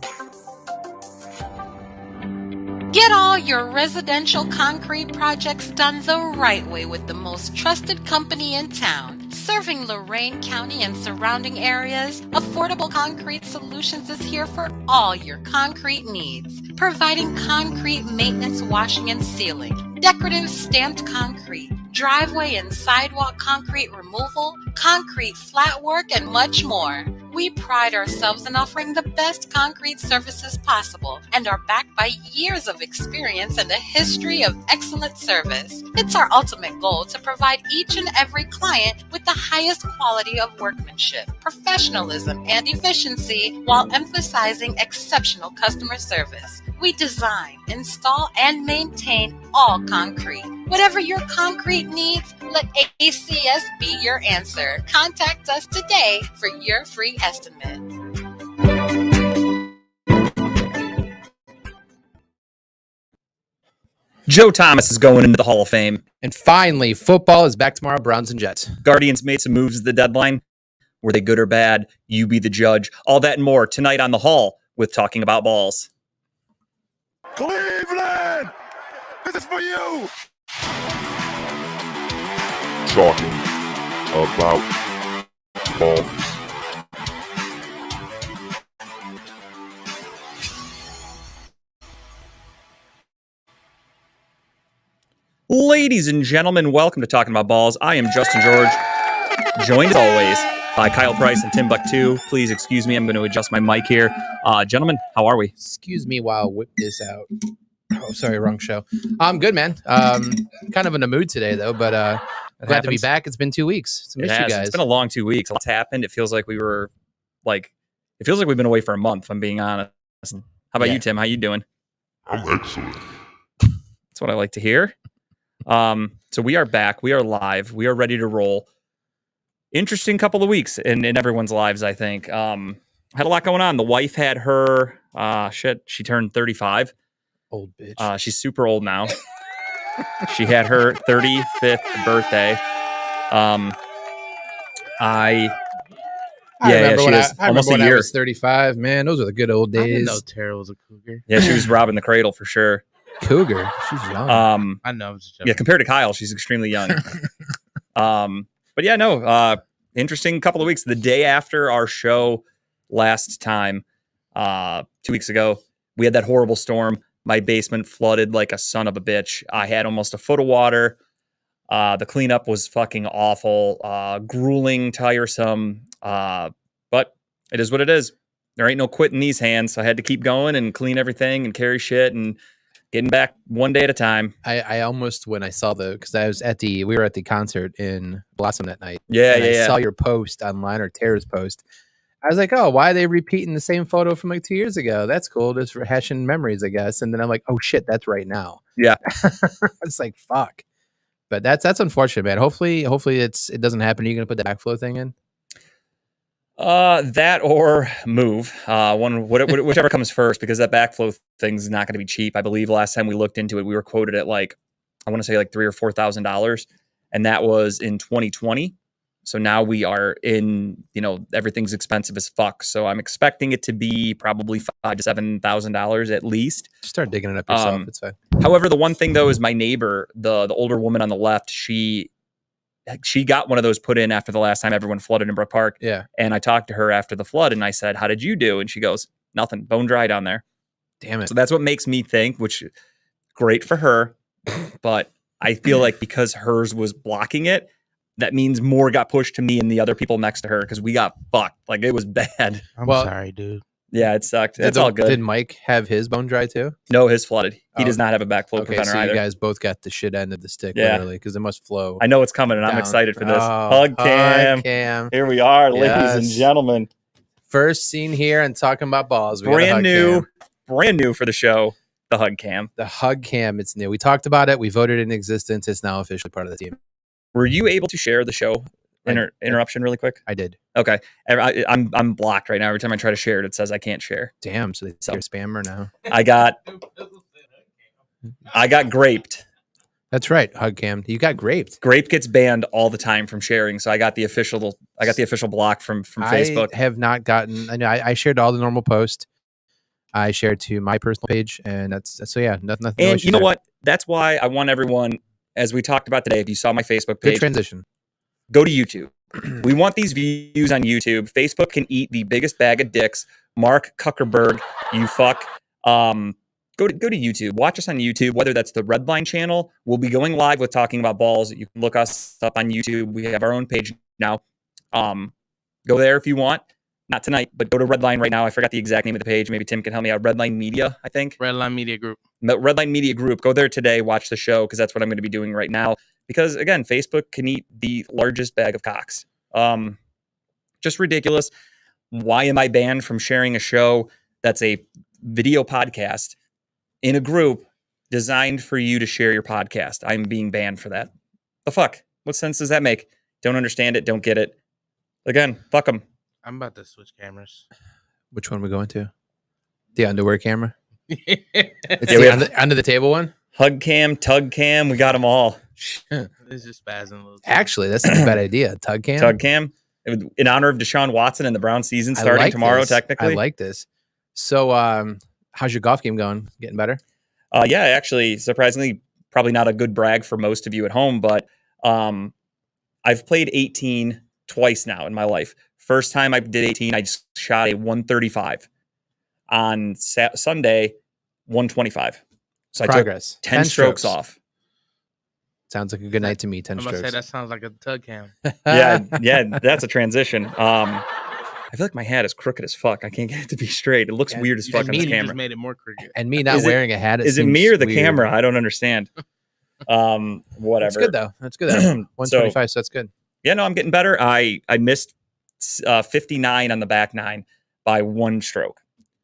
Get all your residential concrete projects done the right way with the most trusted company in town. Serving Lorain County and surrounding areas, Affordable Concrete Solutions is here for all your concrete needs. Providing concrete maintenance, washing, and sealing, decorative stamped concrete, driveway and sidewalk concrete removal, concrete flat work, and much more. We pride ourselves in offering the best concrete services possible and are backed by years of experience and a history of excellent service. It's our ultimate goal to provide each and every client with the highest quality of workmanship, professionalism, and efficiency while emphasizing exceptional customer service. We design, install, and maintain all concrete. Whatever your concrete needs, let ACS be your answer. Contact us today for your free estimate. Joe Thomas is going into the Hall of Fame. And finally, football is back tomorrow, Browns and Jets. Guardians made some moves at the deadline. Were they good or bad? You be the judge. All that and more tonight on The Hall with Talking About Balls. Cleveland! This is for you! Talking about balls. Ladies and gentlemen, welcome to Talking About Balls. I am Justin George, joined as always by Kyle Price and Timbuktu. Please excuse me, I'm going to adjust my mic here. Gentlemen, how are we? Excuse me while I whip this out. Oh, sorry, wrong show. I'm good, man. Kind of in a mood today, though, but glad to be back. It's been 2 weeks. So miss you guys. It's been a long 2 weeks. Lots happened. It feels like we've been away for a month, if I'm being honest. How about you, Tim? How you doing? I'm excellent. That's what I like to hear. So we are back. We are live. We are ready to roll. Interesting couple of weeks in everyone's lives, I think. Had a lot going on. The wife had her, she turned 35. Old bitch. She's super old now. She had her 35th birthday. I remember almost a when year. I was 35. Man, those were the good old days. I didn't know Tara was a cougar. Yeah, she was robbing the cradle for sure. Cougar. She's young. I know. Yeah, compared to Kyle, she's extremely young. But yeah, no. Interesting couple of weeks. The day after our show last time, 2 weeks ago, we had that horrible storm. My basement flooded like a son of a bitch. I had almost a foot of water. The cleanup was fucking awful, grueling, tiresome. But it is what it is. There ain't no quitting these hands. So I had to keep going and clean everything and carry shit and getting back one day at a time. I almost, when I saw because I was we were at the concert in Blossom that night. I saw your post online, or Tara's post. I was like, oh, why are they repeating the same photo from like 2 years ago? That's cool. Just rehashing memories, I guess. And then I'm like, oh shit, that's right now. Yeah. It's like, fuck. But that's unfortunate, man. Hopefully it doesn't happen. Are you going to put the backflow thing in? That or move. Whichever comes first, because that backflow thing's not going to be cheap. I believe last time we looked into it, we were quoted at I want to say $3,000 or $4,000, and that was in 2020. So now we are in, everything's expensive as fuck. So I'm expecting it to be probably $5,000 to $7,000 at least. Start digging it up yourself. It's fine. However, the one thing though is my neighbor, the older woman on the left, she got one of those put in after the last time everyone flooded in Brook Park. Yeah. And I talked to her after the flood and I said, how did you do? And she goes, nothing, bone dry down there. Damn it. So that's what makes me think, which great for her. But I feel like because hers was blocking it, that means more got pushed to me and the other people next to her because we got fucked. Like it was bad. I'm sorry, dude. Yeah, it sucked. It's all good. Did Mike have his bone dry too? No, his flooded. He does not have a backflow preventer so either. You guys both got the shit end of the stick, literally, because it must flow. I know it's coming, and I'm excited for this. Hug cam. Here we are, ladies and gentlemen. First scene here and Talking About Balls. Brand new for the show. The hug cam. The hug cam. It's new. We talked about it. We voted it in existence. It's now officially part of the team. Were you able to share the show? Interruption really quick? I did. Okay. I'm blocked right now. Every time I try to share it says I can't share. Damn, so you're a spammer now. I got graped. That's right, Hugcam. You got graped. Grape gets banned all the time from sharing, so I got the official block from Facebook. I have not gotten. I shared all the normal posts. I share it to my personal page, and that's so yeah, nothing. No And issue you know there. what? That's why I want everyone, as we talked about today, if you saw my Facebook Good page, transition. go to YouTube. We want these views on YouTube. Facebook can eat the biggest bag of dicks. Mark Zuckerberg, you fuck. Go to YouTube. Watch us on YouTube, whether that's the Redline channel. We'll be going live with Talking About Balls. You can look us up on YouTube. We have our own page now. Go there if you want. Not tonight, but go to Redline right now. I forgot the exact name of the page. Maybe Tim can help me out. Redline Media, I think. Redline Media Group. Redline Media Group. Go there today. Watch the show because that's what I'm going to be doing right now. Because again, Facebook can eat the largest bag of cocks. Just ridiculous. Why am I banned from sharing a show that's a video podcast in a group designed for you to share your podcast? I'm being banned for that. The fuck? What sense does that make? Don't understand it. Don't get it. Again, fuck them. I'm about to switch cameras. Which one we going to? The underwear camera. It's Yeah, we have- under the table one. Hug cam, tug cam, we got them all. It's just spazzing a little. Actually, that's not a bad idea. Tug cam. Tug cam. In honor of Deshaun Watson and the Brown season I starting like tomorrow, this. technically. I like this. So, how's your golf game going? Getting better? Yeah, actually, surprisingly, probably not a good brag for most of you at home, but I've played 18 twice now in my life. First time I did 18, I just shot a 135. On Sunday, 125. So I Progress. took 10 strokes off. Sounds like a good night to me. 10 I'm gonna strokes. say that sounds like a tug cam. Yeah, that's a transition. I feel like my hat is crooked as fuck. I can't get it to be straight. It looks Yeah, weird as fuck on Me, this you just camera. made it more crooked. And me not Is it- wearing a hat. Is it me or the seems camera? weird. I don't understand. Whatever. That's good though. That's good. Though. 125. So that's good. Yeah, no, I'm getting better. I missed 59 on the back nine by one stroke.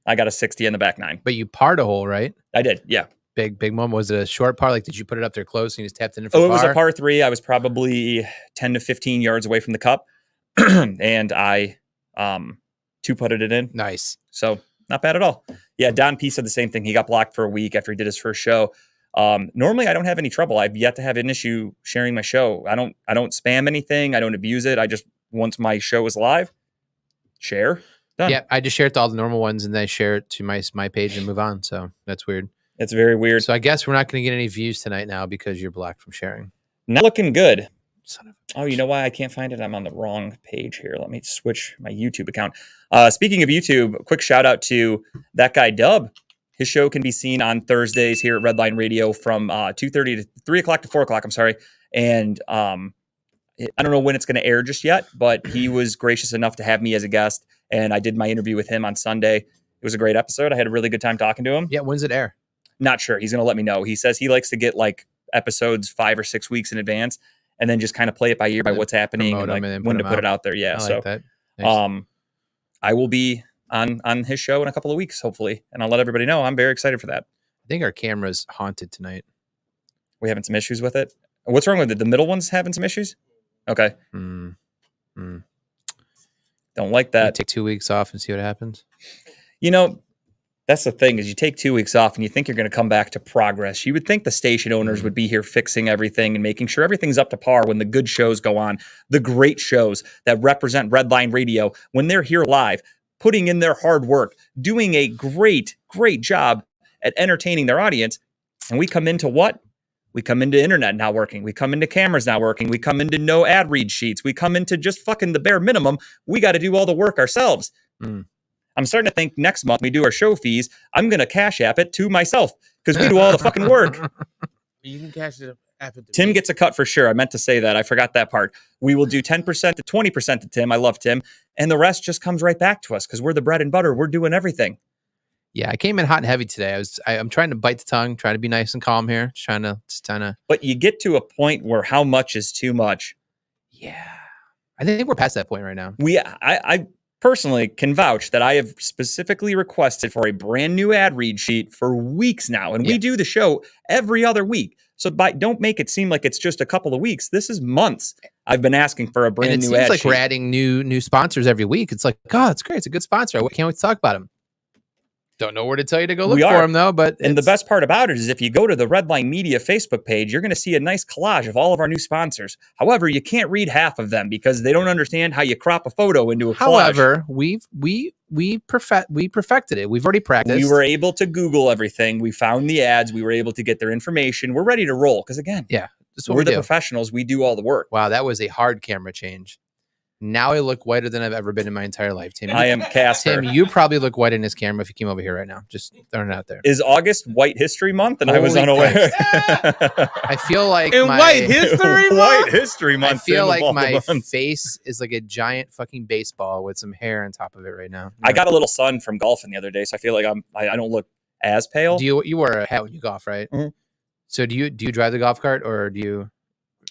I got a 60 on the back nine. But you parred a hole, right? I did, yeah. Big moment. Was it a short par? Like, did you put it up there close and you just tapped it in for Oh, it was par? a par three. I was probably 10 to 15 yards away from the cup, and I two-putted it in. Nice. So not bad at all. Yeah, Don P said the same thing. He got blocked for a week after he did his first show. Normally, I don't have any trouble. I've yet to have an issue sharing my show. I don't spam anything. I don't abuse it. I just, once my show is live, share. Done. Yeah, I just share it to all the normal ones and then I share it to my page and move on. So that's weird. It's very weird. So I guess we're not going to get any views tonight now because you're blocked from sharing. Not looking good. Son of Oh, you know why I can't find it? I'm on the wrong page here. Let me switch my YouTube account. Speaking of YouTube, a quick shout out to that guy Dub. His show can be seen on Thursdays here at Redline Radio from 2:30 to 3 o'clock to 4 o'clock. I'm sorry. And I don't know when it's going to air just yet, but he was gracious enough to have me as a guest. And I did my interview with him on Sunday. It was a great episode. I had a really good time talking to him. Yeah, when's it air? Not sure. He's going to let me know. He says he likes to get like episodes 5 or 6 weeks in advance and then just kind of play it by ear by And what's happening and promote 'em like and then when put to 'em put it out. out there. Yeah. I So like that. Nice. I will be on his show in a couple of weeks, hopefully. And I'll let everybody know. I'm very excited for that. I think our camera's haunted tonight. We're having some issues with it. What's wrong with it? The middle one's having some issues? Okay. Don't like You that. take 2 weeks off and see what happens. You know, that's the thing is you take 2 weeks off and you think you're going to come back to progress. You would think the station owners would be here fixing everything and making sure everything's up to par when the good shows go on, the great shows that represent Redline Radio, when they're here live, putting in their hard work, doing a great, great job at entertaining their audience. And we come into what? We come into internet not working. We come into cameras not working. We come into no ad read sheets. We come into just fucking the bare minimum. We got to do all the work ourselves. I'm starting to think next month we do our show fees, I'm going to Cash App it to myself because we do all the fucking work. You can cash it after the Tim week. gets a cut for sure. I meant to say that. I forgot that part. We will do 10% to 20% to Tim. I love Tim. And the rest just comes right back to us because we're the bread and butter. We're doing everything. Yeah, I came in hot and heavy today. I'm trying to bite the tongue, trying to be nice and calm here. Just trying to. But you get to a point where how much is too much. Yeah, I think we're past that point right now. I personally can vouch that I have specifically requested for a brand new ad read sheet for weeks now. And we do the show every other week. So don't make it seem like it's just a couple of weeks. This is months. I've been asking for a brand And it new seems ad like sheet. we're adding new sponsors every week. It's like, God, it's great. It's a good sponsor. I can't wait to talk about him. Don't know where to tell you to go look We for are. him though. But And the best part about it is if you go to the Redline Media Facebook page, you're going to see a nice collage of all of our new sponsors. However, you can't read half of them because they don't understand how you crop a photo into a collage. however, we perfected it. We've already practiced. We were able to Google everything. We found the ads. We were able to get their information. We're ready to roll. Because again, That's what we're we the do. professionals. We do all the work. Wow, that was a hard camera change. Now I look whiter than I've ever been in my entire life, Tim. I am Casper. Tim, you probably look white in this camera if you came over here right now. Just throwing it out there. Is August White History Month? And I was Holy unaware. I feel like In White History White Month? History Month. I feel Tim, of like all my the months. face is like a giant fucking baseball with some hair on top of it right now. I got a little sun from golfing the other day, so I feel like I don't look as pale. Do you wear a hat when you golf, right? Mhm. So do you drive the golf cart or do you?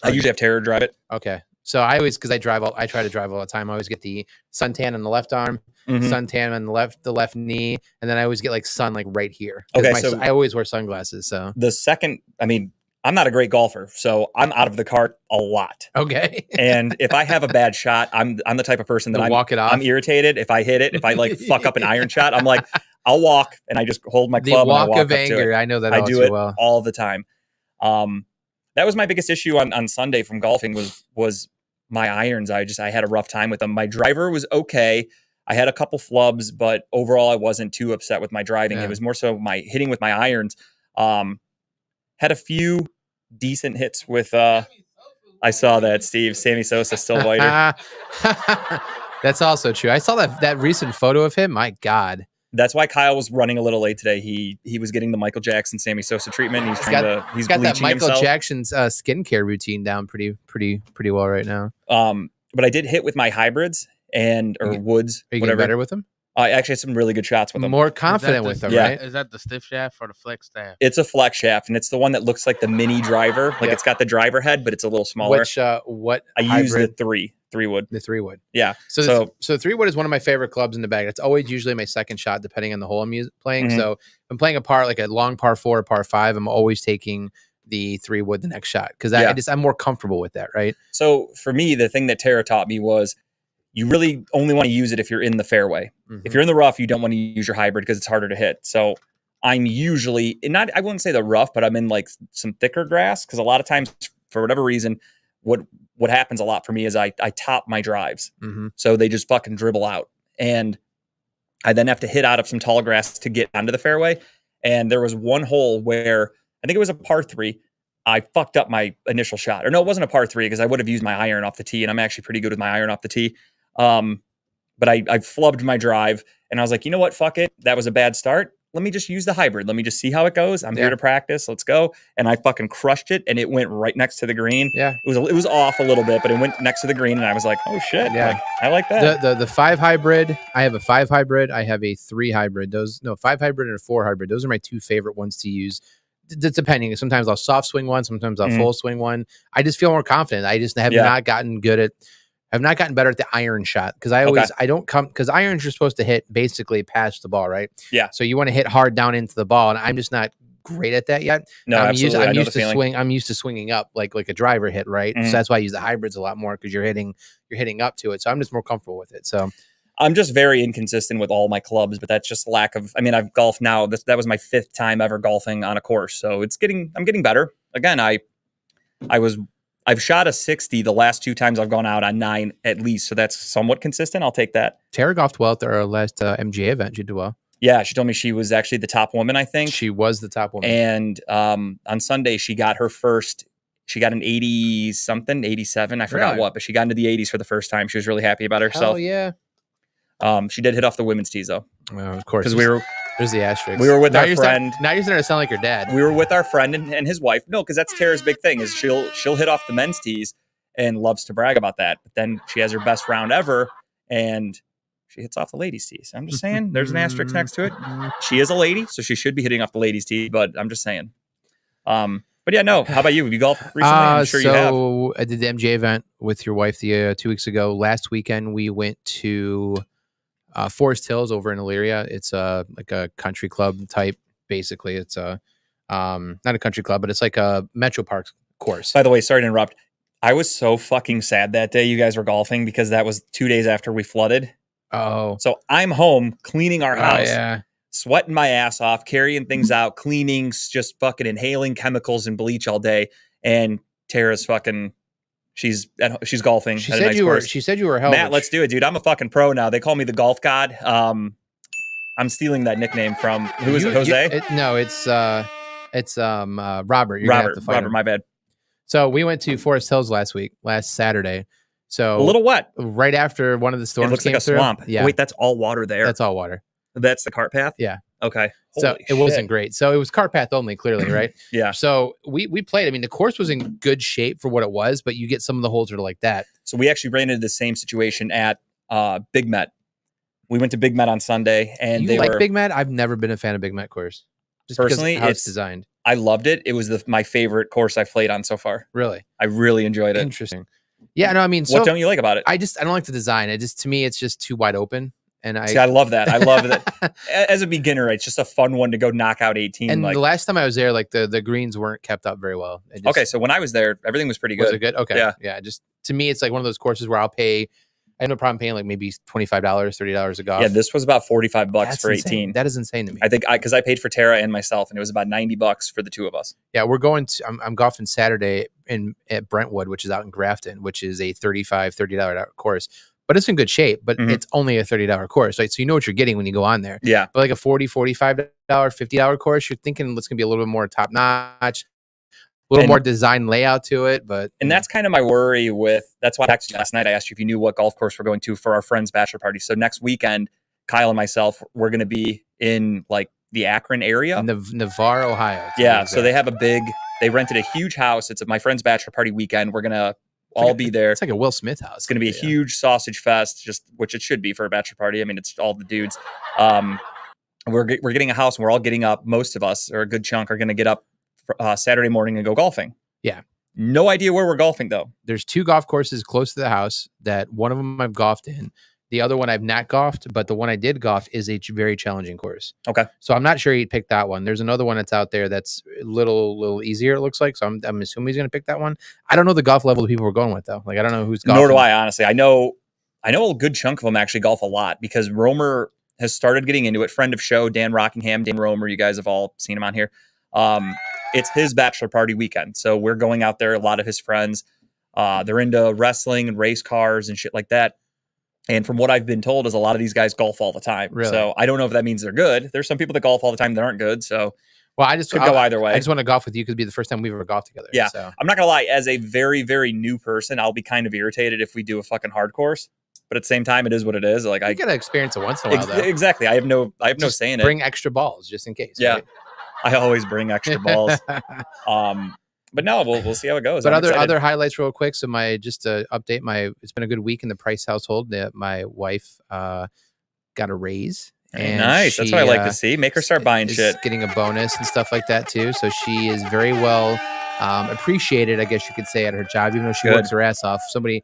I usually have Tara drive it. Okay. So I always, because I try to drive all the time. I always get the suntan on the left arm, Mhm. suntan on the left knee, and then I always get like sun like right here. 'Cause Okay, so- I always wear sunglasses. So The second, I mean, I'm not a great golfer, so I'm out of the cart a lot. okay, And if I have a bad shot, I'm the type of person that To walk it off. I'm irritated if I hit it. If I like fuck up an iron shot, I'm like, I'll walk and I just hold my the club walk and I walk of up to anger. it. I know that I all do too it well. all the time. That was my biggest issue on Sunday from golfing was my irons. I had a rough time with them. My driver was okay. I had a couple flubs, but overall I wasn't too upset with my driving. Yeah. It was more so my hitting with my irons. Had a few decent hits with I saw that, Steve. Sammy Sosa still whiter. That's also true. I saw that recent photo of him. My God, That's why Kyle was running a little late today. He was getting the Michael Jackson, Sammy Sosa treatment. He's got that bleaching Michael himself. Jackson's skincare routine down pretty well right now. But I did hit with my hybrids or woods, Are you getting whatever. better with them? I actually had some really good shots with them. More confident with them, Yeah. right? Is that the stiff shaft or the flex staff? It's a flex shaft, and it's the one that looks like the mini driver. Like Yep. it's got the driver head, but it's a little smaller. Which what I use the hybrid? three wood. The 3-wood. Yeah. So 3-wood is one of my favorite clubs in the bag. It's always usually my second shot, depending on the hole I'm playing. Mhm. So if I'm playing a par, like a long par 4 or par 5, I'm always taking the 3-wood the next shot because Yeah. I'm more comfortable with that, right? So for me, the thing that Tara taught me was you really only want to use it if you're in the fairway. Mhm. If you're in the rough, you don't want to use your hybrid because it's harder to hit. So I'm usually I wouldn't say the rough, but I'm in like some thicker grass because a lot of times for whatever reason, what happens a lot for me is I top my drives. Mhm. So they just fucking dribble out. And I then have to hit out of some tall grass to get onto the fairway. And there was one hole where I think it was a par 3. I fucked up my initial shot. Or no, it wasn't a par 3 because I would have used my iron off the tee. And I'm actually pretty good with my iron off the tee. But I flubbed my drive and I was like, you know what? Fuck it. That was a bad start. Let me just use the hybrid. Let me just see how it goes. I'm Yeah. here to practice. Let's go. And I fucking crushed it. And it went right next to the green. Yeah. It was off a little bit, but it went next to the green. And I was like, oh shit. Yeah. Like, I like that. The 5 hybrid. I have a 5 hybrid. I have a 3 hybrid. 5 hybrid and a 4 hybrid. Those are my two favorite ones to use. Depending. Sometimes I'll soft swing one. Sometimes I'll Mhm. full swing one. I just feel more confident. I just have Yeah. not gotten better at the iron shot because because irons you're supposed to hit basically past the ball, right? Yeah. So you want to hit hard down into the ball, and I'm just not great at that yet. No, absolutely. I I'm know used the to feeling. swing. I'm used to swinging up like a driver hit, right? Mhm. So that's why I use the hybrids a lot more because you're hitting up to it. So I'm just more comfortable with it. So I'm just very inconsistent with all my clubs, but that's just lack of. I mean, I've golfed now. That was my 5th time ever golfing on a course, so I'm getting better. Again, I've shot a 60 the last 2 times I've gone out on 9 at least, so that's somewhat consistent. I'll take that. Tara golfed well at our last MGA event. She did well. Yeah, she told me she was actually the top woman, I think. She was the top woman. And on Sunday, she got her first. She got an 80 something, 87. I forgot Really? what, but she got into the 80s for the first time. She was really happy about Hell herself. yeah. She did hit off the women's tees though, Well, of course. because There's the asterisk. we were with now our you're friend. now you're starting to sound like your dad. We were with our friend and his wife. No, because that's Tara's big thing is she'll hit off the men's tees and loves to brag about that. But then she has her best round ever and she hits off the ladies' tees. I'm just saying, there's an asterisk next to it. She is a lady, so she should be hitting off the ladies' tee. But I'm just saying. But yeah, no. How about you? Have you golfed recently? I'm sure you have. So I did the MJ event with your wife 2 weeks ago. Last weekend we went to Forest Hills over in Elyria. It's like a country club type. Basically, it's not a country club, but it's like a Metro Parks course. By the way, sorry to interrupt. I was so fucking sad that day you guys were golfing because that was 2 days after we flooded. Oh, So I'm home cleaning our house. yeah. Sweating my ass off, carrying things out, cleaning, just fucking inhaling chemicals and bleach all day. And Tara's fucking She's golfing She at a said nice you were. course. She said you were hell. Matt, let's do it, dude. I'm a fucking pro now. They call me the golf god. I'm stealing that nickname from who is it? Jose? No, it's Robert. You're gonna have to fight Robert. him. My bad. So we went to Forest Hills last Saturday. So A little wet. right after one of the It storms looks came like a through. swamp. Yeah, Wait, that's all water there. that's all water. That's the cart path. Yeah. Okay. So Holy it wasn't shit. great. So it was cart path only, clearly, right? Yeah. So we played. I mean, the course was in good shape for what it was, but you get some of the holes that are like that. So we actually ran into the same situation at Big Met. We went to Big Met on Sunday, and You they like were. Big Met? I've never been a fan of Big Met course. Just Personally, because of how it's it's- designed. I loved it. It was my favorite course I've played on so far. Really I really enjoyed it. interesting. Yeah, no, I mean, so What don't you like about it? I don't like the design. To me, it's just too wide open, and See, I love that. I love that. As a beginner, it's just a fun one to go knock out 18. And like, the last time I was there, like the greens weren't kept up very well. It just, okay, so when I was there, everything was pretty was good. it good? Okay, Yeah. Just to me, it's like one of those courses where I'll pay. I have no problem paying like maybe $25, $30 a golf. Yeah, this was about $45 That's for insane. 18. That is insane to me. I think because I paid for Tara and myself, and it was about $90 for the two of us. Yeah, we're going to. I'm golfing Saturday at Brentwood, which is out in Grafton, which is a $30 course, but it's in good shape. But Mhm. it's only a $30 course, right? So you know what you're getting when you go on there. Yeah, But like a $45, $50 course, you're thinking it's gonna be a little bit more top notch, a little And- more design layout to it. But and that's kind of my worry with. That's why I texted you last night. I asked you if you knew what golf course we're going to for our friend's bachelor party. So next weekend, Kyle and myself, we're going to be in like the Akron area. Navarre, Ohio. to be Yeah, so exact. they have they rented a huge house. It's my friend's bachelor party weekend. We're gonna all be there. It's like a Will Smith house. It's going to be a Yeah. huge sausage fest, which it should be for a bachelor party. I mean, it's all the dudes. We're getting a house, and we're all getting up. Most of us, or a good chunk, are going to get up Saturday morning and go golfing. Yeah. No idea where we're golfing though. There's two golf courses close to the house that one of them I've golfed in. The other one I've not golfed, but the one I did golf is a very challenging course. Okay. So I'm not sure he'd pick that one. There's another one that's out there that's a little easier, it looks like. So I'm assuming he's going to pick that one. I don't know the golf level the people we're going with, though. Like, I don't know who's golfing. Nor do I, honestly. I know a good chunk of them actually golf a lot because Romer has started getting into it. Friend of show, Dan Rockingham, Dan Romer. You guys have all seen him on here. It's his bachelor party weekend. So we're going out there. A lot of his friends, they're into wrestling and race cars and shit like that. And from what I've been told is a lot of these guys golf all the time. Really? So I don't know if that means they're good. There's some people that golf all the time that aren't good. So Well, I just could go either way. I just want to golf with you because it'd be the first time we've ever golfed together. Yeah. So I'm not gonna lie, as a very, very new person, I'll be kind of irritated if we do a fucking hard course. But at the same time, it is what it is. Like you gotta experience it once in a while, though. exactly. I have no Just say in Bring extra balls just in case. Yeah. right? I always bring extra balls. But no, we'll see how it goes. But I'm other excited. highlights real quick. So just to update it's been a good week in the Price household. My wife got a raise. Very and nice. That's what I like to see. Make her start buying is shit. Getting a bonus and stuff like that too. So she is very well appreciated, I guess you could say, at her job, even though she Good. works her ass off. Somebody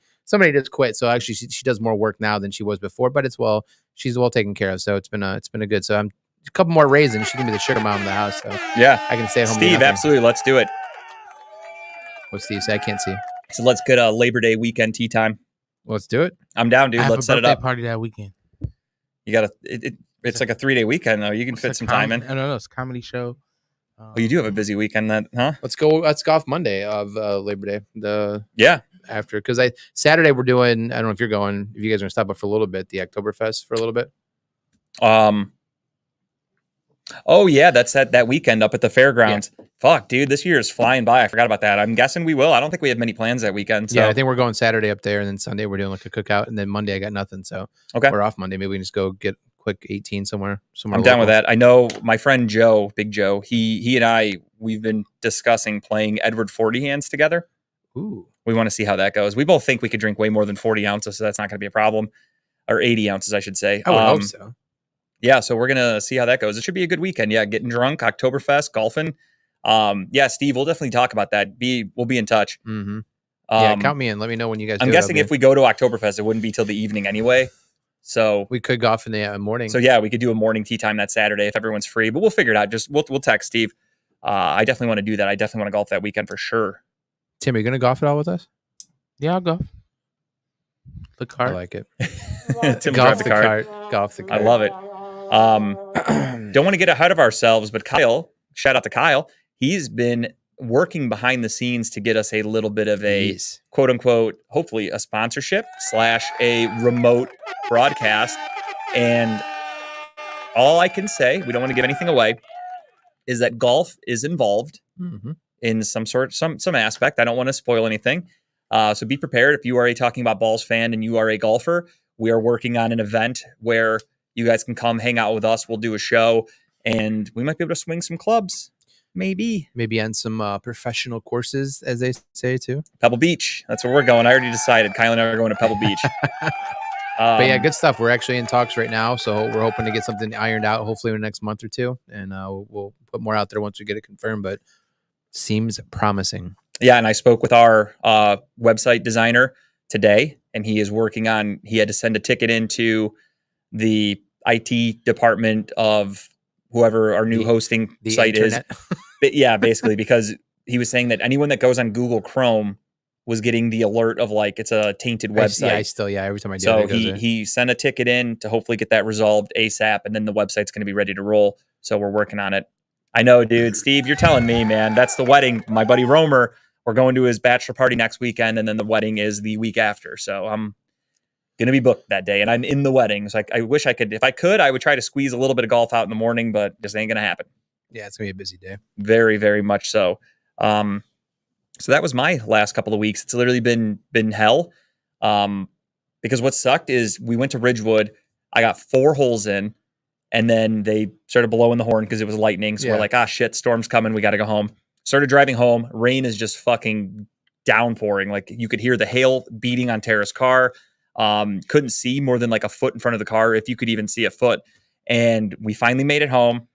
just quit. So actually she does more work now than she was before, but she's well taken care of. So it's been a good. So I'm a couple more raises and she can be the sugar mom in the house. So Yeah. I can stay at home. and do Steve, nothing. absolutely. Let's do it. What's Steve say? I can't see. So let's get a Labor Day weekend tea time. Let's do it. I'm down, dude. I have Let's a set it birthday up. party that weekend. You gotta it's like a 3-day weekend though. You can It's fit a some time in. No, it's a comedy show. Oh, you do have a busy weekend then, huh? Let's golf Monday of Labor Day. Yeah. After because Saturday we're doing. I don't know if you're going. If you guys are gonna stop up for a little bit, the Oktoberfest for a little bit. Oh yeah, that's that weekend up at the fairgrounds. Fuck, dude, this year is flying by. I forgot about that. I'm guessing we will. I don't think we have many plans that weekend. So Yeah, I think we're going Saturday up there, and then Sunday we're doing like a cookout, and then Monday I got nothing. So Okay. we're off Monday. Maybe we can just go get quick 18 somewhere. I'm down with that. I know my friend Joe, Big Joe, he and I, we've been discussing playing Edward 40 hands together. Ooh, We want to see how that goes. We both think we could drink way more than 40 ounces, so that's not going to be a problem. Or 80 ounces, I should say. I would hope so. Yeah, so we're going to see how that goes. It should be a good weekend. Yeah, getting drunk, Oktoberfest, golfing. Yeah, Steve, we'll definitely talk about that. We'll be in touch. Mm-hmm. Yeah, count me in. Let me know when you guys. I'm guessing if we go to Oktoberfest, it wouldn't be till the evening anyway. So we could golf in the morning. So yeah, we could do a morning tea time that Saturday if everyone's free. But we'll figure it out. Just we'll text Steve. I definitely want to do that. I definitely want to golf that weekend for sure. Tim, are you gonna golf at all with us? Yeah, I'll go. The I cart. like it. Tim will Golf drive the cart. Golf the I cart. love it. Don't want to get ahead of ourselves, but Kyle, shout out to Kyle. He's been working behind the scenes to get us a little bit of a Yes. quote unquote, hopefully a sponsorship / a remote broadcast. And all I can say, we don't want to give anything away, is that golf is involved Mhm. in some aspect. I don't want to spoil anything. So be prepared. If you are a Talking About Balls fan and you are a golfer, we are working on an event where you guys can come hang out with us. We'll do a show and we might be able to swing some clubs. Maybe Maybe on some professional courses, as they say too. Pebble Beach. That's where we're going. I already decided. Kyle and I are going to Pebble Beach. But yeah, good stuff. We're actually in talks right now, so we're hoping to get something ironed out, hopefully in the next month or two, and we'll put more out there once we get it confirmed. But seems promising. Yeah, and I spoke with our website designer today, and he is working on. He had to send a ticket into the IT department of whoever our new hosting The site internet. is. But yeah, basically, because he was saying that anyone that goes on Google Chrome was getting the alert of like it's a tainted website. Every time I do So it, it goes there. he sent a ticket in to hopefully get that resolved ASAP, and then the website's going to be ready to roll. So we're working on it. I know, dude. Steve, you're telling me, man. That's the wedding. My buddy Romer, we're going to his bachelor party next weekend, and then the wedding is the week after. So I'm going to be booked that day, and I'm in the wedding. So I wish I could. If I could, I would try to squeeze a little bit of golf out in the morning, but just ain't going to happen. Yeah, it's gonna be a busy day. Very, very much so. So that was my last couple of weeks. It's literally been hell. Because what sucked is we went to Ridgewood. I got 4 holes in, and then they started blowing the horn because it was lightning. So we're like, shit, storm's coming. We got to go home. Started driving home. Rain is just fucking downpouring. Like you could hear the hail beating on Tara's car. Couldn't see more than like a foot in front of the car, if you could even see a foot. And we finally made it home.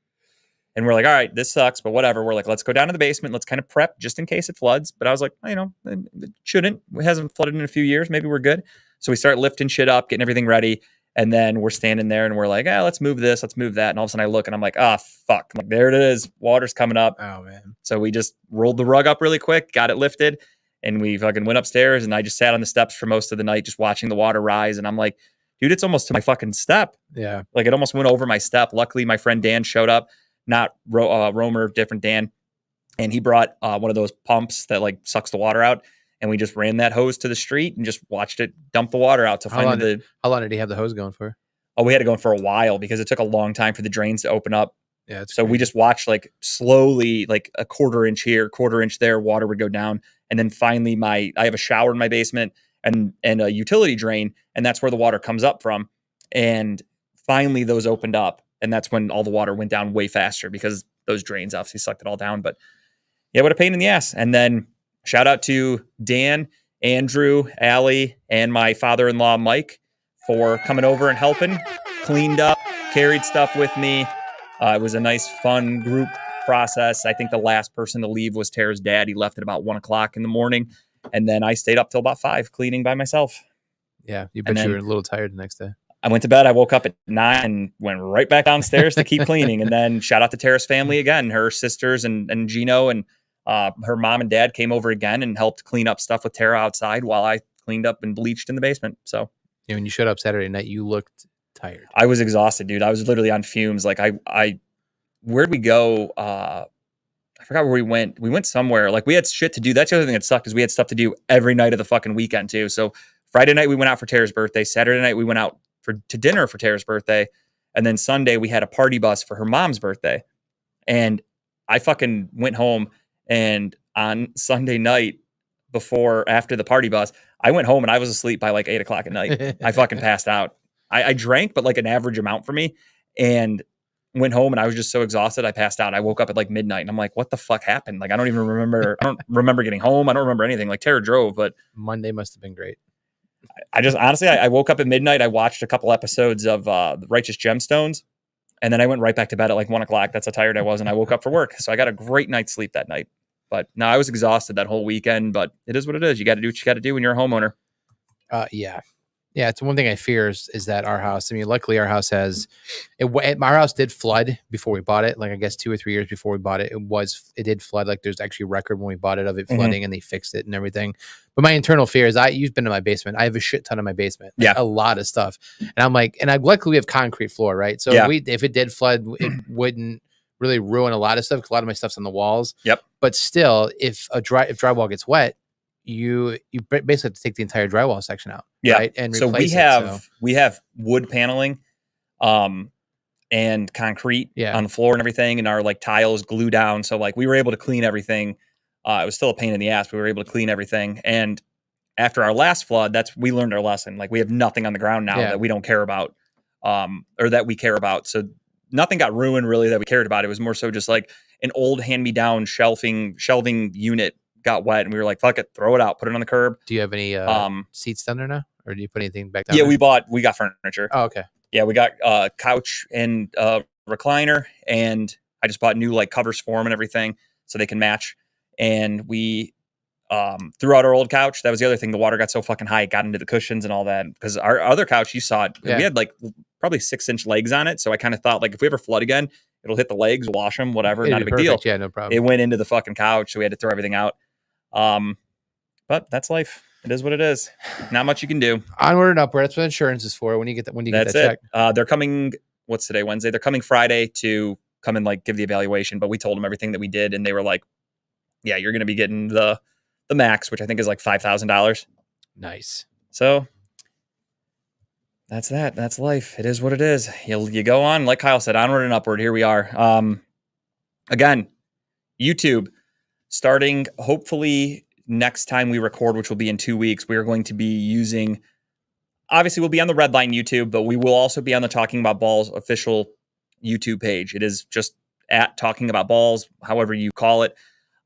And we're like, all right, this sucks, but whatever. We're like, let's go down to the basement. Let's kind of prep just in case it floods. But I was like, it shouldn't. It hasn't flooded in a few years. Maybe we're good. So we start lifting shit up, getting everything ready. And then we're standing there and we're like, let's move this. Let's move that. And all of a sudden I look and I'm like, fuck. I'm like, there it is. Water's coming up. Oh, man. So we just rolled the rug up really quick, got it lifted. And we fucking went upstairs. And I just sat on the steps for most of the night, just watching the water rise. And I'm like, dude, it's almost to my fucking step. Yeah. Like it almost went over my step. Luckily, my friend Dan showed up. Not Romer, different Dan. And he brought one of those pumps that like sucks the water out. And we just ran that hose to the street and just watched it dump the water out to How long find did he have the hose going for? Oh, we had it going for a while because it took a long time for the drains to open up. Yeah. So we just watched like slowly, like a quarter inch here, quarter inch there, water would go down. And then finally I have a shower in my basement and a utility drain. And that's where the water comes up from. And finally those opened up. And that's when all the water went down way faster because those drains obviously sucked it all down. But yeah, what a pain in the ass. And then shout out to Dan, Andrew, Allie, and my father-in-law, Mike, for coming over and helping. Cleaned up, carried stuff with me. It was a nice, fun group process. I think the last person to leave was Tara's dad. He left at about 1 o'clock in the morning. And then I stayed up till about 5 cleaning by myself. Yeah. You bet you were a little tired the next day. I went to bed. I woke up at 9 and went right back downstairs to keep cleaning. And then shout out to Tara's family again, her sisters and Gino and her mom and dad came over again and helped clean up stuff with Tara outside while I cleaned up and bleached in the basement. So yeah, when you showed up Saturday night, you looked tired. I was exhausted, dude. I was literally on fumes. Like where'd we go? I forgot where we went. We went somewhere. Like we had shit to do. That's the other thing that sucked is we had stuff to do every night of the fucking weekend too. So Friday night we went out for Tara's birthday. Saturday night we went out to dinner for Tara's birthday. And then Sunday we had a party bus for her mom's birthday. And I fucking went home, and on Sunday night after the party bus, I went home and I was asleep by like 8 o'clock at night. I fucking passed out. I drank, but like an average amount for me, and went home and I was just so exhausted. I passed out. I woke up at like midnight and I'm like, what the fuck happened? Like, I don't even remember. I don't remember getting home. I don't remember anything. Like Tara drove, but Monday must have been great. I just honestly, I woke up at midnight. I watched a couple episodes of The Righteous Gemstones, and then I went right back to bed at like 1 o'clock. That's how tired I was. And I woke up for work. So I got a great night's sleep that night. But no, I was exhausted that whole weekend, but it is what it is. You got to do what you got to do when you're a homeowner. Yeah. Yeah, it's one thing I fear is that our house. I mean, luckily our house our house did flood before we bought it. Like I guess 2 or 3 years before we bought it, it did flood. Like there's actually a record when we bought it of it flooding, and they fixed it and everything. But my internal fear is you've been in my basement. I have a shit ton in my basement. Like, a lot of stuff. And I'm like, luckily we have concrete floor, right? So if it did flood, it wouldn't really ruin a lot of stuff. 'Cause a lot of my stuff's on the walls. Yep. But still, if drywall gets wet, you basically have to take the entire drywall section out. Yeah. Right. And So replace we have wood paneling, and concrete Yeah. on the floor and everything, and our like tiles glue down. So like we were able to clean everything. It was still a pain in the ass. We were able to clean everything. And after our last flood, we learned our lesson. Like we have nothing on the ground now Yeah. that we don't care about, or that we care about. So nothing got ruined really that we cared about. It was more so just like an old hand-me-down shelving unit got wet, and we were like, fuck it, throw it out, put it on the curb. Do you have any seats down there now, or do you put anything back down? Yeah, there? we got furniture. Oh, okay. Yeah, we got a couch and recliner, and I just bought new like covers for them and everything so they can match. And we threw out our old couch. That was the other thing. The water got so fucking high, it got into the cushions and all that. Because our other couch, you saw it, Yeah. we had like probably 6-inch legs on it. So I kind of thought like if we ever flood again, it'll hit the legs, wash them, whatever, It'd not a be big deal. perfect. Yeah, no problem. It went into the fucking couch, so we had to throw everything out. But that's life. It is what it is. Not much you can do. Onward and upward. That's what insurance is for. When you get that, when you That's get that it. check. They're coming. What's today? Wednesday. They're coming Friday to come and like give the evaluation. But we told them everything that we did, and they were like, "Yeah, you're going to be getting the max, which I think is like $5,000." Nice. So that's that. That's life. It is what it is. You go on, like Kyle said, onward and upward. Here we are. Again, YouTube starting hopefully next time we record, which will be in 2 weeks. We are going to be using. Obviously, we'll be on the Redline YouTube, but we will also be on the Talking About Balls official YouTube page. It is just at Talking About Balls, however you call it.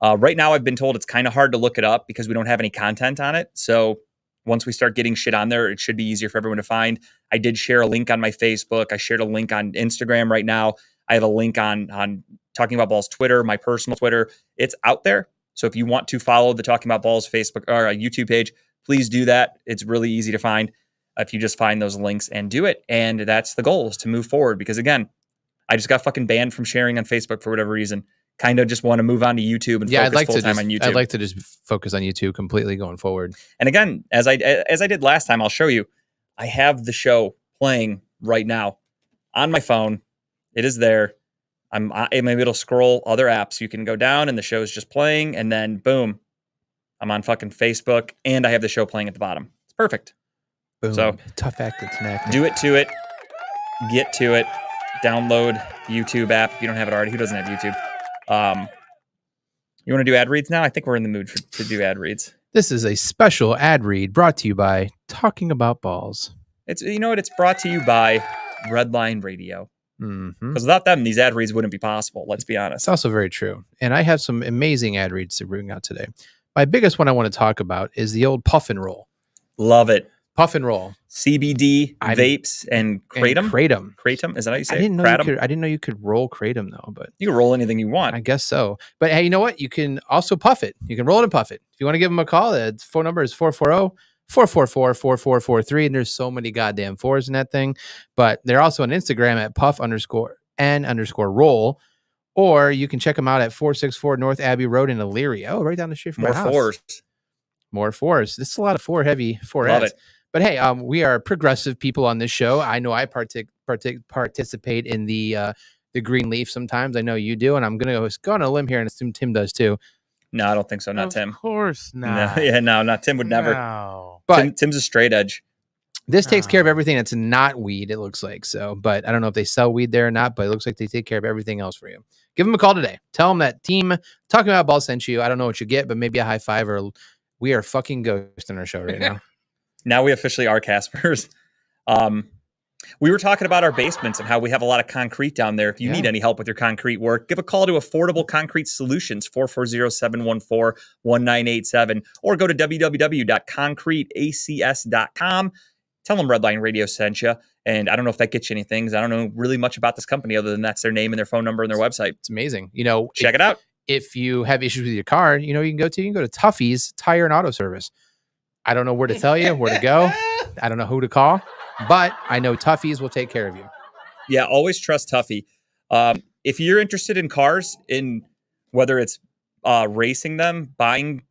Right now, I've been told it's kind of hard to look it up because we don't have any content on it. So once we start getting shit on there, it should be easier for everyone to find. I did share a link on my Facebook. I shared a link on Instagram right now. I have a link on Talking About Balls Twitter, my personal Twitter. It's out there. So if you want to follow the Talking About Balls Facebook or YouTube page, please do that. It's really easy to find if you just find those links and do it. And that's the goal, is to move forward. Because again, I just got fucking banned from sharing on Facebook for whatever reason. Kind of just want to move on to YouTube and focus full time on YouTube. I'd like to just focus on YouTube completely going forward. And again, as I did last time, I'll show you. I have the show playing right now on my phone. It is there. Maybe it'll scroll other apps. You can go down and the show is just playing, and then boom, I'm on fucking Facebook, and I have the show playing at the bottom. It's perfect. Boom. So tough act to connect. do it to it. Get to it. Download YouTube app if you don't have it already. Who doesn't have YouTube? You want to do ad reads now? I think we're in the mood to do ad reads. This is a special ad read brought to you by Talking About Balls. It's it's brought to you by Redline Radio. Mm-hmm. Because without them, these ad reads wouldn't be possible. Let's be honest. It's also very true. And I have some amazing ad reads to bring out today. My biggest one I want to talk about is the old Puff and Roll. Love it. Puff and Roll. CBD, vapes, and kratom. Kratom. Kratom? Is that how you say I it? didn't know you could roll kratom though, but You can roll anything you want. I guess so. But hey, you know what? You can also puff it. You can roll it and puff it. If you want to give them a call, the phone number is 440-444-4443. And there's so many goddamn fours in that thing. But they're also on Instagram at puff_n_roll. Or you can check them out at 464 North Abbey Road in Elyria. Oh, right down the street from More my house. fours. More fours. This is a lot of heavy four Love heads. it. But hey, we are progressive people on this show. I know I participate in the green leaf sometimes. I know you do, and I'm gonna go on a limb here and assume Tim does too. No, I don't think so. Not Of Tim. course No, not. not Tim would never. No. But Tim's a straight edge. this takes care of No. everything that's not weed. It looks like so, but I don't know if they sell weed there or not. But it looks like they take care of everything else for you. Give them a call today. Tell them that team Talking About Balls sent you. I don't know what you get, but maybe a high five or we are fucking ghosting our show right now. Now we officially are Caspers. We were talking about our basements and how we have a lot of concrete down there. If you need any help with your concrete work, give a call to Affordable Concrete Solutions, 440-714-1987, or go to www.concreteacs.com. Tell them Redline Radio sent you. And I don't know if that gets you anything, 'cause I don't know really much about this company other than that's their name and their phone number and their website. It's amazing. You know, Check it out. If you have issues with your car, you know, you can go to Tuffy's Tire and Auto Service. I don't know where to tell you where to go. I don't know who to call, but I know Tuffy's will take care of you. Yeah, always trust Tuffy. If you're interested in cars, in whether it's racing them, buying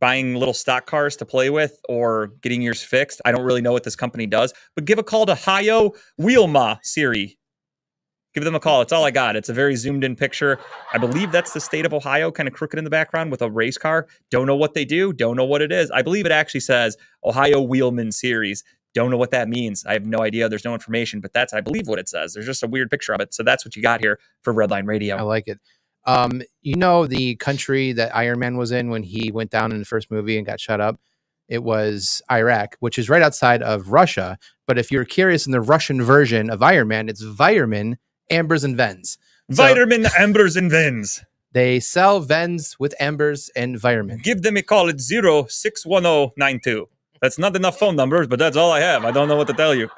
little stock cars to play with, or getting yours fixed, I don't really know what this company does, but give a call to Hayo Wheelma Siri. Give them a call. It's all I got. It's a very zoomed in picture. I believe that's the state of Ohio, kind of crooked in the background with a race car. Don't know what they do. Don't know what it is. I believe it actually says Ohio Wheelman Series. Don't know what that means. I have no idea. There's no information, but that's, I believe, what it says. There's just a weird picture of it. So that's what you got here for Redline Radio. I like it. You know the country that Iron Man was in when he went down in the first movie and got shut up? It was Iraq, which is right outside of Russia. But if you're curious, in the Russian version of Iron Man, it's Vitamin, Ambers, and Vens. So Vitamin, Ambers, and Vens. they sell Vens with Ambers and Vitamin. Give them a call at 061092. That's not enough phone numbers, but that's all I have. I don't know what to tell you.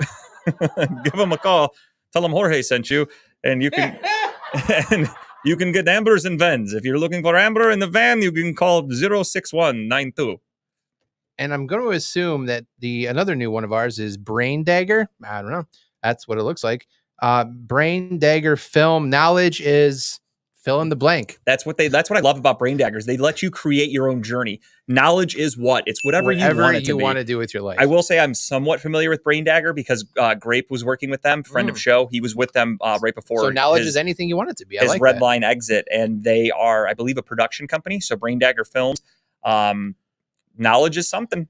Give them a call. Tell them Jorge sent you, and you can and you can get Ambers and Vens. If you're looking for Amber in the van, you can call 06192. And I'm going to assume that another new one of ours is Brain Dagger. I don't know. That's what it looks like. Brain Dagger Film. Knowledge is fill in the blank. That's what I love about Brain Daggers. They let you create your own journey. Knowledge is what? It's whatever you want it to be. want to do with your life. I will say I'm somewhat familiar with Brain Dagger because Grape was working with them, friend of show. He was with them right before. So knowledge is anything you want it to be. I his like Red that. Line exit, and they are, I believe, a production company. So Brain Dagger Films. Knowledge is something.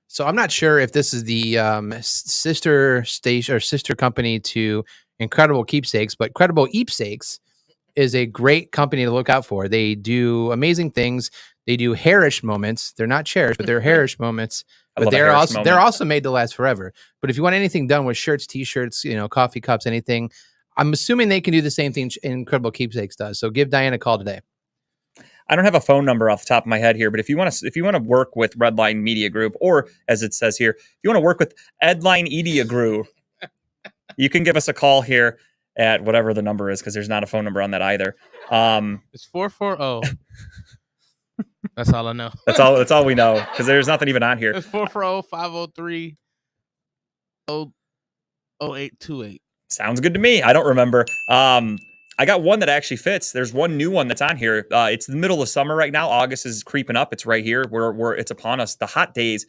So I'm not sure if this is the sister station or sister company to Incredible Keepsakes, but Credible Keepsakes is a great company to look out for. They do amazing things. They do hairish moments. They're not cherish, but they're hairish moments. But they're also made to last forever. But if you want anything done with shirts, t-shirts, coffee cups, anything, I'm assuming they can do the same thing Incredible Keepsakes does. So give Diane a call today. I don't have a phone number off the top of my head here, but if you want to work with Redline Media Group, or as it says here, if you want to work with Edline Media Group, you can give us a call here at whatever the number is, because there's not a phone number on that either. It's 440. That's all I know. That's all we know, because there's nothing even on here. It's 440-503-0828. Sounds good to me. I don't remember. I got one that actually fits. There's one new one that's on here. It's the middle of summer right now. August is creeping up. It's right here. It's upon us. The hot days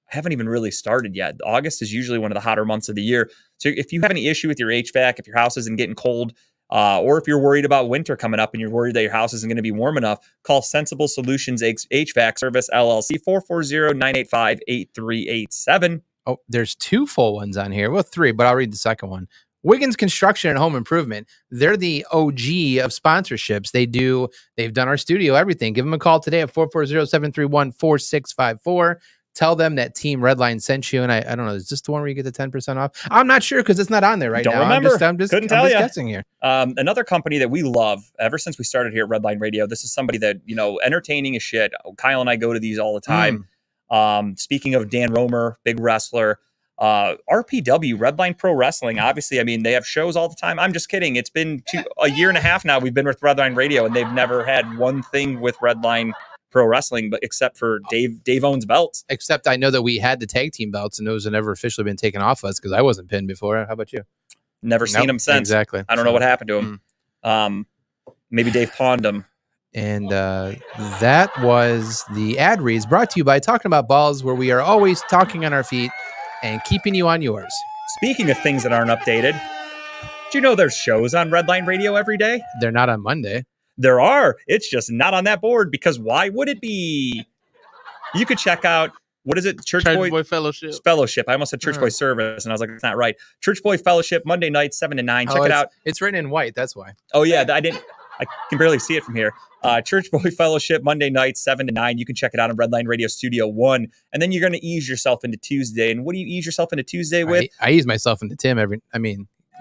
haven't even really started yet. August is usually one of the hotter months of the year. So if you have any issue with your HVAC, if your house isn't getting cold, or if you're worried about winter coming up and you're worried that your house isn't going to be warm enough, call Sensible Solutions HVAC Service LLC 440-985-8387. Oh, there's two full ones on here. Well, three, but I'll read the second one. Wiggins Construction and Home Improvement. They're the OG of sponsorships. They've done our studio, everything. Give them a call today at 440-731-4654. Tell them that Team Redline sent you. And I don't know, is this the one where you get the 10% off? I'm not sure because it's not on there right now. Remember. I'm just guessing here. Another company that we love ever since we started here at Redline Radio. This is somebody that, entertaining as shit. Kyle and I go to these all the time. Speaking of Dan Romer, big wrestler, RPW, Redline Pro Wrestling. Obviously, I mean, they have shows all the time. I'm just kidding. It's been a year and a half now we've been with Redline Radio, and they've never had one thing with Redline Pro Wrestling, but except for Dave owns belts. Except I know that we had the tag team belts, and those have never officially been taken off us because I wasn't pinned before. How about you? Never seen them since. Exactly. I don't know what happened to them. Maybe Dave pawned them. And that was the ad reads brought to you by Talking About Balls, where we are always talking on our feet and keeping you on yours. Speaking of things that aren't updated, do you know there's shows on Redline Radio every day? They're not on Monday. There are. It's just not on that board, because why would it be? You could check out, what is it? Church Boy Fellowship. Fellowship. I almost said Church Boy Service, and I was like, that's not right. Church Boy Fellowship, Monday night, 7 to 9. Check it out. It's written in white. That's why. Oh, yeah. I can barely see it from here. Church Boy Fellowship, Monday night, 7 to 9. You can check it out on Redline Radio Studio 1. And then you're going to ease yourself into Tuesday. And what do you ease yourself into Tuesday with? I ease myself into Tim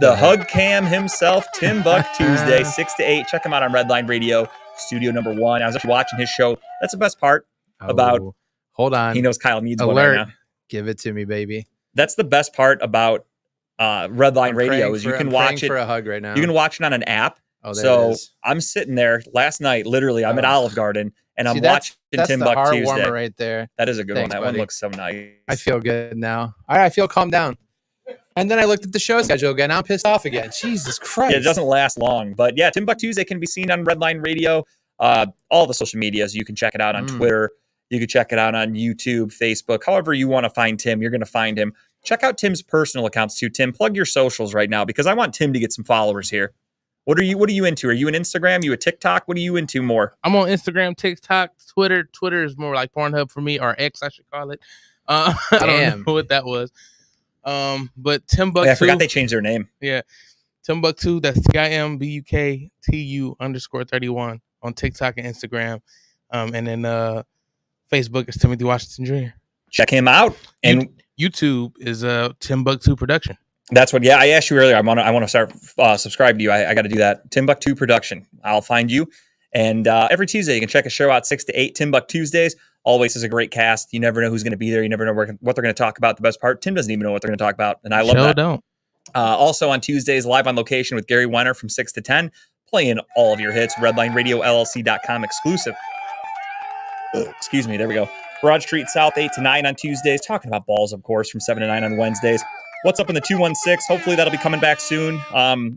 the Hug Cam himself, Tim Buck Tuesday, 6 to 8. Check him out on Redline Radio Studio number 1. I was actually watching his show. That's the best part about. Hold on. He knows Kyle needs Alert. one right now. Give it to me, baby. That's the best part about Redline Radio is you can watch it for a hug right now. You can watch it on an app. Oh, there so it is. I'm sitting there last night, literally. I'm at Olive Garden, and I'm watching Tim Buck Tuesday. Right there. That is a good one. That buddy. one looks so nice. I feel good now. All right, I feel calmed down. And then I looked at the show schedule again. Now I'm pissed off again. Jesus Christ. Yeah, it doesn't last long. But yeah, Tim Buck Tuesday can be seen on Redline Radio. All the social medias. You can check it out on Twitter. You can check it out on YouTube, Facebook. However you want to find Tim, you're going to find him. Check out Tim's personal accounts too. Tim, plug your socials right now because I want Tim to get some followers here. What are you into? Are you an Instagram? You a TikTok? What are you into more? I'm on Instagram, TikTok, Twitter. Twitter is more like Pornhub for me, or X, I should call it. I don't know what that was. But Timbuktu. I forgot they changed their name. Yeah, Timbuktu. That's TIMBUKTU_31 on TikTok and Instagram. And then Facebook is Timothy Washington Jr. Check him out. And YouTube is Timbuktu Production. That's what. Yeah, I asked you earlier. I want to start subscribe to you. I got to do that. Timbuktu Production. I'll find you. And every Tuesday you can check a show out 6 to 8. Timbuk Tuesdays always is a great cast. You never know who's going to be there. You never know what they're going to talk about. The best part, Tim doesn't even know what they're going to talk about, and I love that. Don't. Also on Tuesdays, live on location with Gary Wenner from 6 to 10, playing all of your hits. RedlineRadioLLC.com exclusive. Excuse me. There we go. Broad Street South 8 to 9 on Tuesdays. Talking about balls, of course, from 7 to 9 on Wednesdays. What's up in the 216? Hopefully that'll be coming back soon.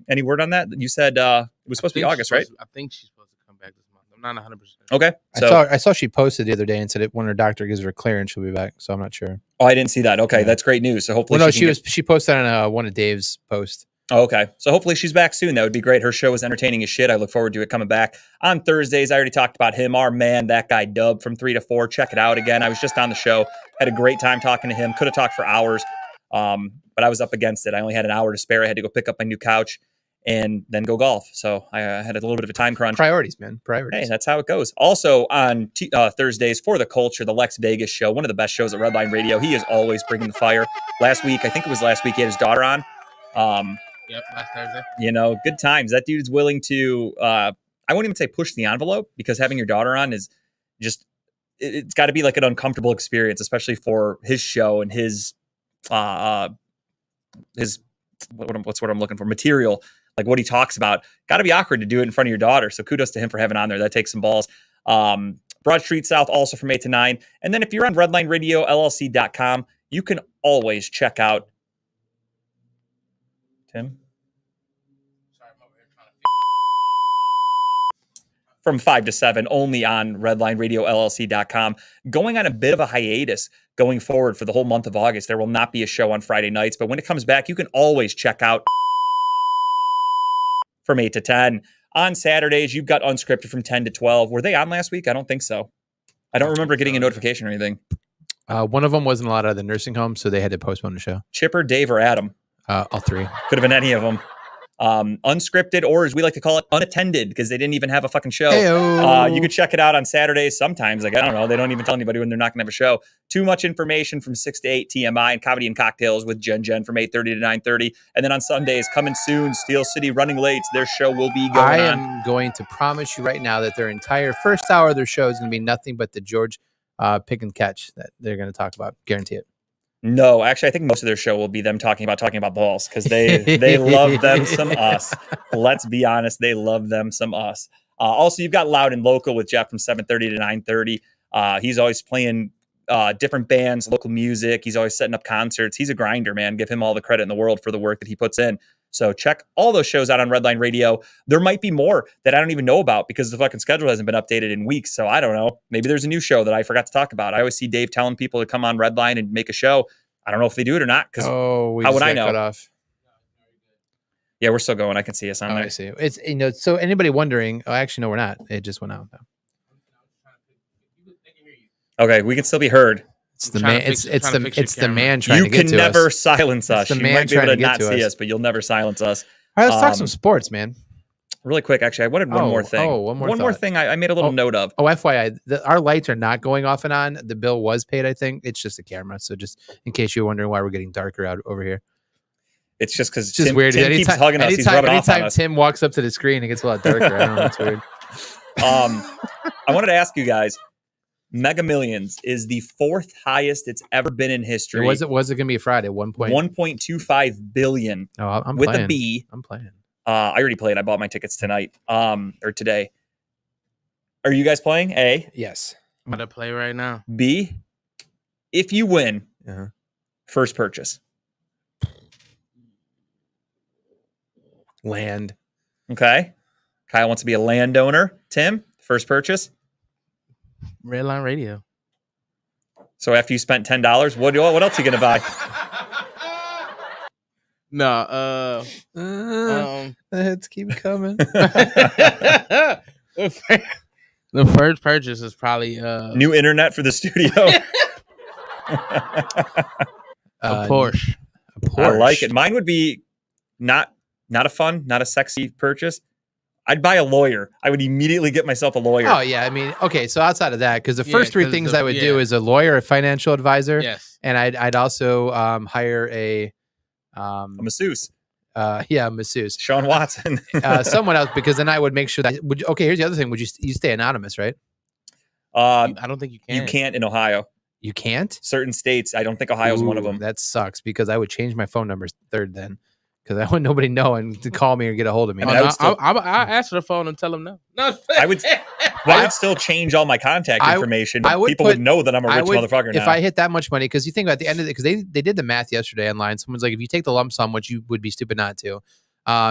Any word on that? You said it was supposed to be August, right? I think she's supposed to come back this month. I'm not 100%. Okay. So I saw she posted the other day and said when her doctor gives her clearance, she'll be back. So I'm not sure. Oh, I didn't see that. Okay, Yeah. that's great news. So hopefully she posted on one of Dave's posts. Oh, okay. So hopefully she's back soon. That would be great. Her show is entertaining as shit. I look forward to it coming back. On Thursdays, I already talked about him, our man, that guy Dub from 3 to 4. Check it out again. I was just on the show. Had a great time talking to him. Could have talked for hours, but I was up against it. I only had an hour to spare. I had to go pick up my new couch and then go golf. So I had a little bit of a time crunch. Priorities, man. Priorities. Hey, that's how it goes. Also on Thursdays for the culture, the Lex Vegas show, one of the best shows at Redline Radio. He is always bringing the fire. Last week, he had his daughter on. Yep, last Thursday. Good times. That dude's willing to, I won't even say push the envelope because having your daughter on is just, it's got to be like an uncomfortable experience, especially for his show and his what's what I'm looking for, material, like what he talks about. Got to be awkward to do it in front of your daughter. So kudos to him for having on there. That takes some balls. Broad Street South also from 8 to 9. And then if you're on RedlineRadioLLC.com, you can always check out Tim. From 5 to 7, only on RedlineRadioLLC.com. Going on a bit of a hiatus going forward for the whole month of August. There will not be a show on Friday nights, but when it comes back, you can always check out from 8 to 10. On Saturdays, you've got Unscripted from 10 to 12. Were they on last week? I don't think so. I don't remember getting a notification or anything. One of them wasn't allowed out of the nursing home, so they had to postpone the show. Chipper, Dave, or Adam? All three. Could have been any of them. Unscripted, or as we like to call it, unattended, because they didn't even have a fucking show. You could check it out on Saturdays sometimes. Like, I don't know. They don't even tell anybody when they're not going to have a show. Too Much Information from 6 to 8, TMI, and Comedy and Cocktails with Jen from 8:30 to 9:30. And then on Sundays, coming soon, Steel City Running Late. Their show will be going on. I am going to promise you right now that their entire first hour of their show is going to be nothing but the George pick and catch that they're going to talk about. Guarantee it. No, actually, I think most of their show will be them talking about balls because they love them some us. Let's be honest, they love them some us. Also, you've got Loud and Local with Jeff from 7:30 to 9:30. He's always playing different bands, local music. He's always setting up concerts. He's a grinder, man. Give him all the credit in the world for the work that he puts in. So check all those shows out on Redline Radio. There might be more that I don't even know about because the fucking schedule hasn't been updated in weeks. So I don't know. Maybe there's a new show that I forgot to talk about. I always see Dave telling people to come on Redline and make a show. I don't know if they do it or not. Because how would I know? Cut off. Yeah, we're still going. I can see us on there. I see. It's so anybody wondering? Oh, actually, no, we're not. It just went out. Okay, we can still be heard. It's the man. It's the man trying to get to us. You can never silence us. You might be able to not see us, but you'll never silence us. All right, let's talk some sports, man. Really quick, actually, I wanted one more thing. One more thing I made a little note of. Oh, FYI, our lights are not going off and on. The bill was paid, I think. It's just a camera. So just in case you're wondering why we're getting darker out over here. It's just because Tim weird. Tim keeps hugging us. He's rubbing off on us. Tim walks up to the screen, it gets a lot darker. I don't know. It's weird. I wanted to ask you guys, Mega Millions is the 4th highest it's ever been in history. Was it going to be a Friday? 1.25 billion. Oh, I'm with playing. a B. I'm playing. I already played. I bought my tickets tonight, or today. Are you guys playing? A? Yes. I'm going to play right now. B? If you win, first purchase. Land. Okay. Kyle wants to be a landowner. Tim, first purchase. Redline Radio. So after you spent $10, what else are you going to buy? No. Let's keep coming. The first purchase is probably New internet for the studio. a Porsche. A Porsche. I like it. Mine would be not a sexy purchase. I'd buy a lawyer. I would immediately get myself a lawyer. Oh yeah, I mean, okay. So outside of that, because the first three things I would do is a lawyer, a financial advisor, Yes, and I'd also hire a masseuse. Masseuse. Sean Watson. Someone else, because then I would make sure that. Okay, here's the other thing. Would you stay anonymous, right? I don't think you can. You can't in Ohio. You can't. Certain states. I don't think Ohio's one of them. That sucks because I would change my phone number third then. Because I want nobody knowing to call me or get a hold of me. I answer the phone and tell them no. No, I would still change all my contact information. People would know that I'm a rich motherfucker now. If I hit that much money, because you think about the end of it, because they did the math yesterday online. Someone's like, if you take the lump sum, which you would be stupid not to,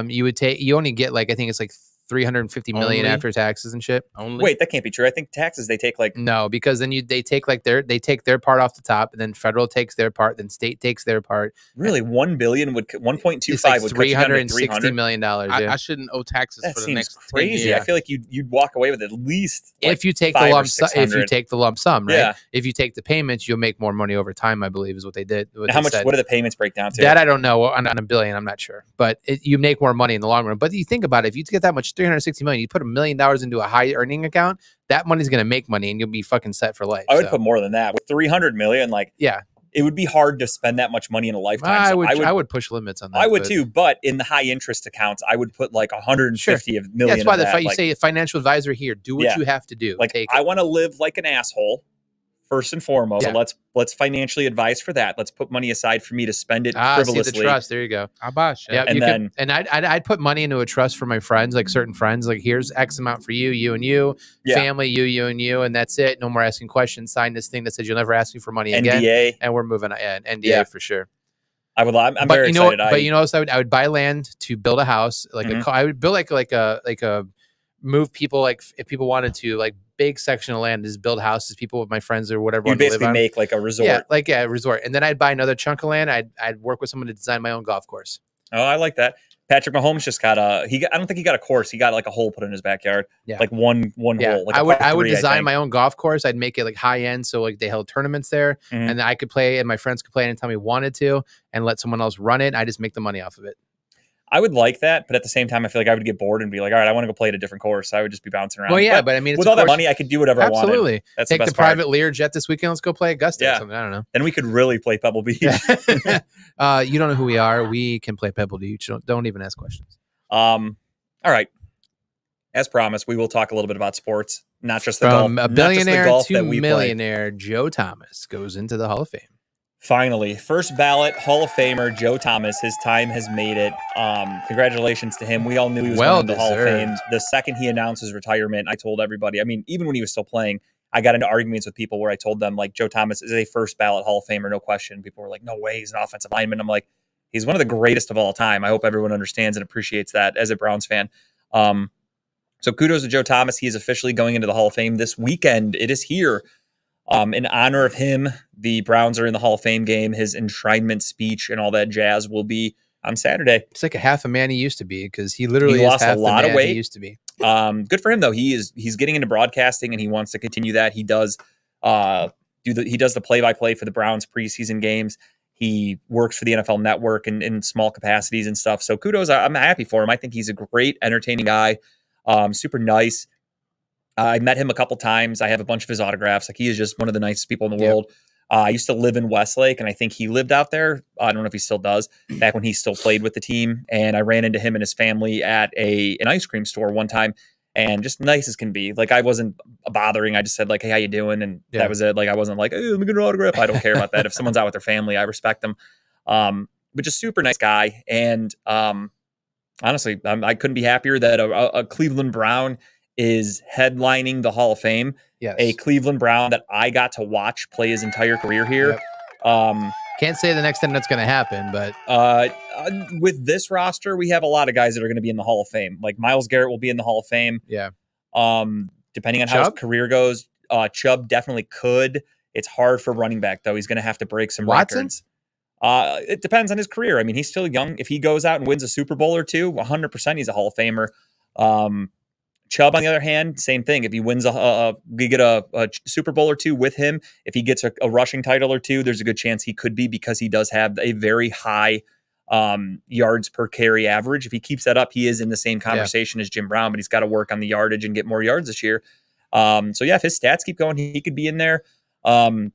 you only get like, I think it's like 350 million after taxes and shit. Wait, that can't be true. I think taxes they take like no, because then they take their part off the top, and then federal takes their part, then state takes their part. Really, 1 billion would 1.25 like would $360 million. I shouldn't owe taxes that for the seems next crazy. years. I feel like you'd walk away with at least like if you take the lump sum. If you take the lump sum, right? Yeah. If you take the payments, you'll make more money over time. I believe is what they did. What do the payments break down to? That I don't know. On a billion, I'm not sure, but you make more money in the long run. But you think about it, if you get that much, 360 million, you put $1 million into a high earning account, that money's going to make money and you'll be fucking set for life. I would put more than that. With 300 million, it would be hard to spend that much money in a lifetime. I would push limits on that. I would too, but in the high interest accounts, I would put like 150 of million. That's why you say a financial advisor here, do what you have to do. Like I want to live like an asshole. First and foremost, so let's financially advise for that. Let's put money aside for me to spend it frivolously. See the trust. There you go. I'll buy shit. Yeah, I'd put money into a trust for my friends, like certain friends. Like here's X amount for you, you and you, family, you and you, and that's it. No more asking questions. Sign this thing that says you'll never ask me for money again. NDA, and we're moving. NDA for sure. I'm very excited. But you know, also I would buy land to build a house. I would build like a move people, like if people wanted to, like big section of land, just build houses, people with my friends or whatever. You basically make like a resort. A resort. And then I'd buy another chunk of land. I'd work with someone to design my own golf course. Oh, I like that. Patrick Mahomes just got I don't think he got a course. He got like a hole put in his backyard. Yeah. Like one hole. Like I would design my own golf course. I'd make it like high end. So like they held tournaments there and I could play and my friends could play anytime we wanted to and let someone else run it. I just make the money off of it. I would like that, but at the same time, I feel like I would get bored and be like, all right, I want to go play at a different course. I would just be bouncing around. Well, yeah, but I mean, with all that money, I could do whatever I wanted. Absolutely. Take the private Lear jet this weekend. Let's go play Augusta or something. I don't know. Then we could really play Pebble Beach. You don't know who we are. We can play Pebble Beach. Don't even ask questions. All right. As promised, we will talk a little bit about sports, not just the golf. From a billionaire to we millionaire, Joe Thomas goes into the Hall of Fame. Finally, first ballot Hall of Famer Joe Thomas. His time has made it. Congratulations to him. We all knew he was going to the Hall of Fame. The second he announced his retirement, I told everybody. I mean, even when he was still playing, I got into arguments with people where I told them like Joe Thomas is a first ballot Hall of Famer, no question. People were like, "No way, he's an offensive lineman." I'm like, he's one of the greatest of all time. I hope everyone understands and appreciates that as a Browns fan. So kudos to Joe Thomas. He is officially going into the Hall of Fame this weekend. It is here. In honor of him, the Browns are in the Hall of Fame game. His enshrinement speech and all that jazz will be on Saturday. It's like a half a man he used to be because he literally lost a lot of weight. He used to be. Good for him though. He's getting into broadcasting and he wants to continue that. He does the play-by-play for the Browns preseason games. He works for the NFL Network in small capacities and stuff. So kudos. I'm happy for him. I think he's a great, entertaining guy. Super nice. I met him a couple times. I have a bunch of his autographs. Like he is just one of the nicest people in the world. I used to live in Westlake, and I think he lived out there. I don't know if he still does. Back when he still played with the team, and I ran into him and his family at an ice cream store one time, and just nice as can be. Like I wasn't bothering. I just said like, "Hey, how you doing?" And that was it. Like I wasn't like, "Hey, let me get an autograph." I don't care about that. If someone's out with their family, I respect them. But just super nice guy, and honestly, I couldn't be happier that a Cleveland Brown is headlining the Hall of Fame. Yes. A Cleveland Brown that I got to watch play his entire career here. Yep. Can't say the next time that's going to happen, but with this roster, we have a lot of guys that are going to be in the Hall of Fame. Like Myles Garrett will be in the Hall of Fame. Yeah. Depending on how his career goes, Chubb definitely could. It's hard for running back though. He's going to have to break some records. It depends on his career. I mean, he's still young. If he goes out and wins a Super Bowl or two, 100% he's a Hall of Famer. Chubb, on the other hand, same thing. If he wins we get a Super Bowl or two with him, if he gets a rushing title or two, there's a good chance he could be, because he does have a very high yards per carry average. If he keeps that up, he is in the same conversation as Jim Brown, but he's got to work on the yardage and get more yards this year. So yeah, if his stats keep going, he could be in there. Trying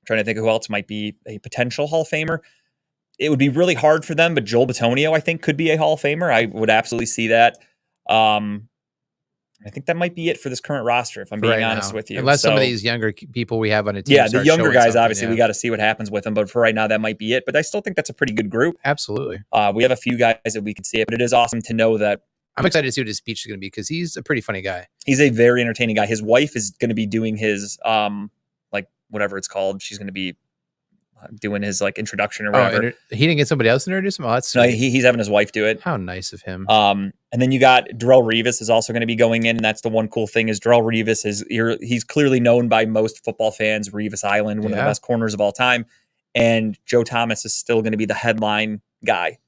to think of who else might be a potential Hall of Famer. It would be really hard for them, but Joel Bitonio, I think, could be a Hall of Famer. I would absolutely see that. I think that might be it for this current roster, if I'm being honest with you. Unless some of these younger people we have on a team. Yeah, the younger guys, obviously, we got to see what happens with them. But for right now, that might be it. But I still think that's a pretty good group. Absolutely. We have a few guys that we can see it, but it is awesome to know that. I'm excited to see what his speech is going to be, because he's a pretty funny guy. He's a very entertaining guy. His wife is going to be doing his, like, whatever it's called. She's going to be doing his like introduction or whatever. He didn't get somebody else to introduce him? Oh, that's no, he's having his wife do it. How nice of him. And then you got Darrelle Revis is also going to be going in. And that's the one cool thing is Darrelle Revis he's clearly known by most football fans, Revis Island, one of the best corners of all time. And Joe Thomas is still going to be the headline guy.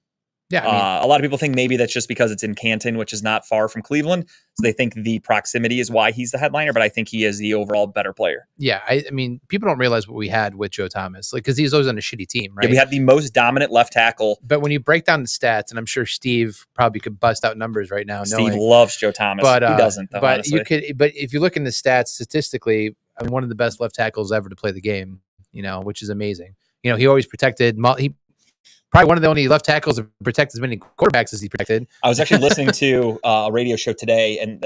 Yeah, I mean, a lot of people think maybe that's just because it's in Canton, which is not far from Cleveland. So they think the proximity is why he's the headliner, but I think he is the overall better player. Yeah, I mean, people don't realize what we had with Joe Thomas, like, because he's always on a shitty team, right? Yeah, we had the most dominant left tackle. But when you break down the stats, and I'm sure Steve probably could bust out numbers right now. Steve loves Joe Thomas, but he doesn't, though, but honestly. But if you look in the stats statistically, I mean, one of the best left tackles ever to play the game, which is amazing. He always protected. Probably one of the only left tackles to protect as many quarterbacks as he protected. I was actually listening to a radio show today, and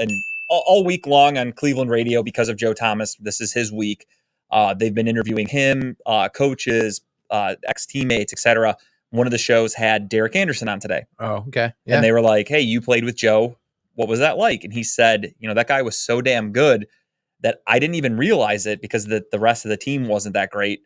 all week long on Cleveland radio, because of Joe Thomas, this is his week. They've been interviewing him, coaches, ex-teammates, etc. One of the shows had Derek Anderson on today. Oh, okay. Yeah. And they were like, hey, you played with Joe. What was that like? And he said, that guy was so damn good that I didn't even realize it, because the rest of the team wasn't that great.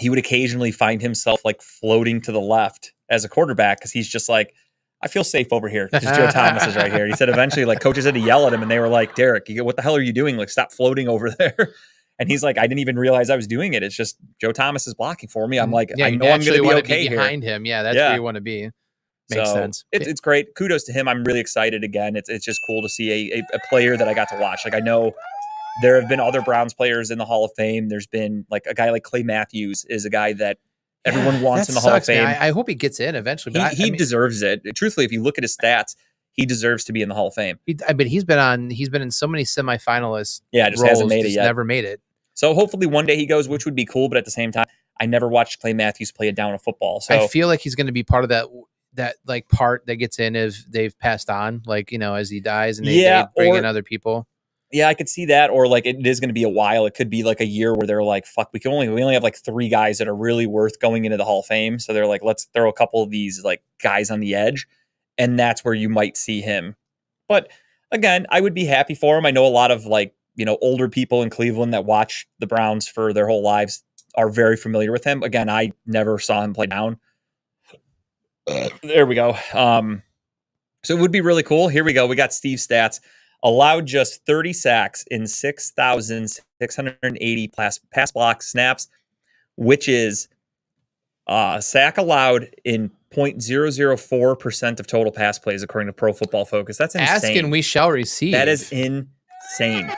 He would occasionally find himself like floating to the left as a quarterback, because he's just like, I feel safe over here because Joe Thomas is right here. He said eventually, like, coaches had to yell at him, and they were like, Derek, what the hell are you doing? Like, stop floating over there. And he's like, I didn't even realize I was doing it. It's just Joe Thomas is blocking for me. I'm like, I know I'm going to be okay behind him. Yeah, that's where you want to be. Makes sense. It's great. Kudos to him. I'm really excited again. It's just cool to see a player that I got to watch. Like, I know there have been other Browns players in the Hall of Fame. There's been like a guy like Clay Matthews is a guy that everyone wants in the Hall of Fame. I hope he gets in eventually. But he deserves it. Truthfully, if you look at his stats, he deserves to be in the Hall of Fame. He's been in so many semifinalists. Yeah, just hasn't made it yet. Never made it. So hopefully one day he goes, which would be cool. But at the same time, I never watched Clay Matthews play a down of football. So I feel like he's going to be part of that like part that gets in if they've passed on, like, as he dies and they bring in other people. Yeah, I could see that. Or like it is going to be a while. It could be like a year where they're like, fuck, we only have like 3 guys that are really worth going into the Hall of Fame. So they're like, let's throw a couple of these like guys on the edge. And that's where you might see him. But again, I would be happy for him. I know a lot of like, older people in Cleveland that watch the Browns for their whole lives are very familiar with him. Again, I never saw him play down. There we go. So it would be really cool. Here we go. We got Steve's stats. Allowed just 30 sacks in 6,680 pass block snaps, which is sack allowed in 0.004% of total pass plays, according to Pro Football Focus. That's insane. Ask and we shall receive. That is insane.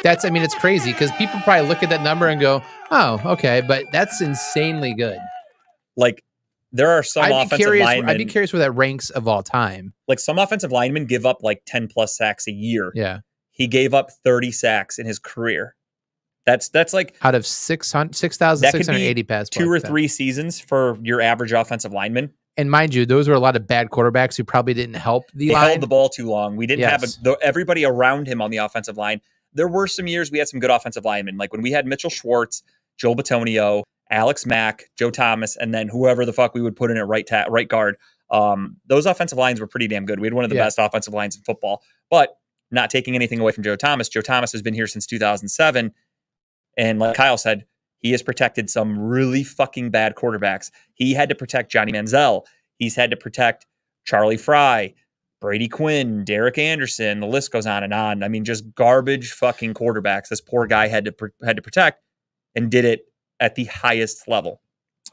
It's crazy, because people probably look at that number and go, oh, okay, but that's insanely good. Like, there are some offensive linemen. I'd be curious where that ranks of all time. Like, some offensive linemen give up like 10 plus sacks a year. Yeah. He gave up 30 sacks in his career. That's like out of 6,680 pass. 2 or 3 seasons for your average offensive lineman. And mind you, those were a lot of bad quarterbacks who probably didn't help the line. They held the ball too long. We didn't have everybody around him on the offensive line. There were some years we had some good offensive linemen. Like when we had Mitchell Schwartz, Joel Bitonio, Alex Mack, Joe Thomas, and then whoever the fuck we would put in at right guard. Those offensive lines were pretty damn good. We had one of the best offensive lines in football. But not taking anything away from Joe Thomas. Joe Thomas has been here since 2007. And like Kyle said, he has protected some really fucking bad quarterbacks. He had to protect Johnny Manziel. He's had to protect Charlie Fry, Brady Quinn, Derek Anderson. The list goes on and on. I mean, just garbage fucking quarterbacks this poor guy had to protect, and did it at the highest level.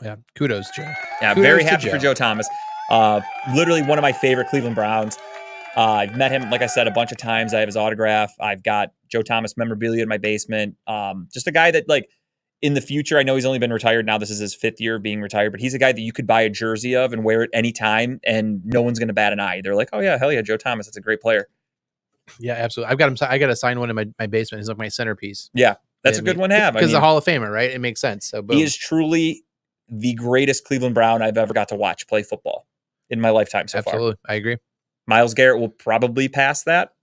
Yeah, kudos, Joe. Yeah, Kudos very to happy for Joe Thomas. Literally one of my favorite Cleveland Browns. I've met him, like I said, a bunch of times. I have his autograph. I've got Joe Thomas memorabilia in my basement. Just a guy that, like, in the future, I know he's only been retired now. This is his 5th year of being retired, but he's a guy that you could buy a jersey of and wear it anytime, and no one's going to bat an eye. They're like, oh, yeah, hell yeah, Joe Thomas. That's a great player. Yeah, absolutely. I've got him. I got to sign one in my basement. He's like my centerpiece. Yeah, that's a good one to have. Because the Hall of Famer, right? It makes sense. So boom. He is truly the greatest Cleveland Brown I've ever got to watch play football in my lifetime so far. Absolutely. I agree. Myles Garrett will probably pass that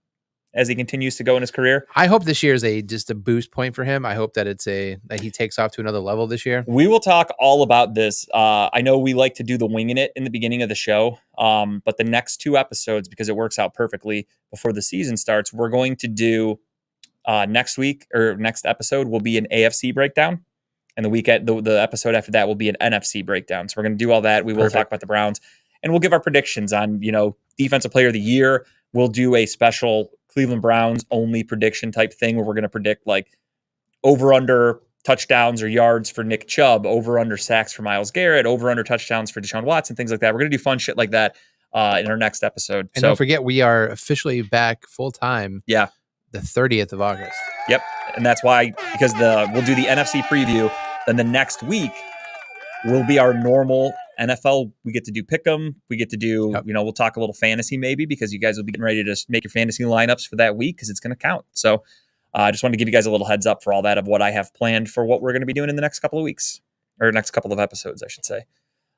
as he continues to go in his career. I hope this year is just a boost point for him. I hope that that he takes off to another level this year. We will talk all about this. I know we like to do the winging it in the beginning of the show, but the next 2 episodes, because it works out perfectly before the season starts, we're going to do next episode will be an AFC breakdown, and the episode after that will be an NFC breakdown. So we're going to do all that. We will talk about the Browns, and we'll give our predictions on, defensive player of the year. We'll do a special Cleveland Browns only prediction type thing where we're going to predict like over under touchdowns or yards for Nick Chubb, over under sacks for Myles Garrett, over under touchdowns for Deshaun Watson, things like that. We're going to do fun shit like that in our next episode. And don't forget, we are officially back full time. Yeah. The 30th of August. Yep. And that's why, because we'll do the NFC preview. Then the next week will be our normal NFL. We get to do pick'em. We get to do, we'll talk a little fantasy maybe, because you guys will be getting ready to make your fantasy lineups for that week because it's going to count. So I just wanted to give you guys a little heads up for all that of what I have planned for what we're going to be doing in the next couple of weeks, or next couple of episodes, I should say.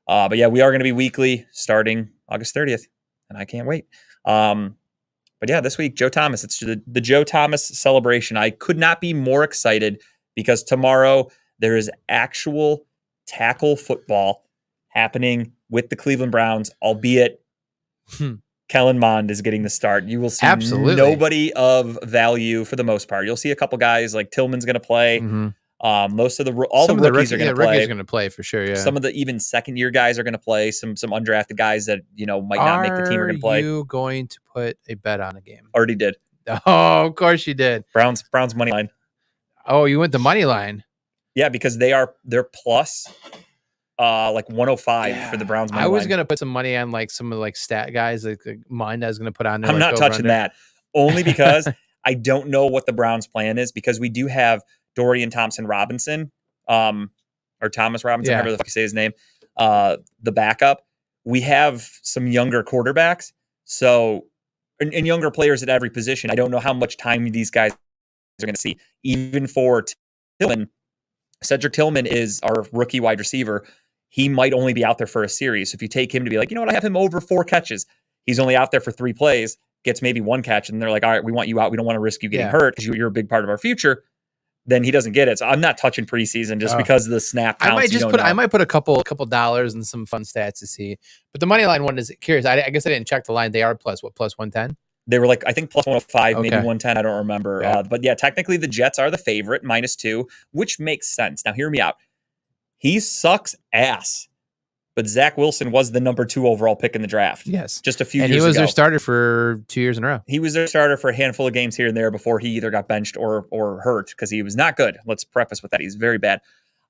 But yeah, we are going to be weekly starting August 30th, and I can't wait. But yeah, this week, Joe Thomas, it's the Joe Thomas celebration. I could not be more excited because tomorrow there is actual tackle football happening with the Cleveland Browns, albeit Kellen Mond is getting the start. You will see nobody of value for the most part. You'll see a couple guys like Tillman's going to play. Mm-hmm. Most of the rookies are going to play. Rookies are going to play for sure. Yeah. Some of the even second year guys are going to play. Some undrafted guys that might not make the team are going to play. Are you going to put a bet on a game? Already did. Oh, of course you did. Browns money line. Oh, you went the money line. Yeah, because they're plus like 105 for the Browns money line. I was going to put some money on like some of like stat guys like mine I was going to put on there. I'm not touching that. Only because I don't know what the Browns plan is, because we do have Dorian Thompson-Robinson, or Thomas Robinson, however the fuck you say his name, the backup. We have some younger quarterbacks, and younger players at every position. I don't know how much time these guys are going to see. Even for Tillman, Cedric Tillman is our rookie wide receiver. He might only be out there for a series. So if you take him to be like, I have him over 4 catches. He's only out there for 3 plays, gets maybe 1 catch, and they're like, all right, we want you out. We don't want to risk you getting hurt because you're a big part of our future. Then he doesn't get it. So I'm not touching preseason just because of the snap counts. I might put a couple dollars and some fun stats to see. But the money line one is curious. I guess I didn't check the line. They are plus 110? They were like, I think plus 105, maybe 110. I don't remember. Yeah. But yeah, technically the Jets are the favorite, -2, which makes sense. Now hear me out. He sucks ass. But Zach Wilson was the number 2 overall pick in the draft. Yes. Just a few years ago. And he was their starter for 2 years in a row. He was their starter for a handful of games here and there before he either got benched or hurt, because he was not good. Let's preface with that. He's very bad.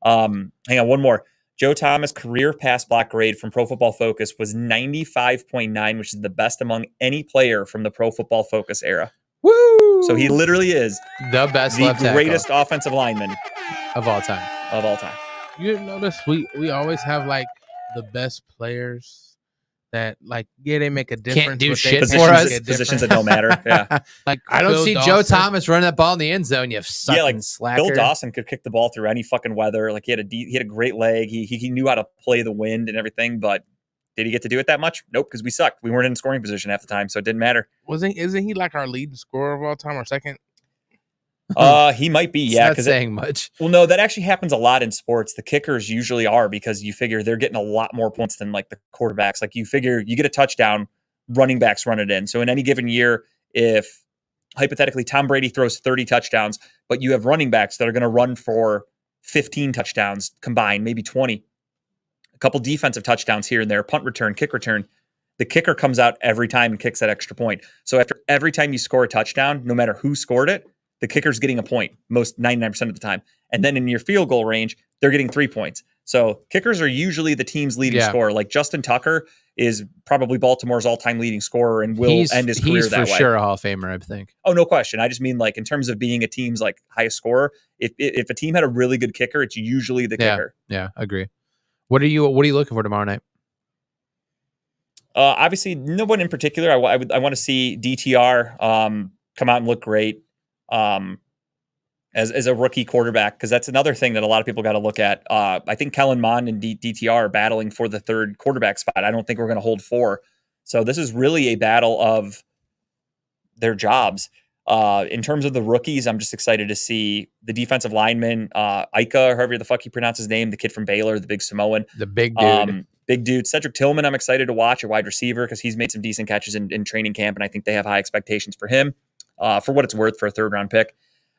Hang on, one more. Joe Thomas' career pass block grade from Pro Football Focus was 95.9, which is the best among any player from the Pro Football Focus era. Woo! So he literally is the best, the greatest offensive lineman of all time. You notice we always have like the best players that they make a difference. Can't do shit for us. Positions that don't matter. Yeah. Like I don't see Joe Thomas running that ball in the end zone. You sucking slacker. Bill Dawson could kick the ball through any fucking weather. Like he had a great leg. He knew how to play the wind and everything. But did he get to do it that much? Nope, because we sucked. We weren't in scoring position half the time, so it didn't matter. Isn't he like our leading scorer of all time or second? He might be, yeah. Not saying much. Well, no, that actually happens a lot in sports. The kickers usually are, because you figure they're getting a lot more points than like the quarterbacks. Like you figure you get a touchdown, running backs run it in. So in any given year, if hypothetically Tom Brady throws 30 touchdowns, but you have running backs that are going to run for 15 touchdowns combined, maybe 20, a couple defensive touchdowns here and there, punt return, kick return, the kicker comes out every time and kicks that extra point. So after every time you score a touchdown, no matter who scored it, the kicker's getting a point most 99% of the time. And then in your field goal range, they're getting 3 points. So kickers are usually the team's leading scorer. Like Justin Tucker is probably Baltimore's all-time leading scorer and will end his career that way. He's for sure a Hall of Famer, I think. Oh, no question. I just mean like in terms of being a team's like highest scorer, if a team had a really good kicker, it's usually the kicker. Yeah, agree. What are you looking for tomorrow night? Obviously, no one in particular. I want to see DTR come out and look great as a rookie quarterback, because that's another thing that a lot of people got to look at. I think Kellen Mond and DTR are battling for the third quarterback spot. I don't think we're going to hold 4. So this is really a battle of their jobs. In terms of the rookies, I'm just excited to see the defensive lineman, Ika, or however the fuck you pronounce his name, the kid from Baylor, the big Samoan. The big dude. Big dude. Cedric Tillman, I'm excited to watch, a wide receiver, because he's made some decent catches in training camp, and I think they have high expectations for him, for what it's worth for a 3rd-round pick.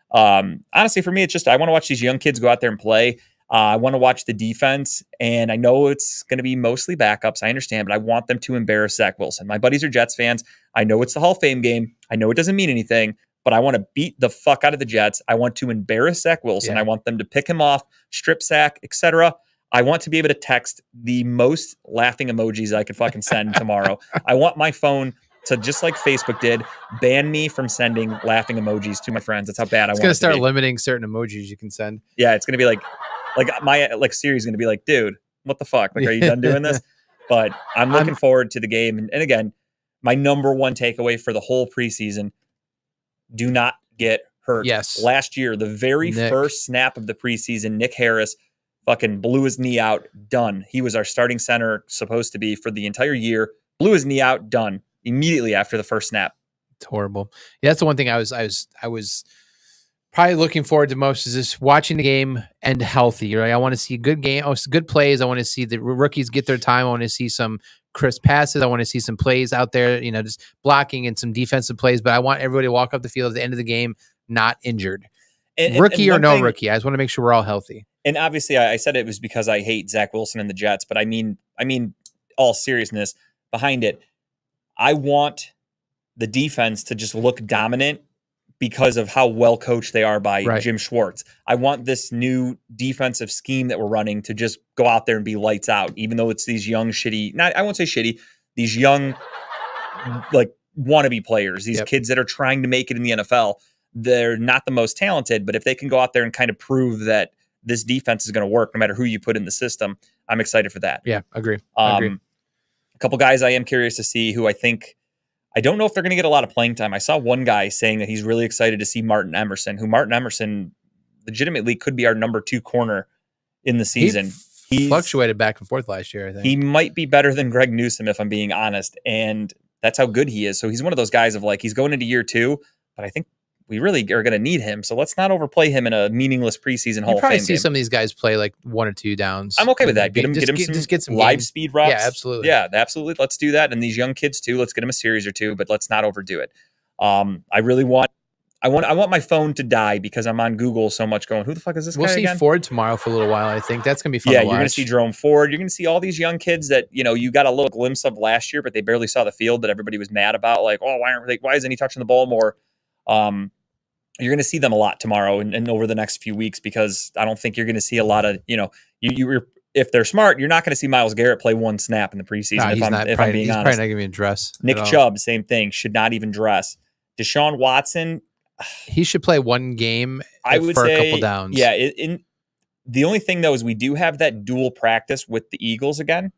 Honestly, for me, it's just I want to watch these young kids go out there and play. I want to watch the defense, and I know it's going to be mostly backups. I understand, but I want them to embarrass Zach Wilson. My buddies are Jets fans. I know it's the Hall of Fame game. I know it doesn't mean anything, but I want to beat the fuck out of the Jets. I want to embarrass Zach Wilson. Yeah. I want them to pick him off, strip sack, etc. I want to be able to text the most laughing emojis I could fucking send tomorrow. I want my phone to, just like Facebook did, ban me from sending laughing emojis to my friends. That's how bad I want it to be. It's going to start limiting certain emojis you can send. Yeah, it's going to be like my Siri's going to be like, dude, what the fuck? Like, are you done doing this? But I'm looking forward to the game. And again, my number one takeaway for the whole preseason, do not get hurt. Yes. Last year, the very first snap of the preseason, Nick Harris fucking blew his knee out, done. He was our starting center, supposed to be, for the entire year. Blew his knee out, done. Immediately after the first snap. It's horrible. Yeah, that's the one thing I was probably looking forward to most, is just watching the game and healthy. Right? I want to see a good game, good plays. I want to see the rookies get their time. I want to see some crisp passes. I want to see some plays out there, just blocking and some defensive plays. But I want everybody to walk up the field at the end of the game not injured. Rookie or no rookie, I just want to make sure we're all healthy. And obviously, I said it was because I hate Zach Wilson and the Jets, but I mean, all seriousness behind it, I want the defense to just look dominant because of how well coached they are by Jim Schwartz. I want this new defensive scheme that we're running to just go out there and be lights out, even though it's these young, I won't say shitty, these young, like, wannabe players, these kids that are trying to make it in the NFL. They're not the most talented, but if they can go out there and kind of prove that this defense is going to work no matter who you put in the system, I'm excited for that. Yeah, agree. A couple guys I am curious to see who I don't know if they're going to get a lot of playing time. I saw one guy saying that he's really excited to see Martin Emerson, legitimately could be our number 2 corner in the season. He fluctuated back and forth last year, I think. He might be better than Greg Newsome, if I'm being honest. And that's how good he is. So he's one of those guys of like, he's going into year 2, but I think we really are going to need him. So let's not overplay him in a meaningless preseason Hall of Fame game. You probably see some of these guys play like 1 or 2 downs. I'm okay with that. Get him some live speed reps. Yeah, absolutely. Yeah, absolutely. Let's do that. And these young kids too, let's get them a series or 2, but let's not overdo it. I want my phone to die because I'm on Google so much going, who the fuck is this guy again? We'll see Ford tomorrow for a little while, I think. That's going to be fun to watch. Yeah, you're going to see Jerome Ford. You're going to see all these young kids that, you got a little glimpse of last year, but they barely saw the field, that everybody was mad about. Like, oh, why isn't he touching the ball more? You're going to see them a lot tomorrow and over the next few weeks, because I don't think you're going to see a lot of, if they're smart, you're not going to see Myles Garrett play 1 snap in the preseason. No, if I'm being honest. He's probably not going to even dress. Nick Chubb, same thing, should not even dress. Deshaun Watson, he should play 1 game I would for say, a couple downs. Yeah. The only thing though is we do have that dual practice with the Eagles again.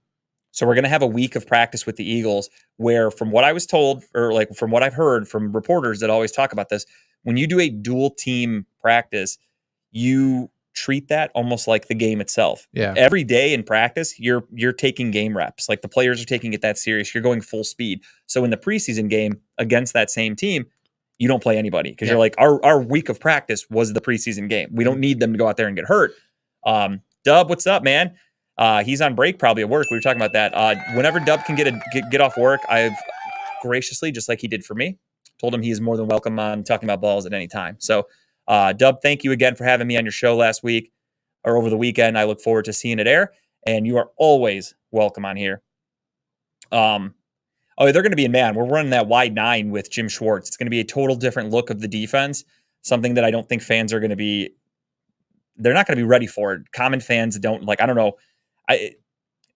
So we're going to have a week of practice with the Eagles where, from what I was told, or like from what I've heard from reporters that always talk about this, when you do a dual team practice, you treat that almost like the game itself. Yeah. Every day in practice, you're taking game reps. Like, the players are taking it that serious. You're going full speed. So in the preseason game against that same team, you don't play anybody because you're like, our week of practice was the preseason game. We don't need them to go out there and get hurt. Dub, what's up, man? He's on break probably at work. We were talking about that. Whenever Dub can get off work, I've graciously, just like he did for me, told him he is more than welcome on Talking About Balls at any time. So, Dub, thank you again for having me on your show last week or over the weekend. I look forward to seeing it air, and you are always welcome on here. They're going to be in man. We're running that wide 9 with Jim Schwartz. It's going to be a total different look of the defense, something that I don't think fans are going to be they're not going to be ready for it. Common fans don't like. I don't know.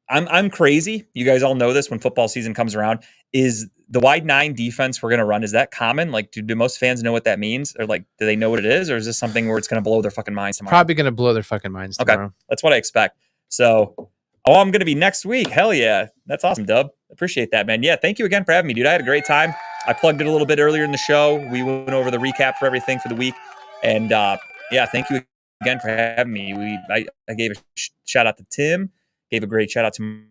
I'm crazy. You guys all know this. When football season comes around, is the wide 9 defense we're going to run, is that common? Like, do most fans know what that means, or like, do they know what it is, or is this something where it's going to blow their fucking minds tomorrow? Probably going to blow their fucking minds tomorrow. Okay, that's what I expect. So, I'm going to be next week. Hell yeah, that's awesome, Dub. Appreciate that, man. Yeah, thank you again for having me, dude. I had a great time. I plugged it a little bit earlier in the show. We went over the recap for everything for the week, and yeah, thank you again for having me. I gave a shout out to Tim. Gave a great shout out to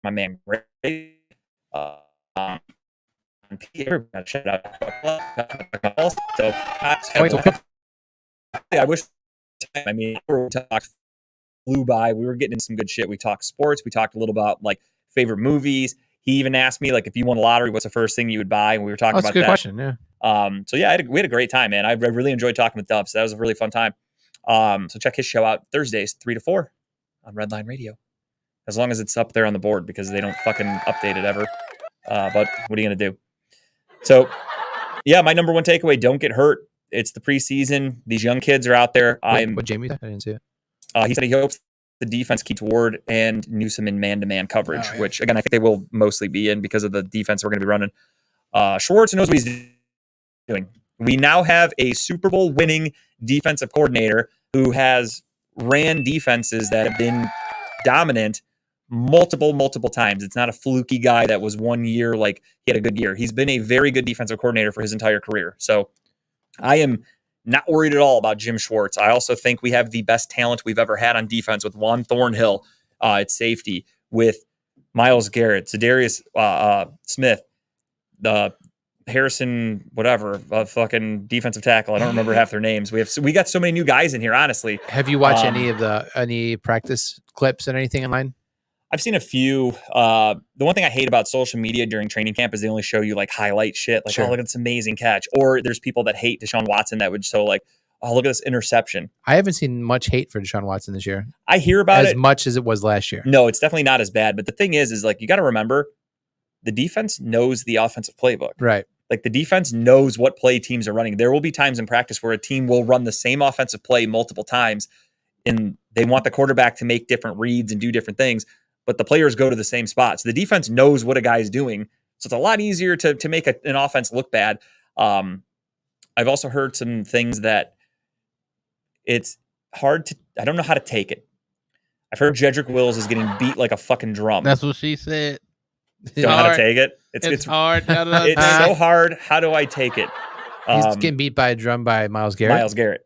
my man Ray. Peter, shout out. So I wish. I mean, we talked flew by. We were getting in some good shit. We talked sports. We talked a little about like favorite movies. He even asked me like, if you won a lottery, what's the first thing you would buy? And we were talking about that. That's a good question. Yeah. So yeah, we had a great time, man. I really enjoyed talking with Dub. So that was a really fun time. So check his show out Thursdays 3 to 4 on Redline Radio. As long as it's up there on the board, because they don't fucking update it ever. But what are you going to do? So, yeah, my number one takeaway, don't get hurt. It's the preseason. These young kids are out there. What Jamie said? I didn't see it. He said he hopes the defense keeps Ward and Newsome in man-to-man coverage, which, again, I think they will mostly be in because of the defense we're going to be running. Schwartz knows what he's doing. We now have a Super Bowl winning defensive coordinator who has ran defenses that have been dominant multiple times. It's not a fluky guy that was 1 year, like he had a good year. He's been a very good defensive coordinator for his entire career. So I am not worried at all about Jim Schwartz. I also think we have the best talent we've ever had on defense with Juan Thornhill at safety, with Myles Garrett, Za'Darius Smith, the Harrison, whatever, fucking defensive tackle. I don't remember half their names. We got so many new guys in here, honestly. Have you watched any practice clips and anything online? I've seen a few. The one thing I hate about social media during training camp is they only show you like highlight shit. Like, oh, look at this amazing catch. Or there's people that hate Deshaun Watson that would show like, oh, look at this interception. I haven't seen much hate for Deshaun Watson this year. I hear about it as much as it was last year. No, it's definitely not as bad. But the thing is like, you got to remember, the defense knows the offensive playbook. Right. Like, the defense knows what play teams are running. There will be times in practice where a team will run the same offensive play multiple times, and they want the quarterback to make different reads and do different things, but the players go to the same spot. So the defense knows what a guy is doing. So it's a lot easier to make an offense look bad. I've also heard some things that it's hard to, I don't know how to take it. I've heard Jedrick Wills is getting beat like a fucking drum. That's what she said. Don't know how to take it. It's hard. It's so hard. How do I take it? He's getting beat by a drum by Myles Garrett. Myles Garrett.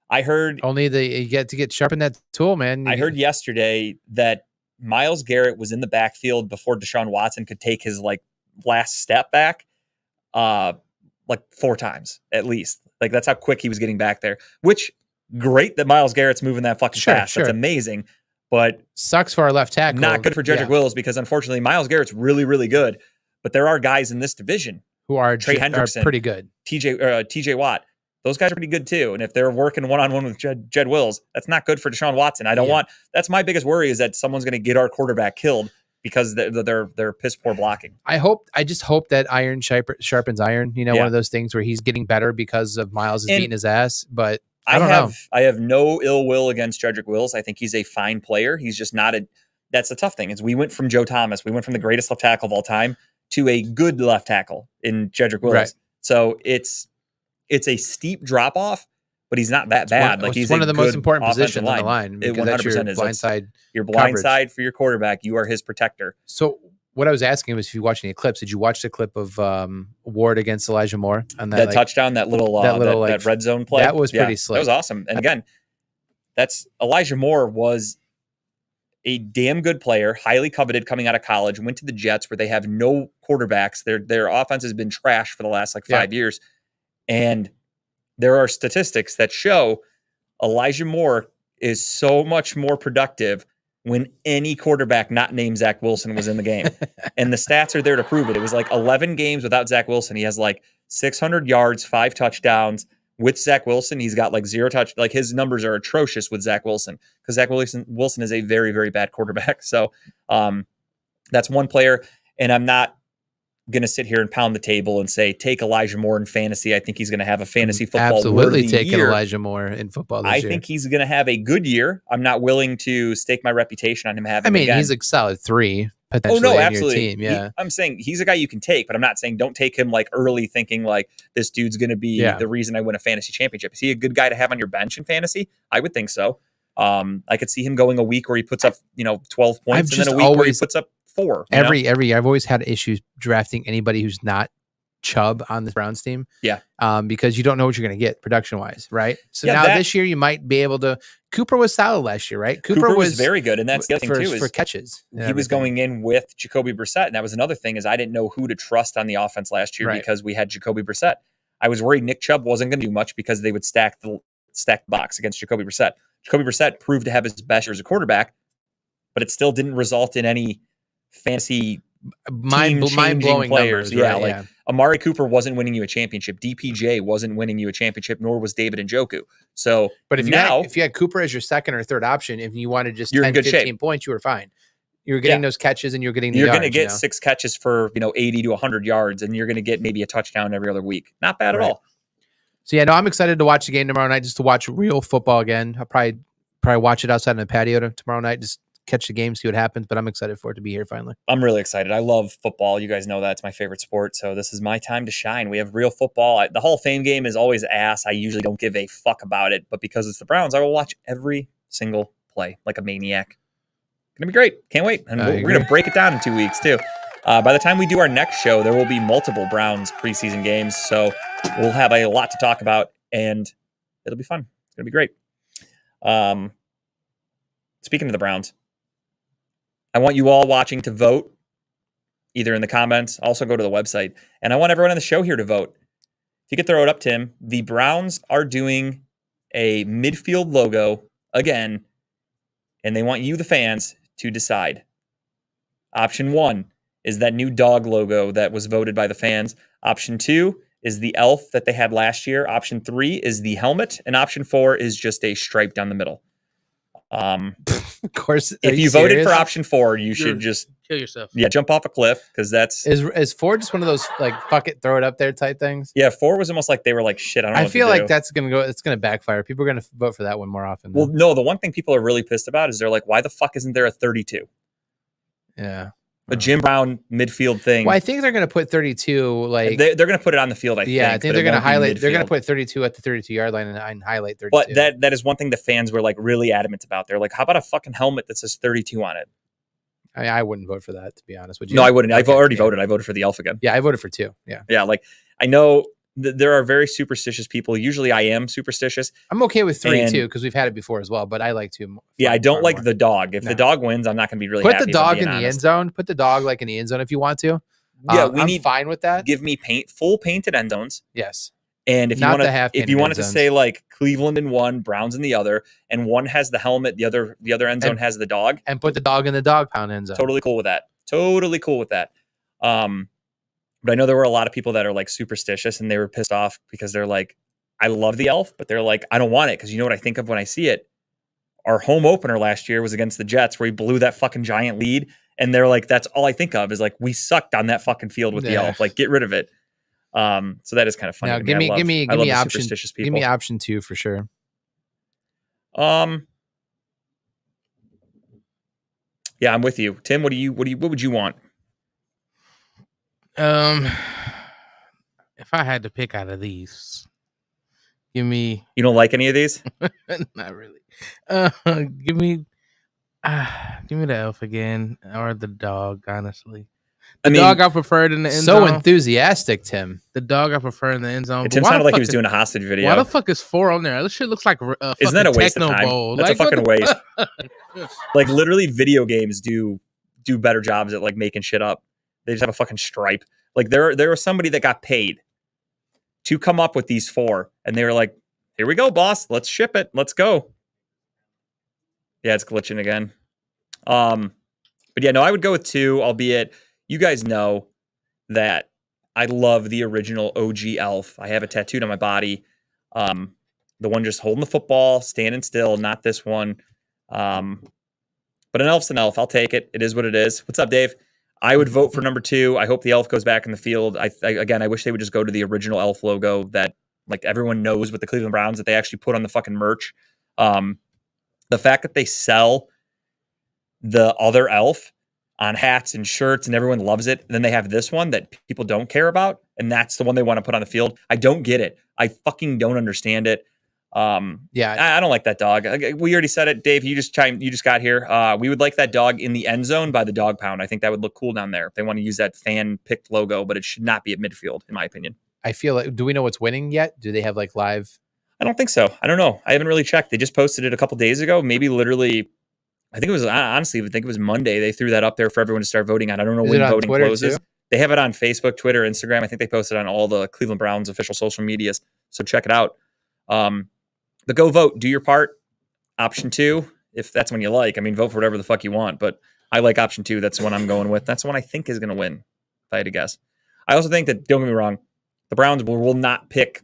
I heard only you get to get sharpen that tool, man. I heard yesterday that Myles Garrett was in the backfield before Deshaun Watson could take his like last step back, like 4 times at least. Like, that's how quick he was getting back there. Which, great that Myles Garrett's moving that fucking fast. That's amazing. But sucks for our left tackle. Not good for Jedrick Wills, because unfortunately Myles Garrett's really, really good. But there are guys in this division who are Trey Hendrickson, pretty good. TJ Watt. Those guys are pretty good too. And if they're working one-on-one with Jed Wills, that's not good for Deshaun Watson. I don't want. That's my biggest worry, is that someone's going to get our quarterback killed because they're piss poor blocking. I just hope that iron sharpens iron. You know, one of those things where he's getting better because of Myles is beating his ass. But I don't know. I have no ill will against Jedrick Wills. I think he's a fine player. He's just not that's the tough thing, is we went from Joe Thomas. We went from the greatest left tackle of all time to a good left tackle in Jedrick Wills. Right. So it's a steep drop off, but he's not that bad. He's one of the most important positions on the line. It 100% is blindside. Your blindside for your quarterback. You are his protector. So what I was asking was, if you watched any clips, did you watch the clip of Ward against Elijah Moore on that touchdown, that red zone play? That was pretty slick. That was awesome. And again, Elijah Moore was a damn good player, highly coveted coming out of college, went to the Jets where they have no quarterbacks. Their offense has been trash for the last 5 years. And there are statistics that show Elijah Moore is so much more productive when any quarterback not named Zach Wilson was in the game. And the stats are there to prove it. It was 11 games without Zach Wilson. He has 600 yards, 5 touchdowns. With Zach Wilson, he's got 0 touch. His numbers are atrocious with Zach Wilson, because Zach Wilson is a very, very bad quarterback. So that's one player. And I'm not going to sit here and pound the table and say, take Elijah Moore in fantasy. I think he's going to have a fantasy football Absolutely worthy taking year. Elijah Moore in football this I year. think he's going to have a good year. I'm not willing to stake my reputation on him having. I mean, again. he's a solid 3 potentially. Oh no, in absolutely. Your team. Yeah, I'm saying he's a guy you can take, but I'm not saying don't take him like early, thinking like this dude's going to be the reason I win a fantasy championship. Is he a good guy to have on your bench in fantasy? I would think so. I could see him going a week where he puts up 12 points, and then a week where he puts up 4. I've always had issues drafting anybody who's not Chubb on the Browns team. Yeah. Because you don't know what you're going to get production wise, right? So now this year you might be able to. Cooper was solid last year, right? Cooper was very good, and that's the other thing too is for catches. He was going in with Jacoby Brissett, and that was another thing is I didn't know who to trust on the offense last year because we had Jacoby Brissett. I was worried Nick Chubb wasn't going to do much because they would stack the box against Jacoby Brissett. Jacoby Brissett proved to have his best year as a quarterback, but it still didn't result in any fancy mind-blowing players. Right, Amari Cooper wasn't winning you a championship. DPJ wasn't winning you a championship, nor was David Njoku. So, but if you had Cooper as your second or third option, if you wanted just 10, 15 points, you were fine. You were getting those catches, and you're getting the you're yards. You're going to get 6 catches for 80 to 100 yards, and you're going to get maybe a touchdown every other week. Not bad at all. So I'm excited to watch the game tomorrow night, just to watch real football again. I'll probably watch it outside in the patio tomorrow night, just catch the game, see what happens. But I'm excited for it to be here finally. I'm really excited. I love football. You guys know that it's my favorite sport. So this is my time to shine. We have real football. The Hall of Fame game is always ass. I usually don't give a fuck about it, but because it's the Browns, I will watch every single play like a maniac. Gonna be great. Can't wait. And we're gonna break it down in 2 weeks too. By the time we do our next show, there will be multiple Browns preseason games. So we'll have a lot to talk about, and it'll be fun. It's gonna be great. Speaking of the Browns, I want you all watching to vote, either in the comments, also go to the website, and I want everyone on the show here to vote. If you could throw it up, Tim, the Browns are doing a midfield logo again, and they want you, the fans, to decide. Option 1 is that new dog logo that was voted by the fans. Option 2 is the elf that they had last year. Option 3 is the helmet, and option 4 is just a stripe down the middle. Of course, if you voted for option 4, you should just kill yourself. Yeah, jump off a cliff, because that's is 4 just one of those like fuck it, throw it up there type things. Yeah, 4 was almost like they were like shit. I feel like that's it's gonna backfire. People are gonna vote for that one more often. Well, no, the one thing people are really pissed about is they're like, why the fuck isn't there a 32? Yeah. A Jim Brown midfield thing. Well, I think they're going to put 32. Like they're going to put it on the field. I think they're going to highlight. They're going to put 32 at the 32-yard line and highlight 32. But that is one thing the fans were like really adamant about. They're like, how about a fucking helmet that says 32 on it? I wouldn't vote for that, to be honest. Would you? No, I wouldn't. I've already voted. I voted for the elf again. Yeah, I voted for 2. Yeah. Yeah, like I know there are very superstitious people. Usually, I am superstitious. I'm okay with 3 too, because we've had it before as well. But I like 2. Yeah, I don't like the dog. If the dog wins, I'm not going to be really happy. Put the dog in the end zone. Put the dog like in the end zone if you want to. Yeah, I'm fine with that. Give me full painted end zones. Yes. And if you wanted to say like Cleveland in one, Browns in the other, and one has the helmet, the other end zone has the dog, and put the dog in the dog pound end zone. Totally cool with that. But I know there were a lot of people that are like superstitious, and they were pissed off because they're like, I love the elf, but they're like, I don't want it, because you know what I think of when I see it? Our home opener last year was against the Jets, where he blew that fucking giant lead, and they're like, that's all I think of is like, we sucked on that fucking field with the elf. Like, get rid of it. So that is kind of funny. Now, give me option. Give me option 2 for sure. Yeah, I'm with you, Tim. What would you want? If I had to pick out of these, give me. You don't like any of these? Not really. Give me the elf again, or the dog. Honestly, the dog I preferred in the end zone. So enthusiastic, Tim. The dog I prefer in the end zone. Tim sounded like he was doing a hostage video. Why the fuck is 4 on there? This shit looks like isn't that a waste of time? Bowl. That's a fucking waste. Like literally, video games do better jobs at like making shit up. They just have a fucking stripe. Like there was somebody that got paid to come up with these 4, and they were like, "Here we go, boss. Let's ship it. Let's go." Yeah, it's glitching again. But yeah, no, I would go with 2. Albeit, you guys know that I love the original OG elf. I have it tattooed on my body. The one just holding the football, standing still, not this one. But an elf's an elf. I'll take it. It is what it is. What's up, Dave? I would vote for number 2. I hope the elf goes back in the field. Again, I wish they would just go to the original elf logo that like everyone knows with the Cleveland Browns that they actually put on the fucking merch. The fact that they sell the other elf on hats and shirts and everyone loves it, and then they have this one that people don't care about, and that's the one they want to put on the field. I don't get it. I fucking don't understand it. I don't like that dog. We already said it, Dave. You just got here. We would like that dog in the end zone by the dog pound. I think that would look cool down there if they want to use that fan picked logo, but it should not be at midfield, in my opinion. I feel like, do we know what's winning yet? Do they have like live? I don't think so. I don't know. I haven't really checked. They just posted it a couple days ago. Maybe literally, I think it was, honestly, I think it was Monday. They threw that up there for everyone to start voting on. I don't know when voting closes. Too? They have it on Facebook, Twitter, Instagram. I think they posted on all the Cleveland Browns official social medias. So check it out. But go vote. Do your part. Option 2, if that's one you like. I mean, vote for whatever the fuck you want. But I like option 2. That's the one I'm going with. That's the one I think is going to win, if I had to guess. I also think that, don't get me wrong, the Browns will not pick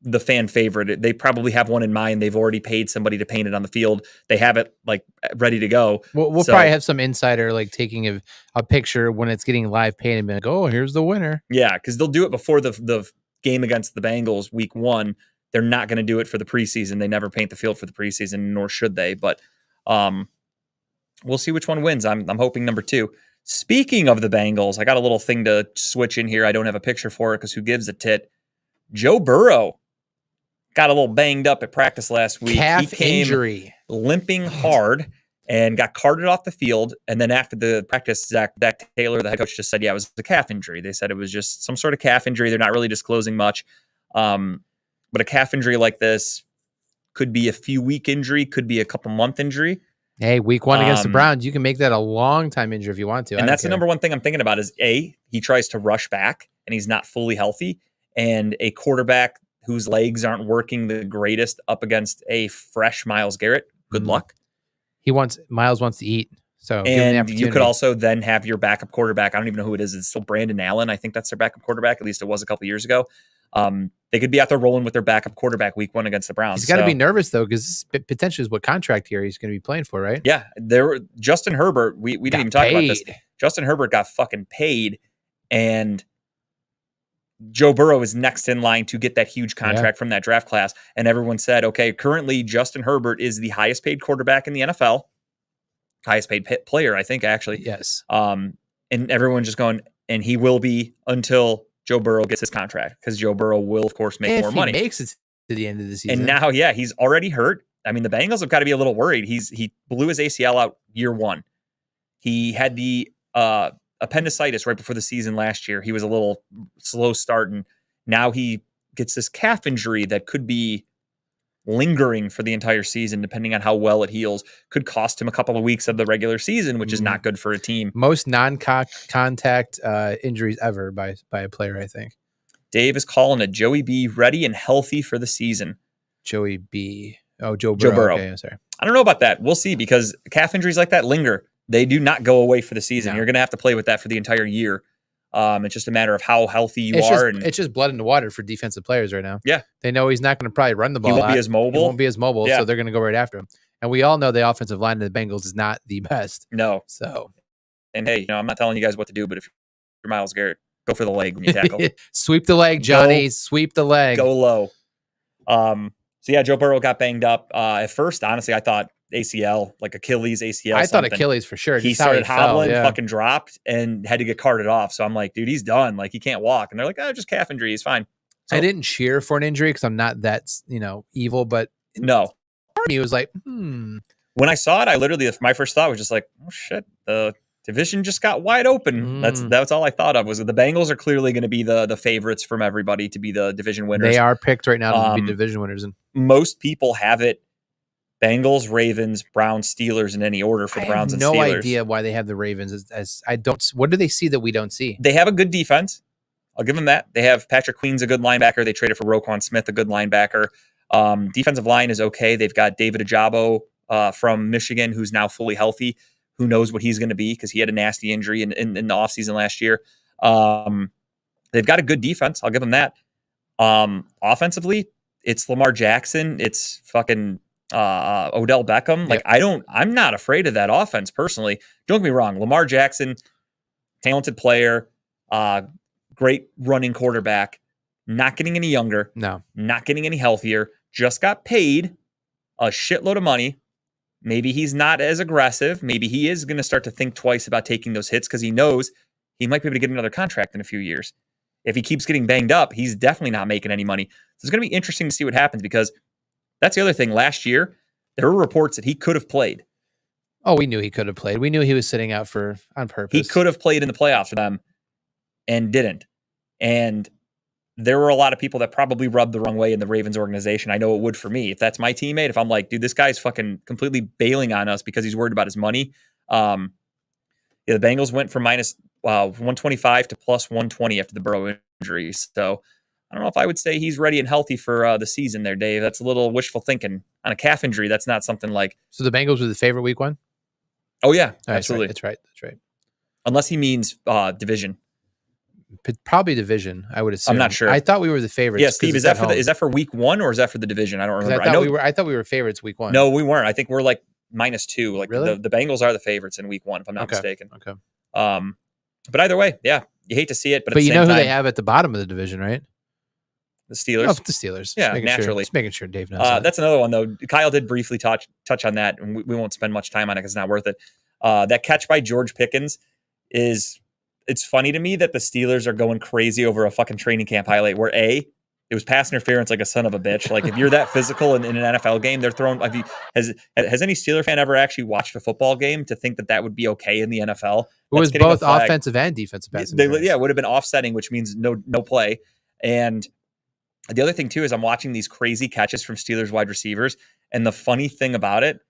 the fan favorite. They probably have one in mind. They've already paid somebody to paint it on the field. They have it like ready to go. We'll probably have some insider like taking a picture when it's getting live painted and be like, oh, here's the winner. Yeah, because they'll do it before the game against the Bengals week 1. They're not going to do it for the preseason. They never paint the field for the preseason, nor should they. But we'll see which one wins. I'm hoping number 2. Speaking of the Bengals, I got a little thing to switch in here. I don't have a picture for it because who gives a tit? Joe Burrow got a little banged up at practice last week. Calf injury. Limping hard and got carted off the field. And then after the practice, Zach Taylor, the head coach, just said, yeah, it was a calf injury. They said it was just some sort of calf injury. They're not really disclosing much. But a calf injury like this could be a few week injury, could be a couple month injury. Hey, week 1 against the Browns, you can make that a long time injury if you want to. And that's the number one thing I'm thinking about is he tries to rush back and he's not fully healthy. And a quarterback whose legs aren't working the greatest up against a fresh Myles Garrett, good luck. Miles wants to eat. So and you could also then have your backup quarterback. I don't even know who it is. It's still Brandon Allen. I think that's their backup quarterback. At least it was a couple years ago. They could be out there rolling with their backup quarterback week 1 against the Browns. He's got to be nervous though, because potentially is what contract here he's going to be playing for, right? Yeah, Justin Herbert. We didn't even talk about this. Justin Herbert got fucking paid, and Joe Burrow is next in line to get that huge contract from that draft class. And everyone said, okay, currently Justin Herbert is the highest paid quarterback in the NFL, highest paid player, I think actually. Yes. And everyone's just going, and he will be until Joe Burrow gets his contract, because Joe Burrow will, of course, make more money. He makes it to the end of the season. And now, he's already hurt. I mean, the Bengals have got to be a little worried. He blew his ACL out year 1. He had the appendicitis right before the season last year. He was a little slow starting. Now he gets this calf injury that could be lingering for the entire season, depending on how well it heals. Could cost him a couple of weeks of the regular season, which is not good for a team. Most non-contact injuries ever by a player, I think. Dave is calling it Joey B ready and healthy for the season. Joey B. Oh, Joe Burrow. Okay, I'm sorry. I don't know about that. We'll see, because calf injuries like that linger. They do not go away for the season. You're going to have to play with that for the entire year. It's just a matter of how healthy you are. It's just blood in the water for defensive players right now. Yeah. They know he's not going to probably run the ball. He won't be as mobile. He won't be as mobile, so they're going to go right after him. And we all know the offensive line of the Bengals is not the best. No. So. And hey, I'm not telling you guys what to do, but if you're Myles Garrett, go for the leg when you tackle. Sweep the leg, Johnny. Sweep the leg. Go low. So yeah, Joe Burrow got banged up. At first, honestly, I thought ACL, like Achilles, ACL. I thought Achilles for sure. He started hobbling, fucking dropped, and had to get carted off. So I'm like, dude, he's done. Like, he can't walk. And they're like, oh, just calf injury. He's fine. So, I didn't cheer for an injury because I'm not that, evil, but no. Part of me was like, When I saw it, I literally, my first thought was just like, oh shit, the division just got wide open. That's all I thought of, was that the Bengals are clearly going to be the favorites from everybody to be the division winners. They are picked right now to be division winners. And most people have it Bengals, Ravens, Browns, Steelers in any order for the Browns and Steelers. I have no idea why they have the Ravens. As I don't. What do they see that we don't see? They have a good defense. I'll give them that. They have Patrick Queen's a good linebacker. They traded for Roquan Smith, a good linebacker. Defensive line is okay. They've got David Ojabo from Michigan, who's now fully healthy. Who knows what he's going to be, because he had a nasty injury in the offseason last year. They've got a good defense. I'll give them that. Offensively, it's Lamar Jackson. It's fucking Odell Beckham. Like, I'm not afraid of that offense personally. Don't get me wrong. Lamar Jackson talented player, great running quarterback, not getting any younger, No. not getting any healthier, just got paid a shitload of money. Maybe he's not as aggressive. Maybe he is going to start to think twice about taking those hits because he knows he might be able to get another contract in a few years. If he keeps getting banged up, he's definitely not making any money. So it's going to be interesting to see what happens because that's the other thing. Last year, there were reports that he could have played. Oh, we knew he could have played. We knew he was sitting out on purpose. He could have played in the playoffs for them and didn't. And there were a lot of people that probably rubbed the wrong way in the Ravens organization. I know it would for me. If that's my teammate, if I'm like, dude, this guy's fucking completely bailing on us because he's worried about his money. The Bengals went from minus 125 to plus 120 after the Burrow injury. So I don't know if I would say he's ready and healthy for the season there, Dave. That's a little wishful thinking. On a calf injury, that's not something like... So the Bengals were the favorite week one? Oh, yeah, Oh, absolutely. That's right. Unless he means division. Probably division, I would assume. I'm not sure. I thought we were the favorites. Yeah, Steve, is that for week one or is that for the division? I don't remember. I thought we were favorites week one. No, we weren't. I think we're like -2. Like really? the Bengals are the favorites in week one, if I'm not mistaken. Okay. But either way, yeah, you hate to see it, but you know who they have at the bottom of the division, right? The Steelers. Oh, the Steelers. Yeah, naturally. Just making sure Dave knows that. That's another one though. Kyle did briefly touch on that, and we won't spend much time on it because it's not worth it. That catch by George Pickens it's funny to me that the Steelers are going crazy over a fucking training camp highlight where it was pass interference like a son of a bitch. Like if you're that physical in an NFL game, they're throwing. Has any Steeler fan ever actually watched a football game to think that would be okay in the NFL? It was both offensive and defensive pass interference. It would have been offsetting, which means no play. And the other thing too is I'm watching these crazy catches from Steelers wide receivers, and the funny thing about it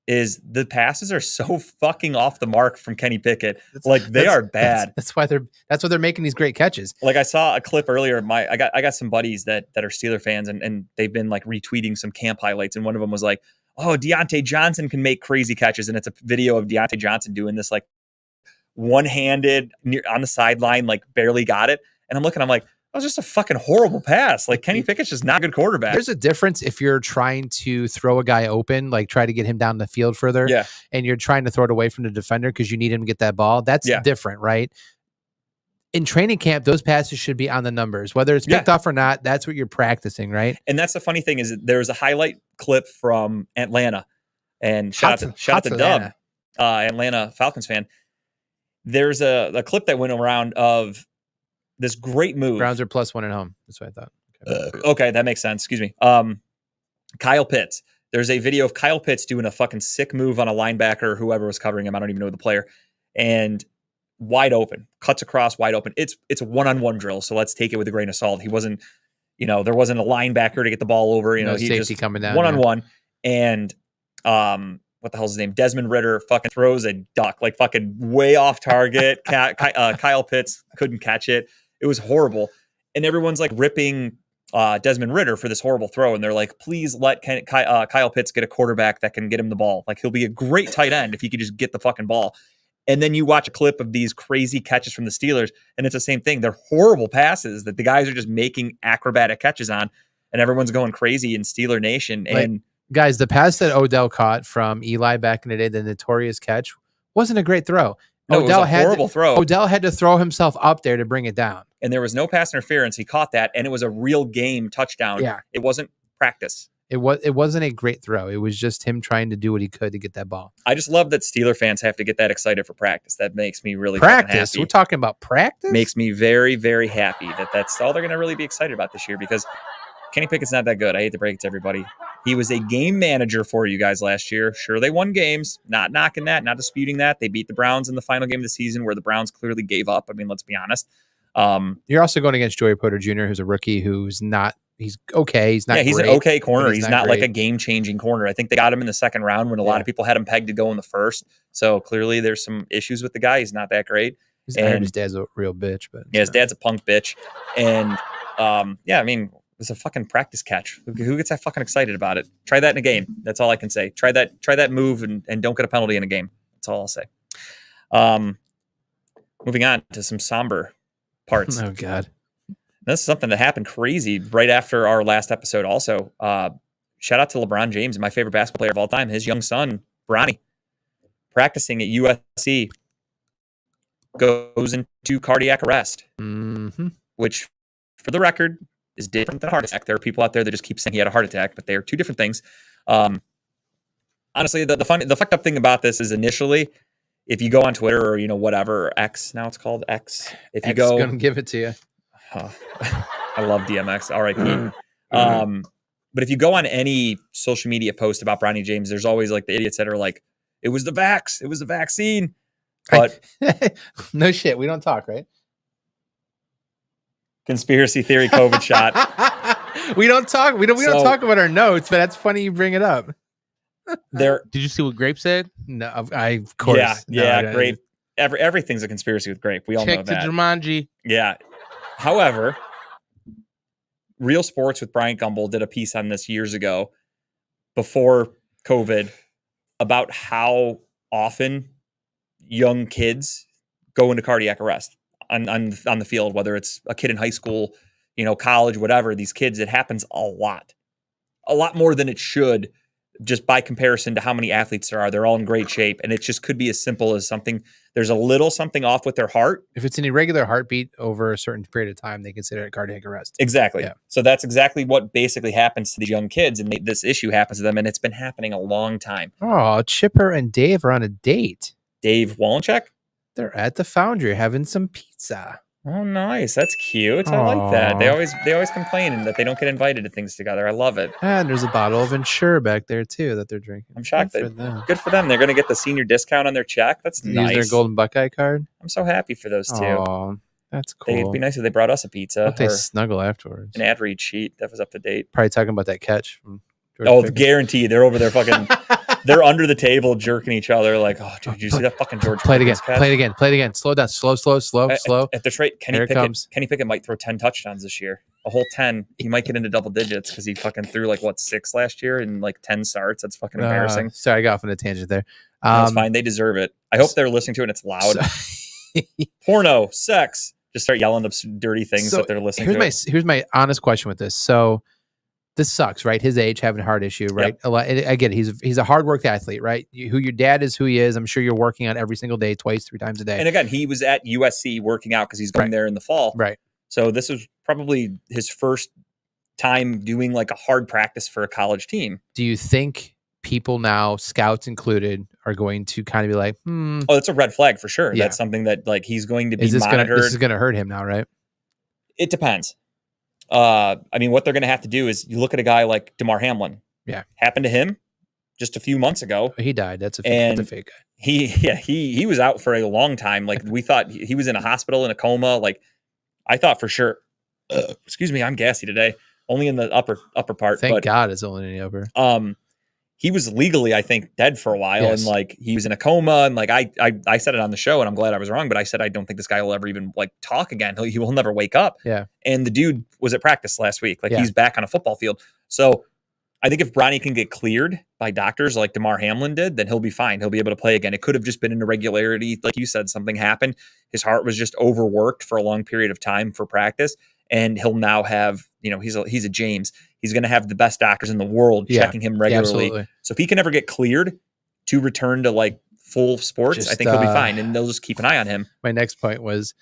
is the passes are so fucking off the mark from Kenny Pickett. They are bad. That's why they're making these great catches. Like I saw a clip earlier. I got some buddies that are Steeler fans and they've been like retweeting some camp highlights. And one of them was like, oh, Deontay Johnson can make crazy catches. And it's a video of Deontay Johnson doing this like one-handed on the sideline, like barely got it. And I'm like, that was just a fucking horrible pass. Like Kenny Pickett's just not a good quarterback. There's a difference if you're trying to throw a guy open, like try to get him down the field further. Yeah. And you're trying to throw it away from the defender because you need him to get that ball. That's different, right? In training camp, those passes should be on the numbers, whether it's picked off or not. That's what you're practicing, right? And that's the funny thing is there's a highlight clip from Atlanta, and shout out to Dub, Atlanta Falcons fan. There's a clip that went around of this great move. Browns are +1 at home. That's what I thought. Okay, that makes sense. Excuse me. Kyle Pitts. There's a video of Kyle Pitts doing a fucking sick move on a linebacker or whoever was covering him. I don't even know the player. And wide open, cuts across, wide open. It's a one-on-one drill, so let's take it with a grain of salt. He wasn't, there wasn't a linebacker to get the ball over. He safety just coming down one-on-one. And what the hell's his name? Desmond Ridder fucking throws a duck, like fucking way off target. Kyle Pitts couldn't catch it. It was horrible. And everyone's like ripping Desmond Ridder for this horrible throw. And they're like, please let Kyle Pitts get a quarterback that can get him the ball. Like he'll be a great tight end if he could just get the fucking ball. And then you watch a clip of these crazy catches from the Steelers, and it's the same thing. They're horrible passes that the guys are just making acrobatic catches on, and everyone's going crazy in Steeler Nation. And guys, the pass that Odell caught from Eli back in the day, the notorious catch, wasn't a great throw. No, Odell it was a horrible throw. Odell had to throw himself up there to bring it down. And there was no pass interference. He caught that, and it was a real game touchdown. Yeah. It wasn't practice. It wasn't a great throw. It was just him trying to do what he could to get that ball. I just love that Steeler fans have to get that excited for practice. That makes me really practice. Happy. We're talking about practice. Makes me very, very happy that's all they're going to really be excited about this year because Kenny Pickett's not that good. I hate to break it to everybody. He was a game manager for you guys last year. Sure, they won games. Not knocking that. Not disputing that. They beat the Browns in the final game of the season where the Browns clearly gave up. I mean, let's be honest. You're also going against Joey Porter Jr., who's a rookie who's not. He's okay. He's not. Yeah, he's great, an okay corner. He's not great. like a game-changing corner. I think they got him in the second round when a lot of people had him pegged to go in the first. So clearly, there's some issues with the guy. He's not that great. His dad's a real bitch, but his dad's a punk bitch. And I mean, it's a fucking practice catch. Who gets that fucking excited about it? Try that in a game. That's all I can say. Try that move and don't get a penalty in a game. That's all I'll say. Moving on to some somber parts. Oh God. This is something that happened crazy right after our last episode also. Shout out to LeBron James, my favorite basketball player of all time, his young son, Bronny, practicing at USC. goes into cardiac arrest, Mm-hmm. which, for the record, is different than a heart attack. There are people out there that just keep saying he had a heart attack, but they are two different things. Honestly, the fucked up thing about this is initially, if you go on Twitter or whatever X, now it's called X. If you go, gonna give it to you. I love DMX. All right, Pete. But if you go on any social media post about Bronny James, there's always like the idiots that are like, it was the vaccine. But No shit, we don't talk, right? conspiracy theory COVID shot. We don't talk. We don't So- talk about our notes, but that's funny you bring it up. There, Did you see what Grape said? No, of course. yeah, Grape. Everything's a conspiracy with Grape. We all know Check to that. Jumanji. Yeah. However, Real Sports with Bryant Gumbel did a piece on this years ago before COVID about how often young kids go into cardiac arrest on the field, whether it's a kid in high school, college, whatever. These kids, it happens a lot more than it should, just by comparison to how many athletes there are. They're all in great shape, and it just could be as simple as there's a little something off with their heart. If it's an irregular heartbeat over a certain period of time, they consider it cardiac arrest. Exactly. Yeah. So that's exactly what basically happens to these young kids, and this issue happens to them, and it's been happening a long time. Oh, Chipper and Dave are on a date. Dave Walenchek? They're at the Foundry having some pizza. Oh, nice. That's cute. I like that. They Aw. always complain that they don't get invited to things together. I love it. And there's a bottle of Ensure back there too that they're drinking. I'm shocked Good for that them. good for them. They're going to get the senior discount on their check. That's Use nice. their golden Buckeye card. I'm so happy for those two. Oh, that's It'd cool. be nice if they brought us a pizza Hope they or snuggle afterwards. an ad read sheet that was up to date. Probably talking about that catch from George Oh, Pickens. guaranteed. They're over there fucking. They're under the table jerking each other like, oh, dude, did you see that fucking George Play it again. Pickens catch? Play it again. Play it again. Slow down. Slow. At this rate, Here it comes. Kenny Pickett might throw 10 touchdowns this year. A whole 10. He might get into double digits because he fucking threw 6 last year in 10 starts. That's fucking embarrassing. Sorry, I got off on a tangent there. That's fine. They deserve it. I hope they're listening to it and it's loud. Porno, sex. Just start yelling up dirty things So that they're listening to. Here's my honest question with this. So this sucks, right? His age, having a heart issue, right? I get it. He's a hard work athlete, right? Who your dad is, who he is. I'm sure you're working out every single day, twice, 3 times a day. And again, he was at USC working out because he's going Right. there in the fall. Right. So this was probably his first time doing a hard practice for a college team. Do you think people now, scouts included, are going to kind of be like, Oh, that's a red flag for sure. Yeah. That's something that he's going to be is this monitored. this is gonna hurt him now, right? It depends. What they're going to have to do is you look at a guy like DeMar Hamlin. Yeah. Happened to him just a few months ago. He died. That's a And- fake guy. He was out for a long time. We thought he was in a hospital in a coma. I thought for sure. Excuse me, I'm gassy today. Only in the upper part. Thank God it's only in the upper. He was legally, I think, dead for a while, Yes. and he was in a coma, and I said it on the show, and I'm glad I was wrong, but I said I don't think this guy will ever even talk again. He will never wake up. Yeah. And the dude was at practice last week, Yeah. he's back on a football field. So I think if Bronny can get cleared by doctors like DeMar Hamlin did, then he'll be fine. He'll be able to play again. It could have just been an irregularity, like you said, something happened. His heart was just overworked for a long period of time for practice, and he'll now have, he's a James. He's going to have the best doctors in the world Yeah. checking him regularly. Absolutely. So if he can ever get cleared to return to full sports, I Just, think he'll be fine, and they'll just keep an eye on him. My next point was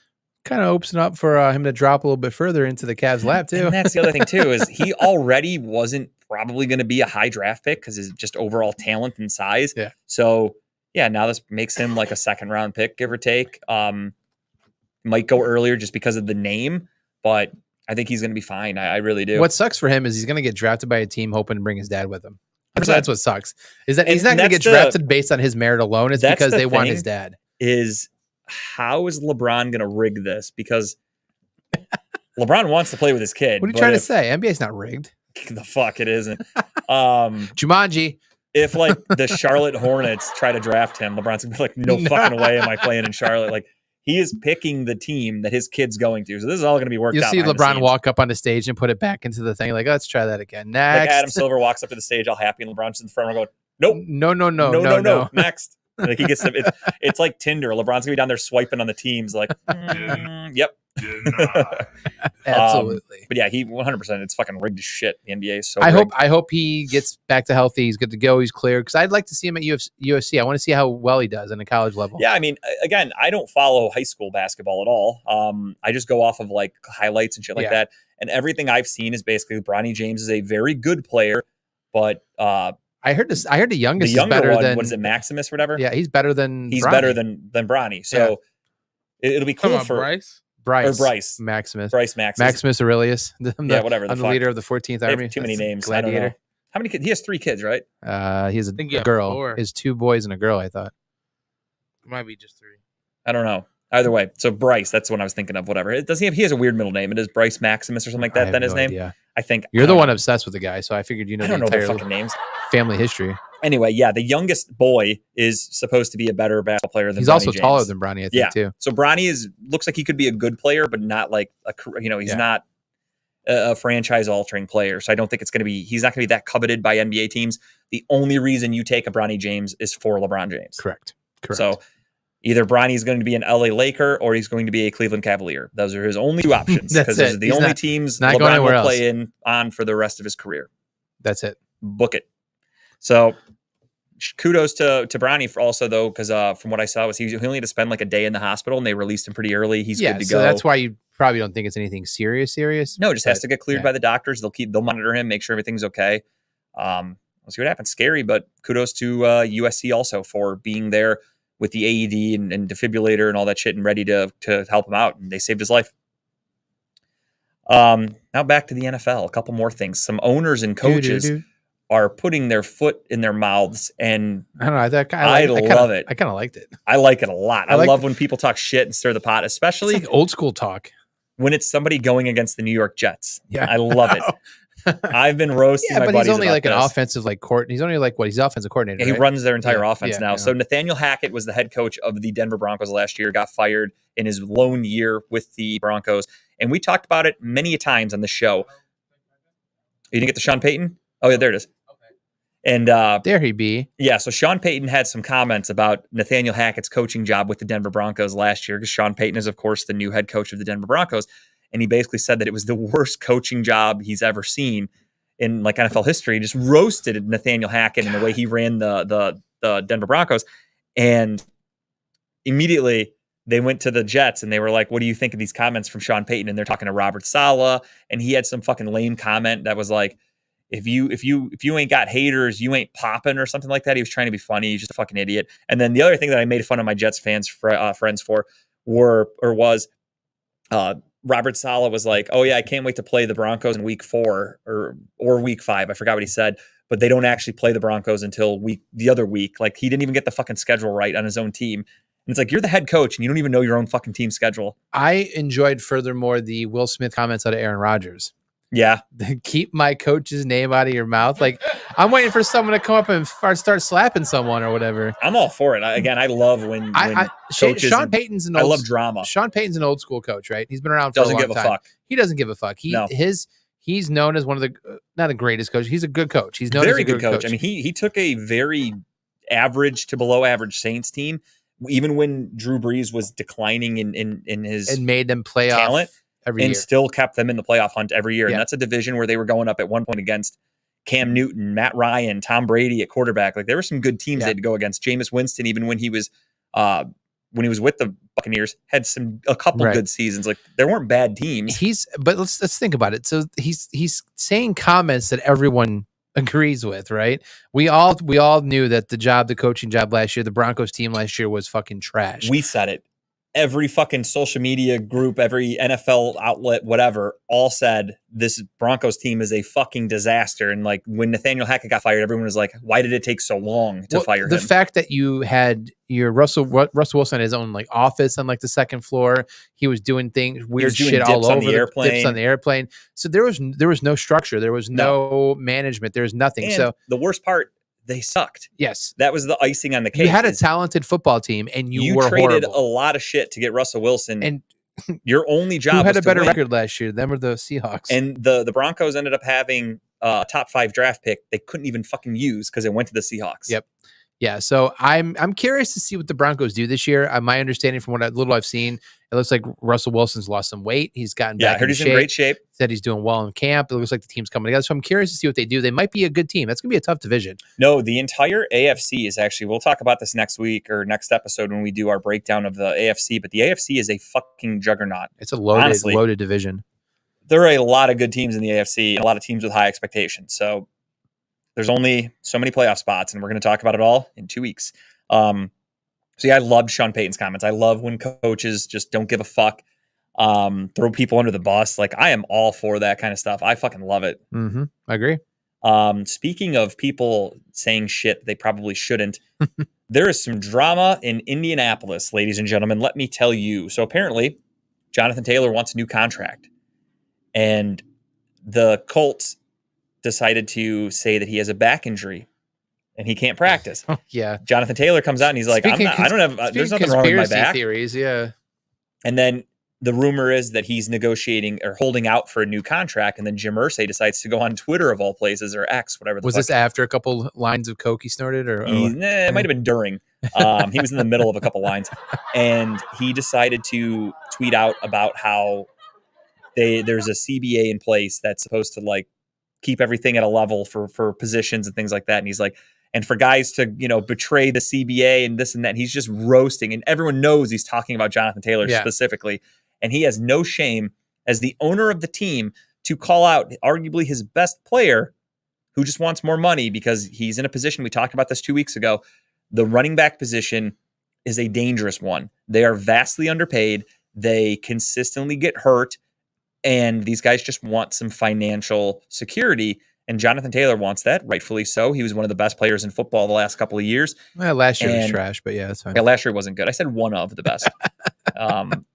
kind of opens up for him to drop a little bit further into the Cavs lap too. And that's the other thing too, is he already wasn't probably going to be a high draft pick because his just overall talent and size. Yeah. So yeah, now this makes him a 2nd round pick, give or take. Might go earlier just because of the name, but I think he's going to be fine. I really do. What sucks for him is he's going to get drafted by a team hoping to bring his dad with him. That's what sucks. Is that he's And not going to get that's drafted based on his merit alone. It's that's because the they want thing. his dad. Is how is LeBron going to rig this? Because LeBron wants to play with his kid. What are you but trying to if- say? NBA's not rigged. The fuck it isn't. Jumanji. If the Charlotte Hornets try to draft him, LeBron's gonna be like, no fucking way am I playing in Charlotte. He is picking the team that his kid's going to. So this is all going to be worked You'll out. see behind the LeBron scenes. walk up on the stage and put it back into the thing. Let's try that again. Next. Adam Silver walks up to the stage all happy, and LeBron's in the front row going, nope, No. Next. Like he gets it's like Tinder. LeBron's gonna be down there swiping on the teams, like, yep. Absolutely. But yeah, he 100%. It's fucking rigged as shit. The NBA is so. I rigged. hope he gets back to healthy. He's good to go. He's clear because I'd like to see him at UFC. I want to see how well he does on a college level. Yeah, I mean, again, I don't follow high school basketball at all. I just go off of like highlights and shit like that. And everything I've seen is basically Bronny James is a very good player, but I heard this. I heard the youngest younger is better one, than what is it, Maximus or whatever? Yeah, he's better than he's Bronny. better than Bronny. So it'll be cool for Bryce. Bryce Maximus Aurelius. Whatever. I'm the leader of the 14th Army. Too many names. Gladiator. I don't know. How many kids? He has 3 kids, right? He has a girl. 4. He has 2 boys and a girl. I thought It might be just 3. I don't know. Either way, so Bryce, that's what I was thinking of. Whatever. Does he have? He has a weird middle name. It is Bryce Maximus or something like that. Then his name. Yeah. I think You're the one obsessed with the guy, so I figured you know I the don't know their entire fucking names. family history. Anyway, yeah, the youngest boy is supposed to be a better basketball player than He's Bronny also James. taller than Bronny, I think, too. So Bronny looks like he could be a good player, but not like he's not a franchise-altering player. So I don't think he's not going to be that coveted by NBA teams. The only reason you take a Bronny James is for LeBron James. Correct. So either Bronny is going to be an LA Laker or he's going to be a Cleveland Cavalier. Those are his only 2 options because those are the only teams LeBron will play on for the rest of his career. That's it. Book it. So kudos to Bronny for also though, because from what I saw was he only had to spend like a day in the hospital and they released him pretty early. He's good to go. So that's why you probably don't think it's anything serious. No, just has to get cleared by the doctors. They'll monitor him, make sure everything's okay. We'll see what happens. Scary, but kudos to USC also for being there with the AED and defibrillator and all that shit and ready to help him out. And they saved his life. Now back to the NFL. A couple more things. Some owners and coaches are putting their foot in their mouths, and I don't know. I love it. I kind of liked it. I like it a lot. I love when people talk shit and stir the pot, especially it's like old school talk. When it's somebody going against the New York Jets. Yeah, I love it. I've been roasting my buddies but he's only about like this. an offensive He's only like he's offensive coordinator. He right? runs their entire offense now. Yeah. So Nathaniel Hackett was the head coach of the Denver Broncos last year, got fired in his lone year with the Broncos. And we talked about it many a times on the show. You didn't get the Sean Payton? Oh, yeah, there it is. And there he be. Yeah, so Sean Payton had some comments about Nathaniel Hackett's coaching job with the Denver Broncos last year, because Sean Payton is, of course, the new head coach of the Denver Broncos. And he basically said that it was the worst coaching job he's ever seen in like NFL history. He just roasted Nathaniel Hackett in the way he ran the Denver Broncos. And immediately they went to the Jets and they were like, what do you think of these comments from Sean Payton? And they're talking to Robert Saleh, and he had some fucking lame comment that was like, if you ain't got haters, you ain't popping or something like that. He was trying to be funny. He's just a fucking idiot. And then the other thing that I made fun of my Jets fans friends for was Robert Saleh was like, oh yeah, I can't wait to play the Broncos in week 4 or week 5. I forgot what he said, but they don't actually play the Broncos until the other week. Like he didn't even get the fucking schedule right on his own team. And it's like, you're the head coach and you don't even know your own fucking team schedule. I enjoyed furthermore the Will Smith comments out of Aaron Rodgers. Yeah. Keep my coach's name out of your mouth. Like, I'm waiting for someone to come up and start slapping someone or whatever. I'm all for it. I love when coaches. Sean Payton's I love drama. Sean Payton's an old school coach, right? He's been around for doesn't a long give time. A fuck. He doesn't give a fuck. He's known as one of the not the greatest coaches. He's a good coach. He's known very as a good coach. I mean, he took a very average to below average Saints team, even when Drew Brees was declining in his and made them play talent. Every year. Still kept them in the playoff hunt every year. Yeah. And that's a division where they were going up at one point against Cam Newton, Matt Ryan, Tom Brady at quarterback. Like there were some good teams they had to go against. Jameis Winston, even when he was with the Buccaneers, had a couple good seasons. Like there weren't bad teams. But let's think about it. So he's saying comments that everyone agrees with, right? We all knew that the coaching job last year, the Broncos team last year was fucking trash. We said it. Every fucking social media group, every NFL outlet, whatever, all said this Broncos team is a fucking disaster. And like when Nathaniel Hackett got fired, everyone was like, why did it take so long to fire him? The fact that you had your Russell Wilson had his own like office on like the second floor, he was doing weird shit all over dips on the airplane. So there was no structure, there was no management, there was nothing. And so the worst part, they sucked. Yes. That was the icing on the cake. You had a talented football team and you were traded horrible. a lot of shit to get Russell Wilson. And your only job who had was a better win. record last year? Them or the Seahawks? And the Broncos ended up having a top 5 draft pick they couldn't even fucking use because it went to the Seahawks. Yep. Yeah, so I'm curious to see what the Broncos do this year. My understanding from what little I've seen, it looks like Russell Wilson's lost some weight. He's gotten Yeah, I back heard into he's in great shape. Said he's doing well in camp. It looks like the team's coming together. So I'm curious to see what they do. They might be a good team. That's going to be a tough division. No, the entire AFC is actually, we'll talk about this next week or next episode when we do our breakdown of the AFC, but the AFC is a fucking juggernaut. It's a loaded division. There are a lot of good teams in the AFC and a lot of teams with high expectations. So there's only so many playoff spots, and we're going to talk about it all in 2 weeks. So yeah, I loved Sean Payton's comments. I love when coaches just don't give a fuck, throw people under the bus. Like, I am all for that kind of stuff. I fucking love it. Mm-hmm. I agree. Speaking of people saying shit they probably shouldn't, there is some drama in Indianapolis, ladies and gentlemen. Let me tell you. So apparently, Jonathan Taylor wants a new contract, and the Colts decided to say that he has a back injury and he can't practice. Yeah. Jonathan Taylor comes out and he's like, I don't have, there's nothing wrong with my back. Theories, yeah. And then the rumor is that he's negotiating or holding out for a new contract. And then Jim Irsay decides to go on Twitter of all places, or X, whatever. Was this after a couple lines of coke he snorted, or it might have been during. He was in the middle of a couple lines, and he decided to tweet out about how there's a CBA in place that's supposed to like keep everything at a level for positions and things like that. And he's like, and for guys to, betray the CBA and this and that, and he's just roasting, and everyone knows he's talking about Jonathan Taylor specifically. And he has no shame as the owner of the team to call out arguably his best player who just wants more money because he's in a position. We talked about this 2 weeks ago. The running back position is a dangerous one. They are vastly underpaid. They consistently get hurt. And these guys just want some financial security. And Jonathan Taylor wants that, rightfully so. He was one of the best players in football the last couple of years. Well, last year was trash, but yeah, that's fine. Yeah, last year wasn't good. I said one of the best.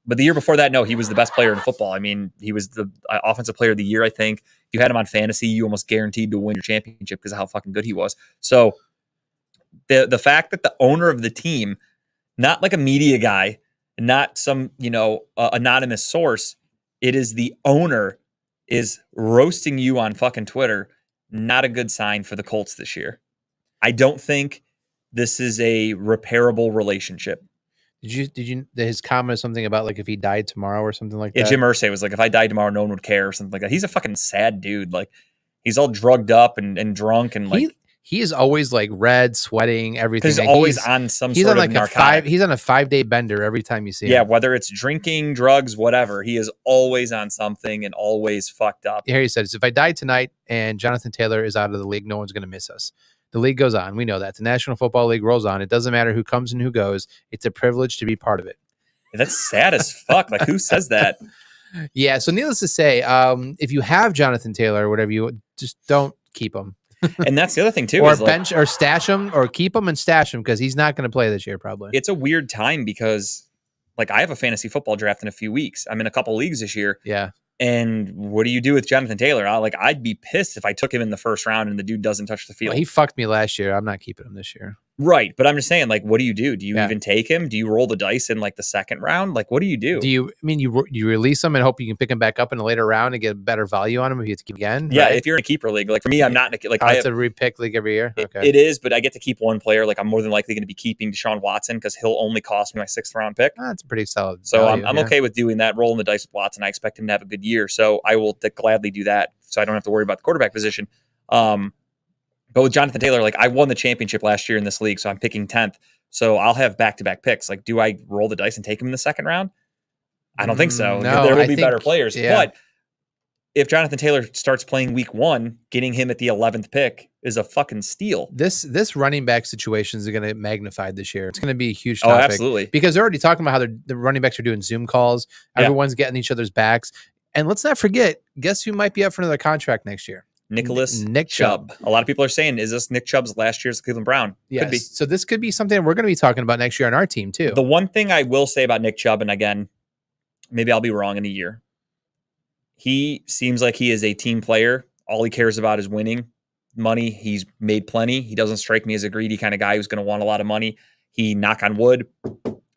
But the year before that, no, he was the best player in football. I mean, he was the offensive player of the year, I think. If you had him on fantasy, you almost guaranteed to win your championship because of how fucking good he was. So the fact that the owner of the team, not like a media guy, not some, anonymous source, it is the owner is roasting you on fucking Twitter, not a good sign for the Colts this year. I don't think this is a repairable relationship. Did you his comment something about like if he died tomorrow or something like that? Yeah, Jim Irsay was like, if I died tomorrow, no one would care or something like that. He's a fucking sad dude. Like, he's all drugged up and drunk and like he is always like red, sweating, everything. He's always on some sort of narcotic. He's on a 5-day bender every time you see him. Yeah, whether it's drinking, drugs, whatever, he is always on something and always fucked up. Here he says, if I die tonight and Jonathan Taylor is out of the league, no one's going to miss us. The league goes on. We know that. The National Football League rolls on. It doesn't matter who comes and who goes. It's a privilege to be part of it. That's sad as fuck. Like, who says that? Yeah, so needless to say, if you have Jonathan Taylor or whatever, you just don't keep him. And that's the other thing too, or is bench or stash him, or keep him and stash him because he's not going to play this year probably. It's a weird time because, like, I have a fantasy football draft in a few weeks. I'm in a couple leagues this year. Yeah. And what do you do with Jonathan Taylor? I'd be pissed if I took him in the first round and the dude doesn't touch the field. Well, he fucked me last year. I'm not keeping him this year. Right. But I'm just saying, like, what do you do? Do you even take him? Do you roll the dice in like the second round? Like, what do you do? You release him and hope you can pick him back up in a later round and get better value on him if you have to keep again? Yeah. Right? If you're in a keeper league, like for me, I'm not in a, like, it's a repick league every year. Okay. It is, but I get to keep one player. Like, I'm more than likely going to be keeping Deshaun Watson because he'll only cost me my 6th round pick. That's pretty solid. So I'm okay with doing that, rolling the dice with Watson. I expect him to have a good year. So I will gladly do that. So I don't have to worry about the quarterback position. But with Jonathan Taylor, like, I won the championship last year in this league, so I'm picking 10th. So I'll have back-to-back picks. Like, do I roll the dice and take him in the second round? I don't think so. No, there will be better players. Yeah. But if Jonathan Taylor starts playing week 1, getting him at the 11th pick is a fucking steal. This running back situation is going to get magnified this year. It's going to be a huge topic. Oh, absolutely. Because they're already talking about how the running backs are doing Zoom calls. Everyone's getting each other's backs. And let's not forget, guess who might be up for another contract next year? Nick Chubb. A lot of people are saying, is this Nick Chubb's last year's Cleveland Brown? Yes. Could be. So this could be something we're going to be talking about next year on our team too. The one thing I will say about Nick Chubb, and again, maybe I'll be wrong in a year, he seems like he is a team player. All he cares about is winning. Money, he's made plenty. He doesn't strike me as a greedy kind of guy who's going to want a lot of money. He, knock on wood,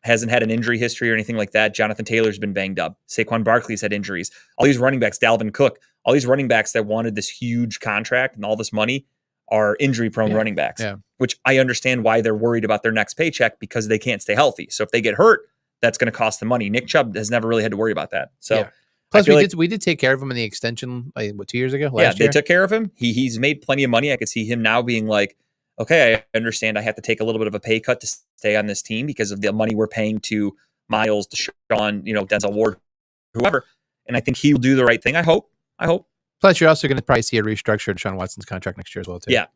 hasn't had an injury history or anything like that. Jonathan Taylor's been banged up. Saquon Barkley's had injuries. All these running backs, Dalvin Cook, all these running backs that wanted this huge contract and all this money are injury-prone running backs, which I understand why they're worried about their next paycheck because they can't stay healthy. So if they get hurt, that's going to cost them money. Nick Chubb has never really had to worry about that. So plus we did take care of him in the extension, like 2 years ago. Last year? They took care of him. He's made plenty of money. I could see him now being like, okay, I understand I have to take a little bit of a pay cut to stay on this team because of the money we're paying to Miles, Deshaun, Denzel Ward, whoever. And I think he'll do the right thing. I hope. Plus, you're also going to probably see a restructure of Deshaun Watson's contract next year as well, too. Yeah.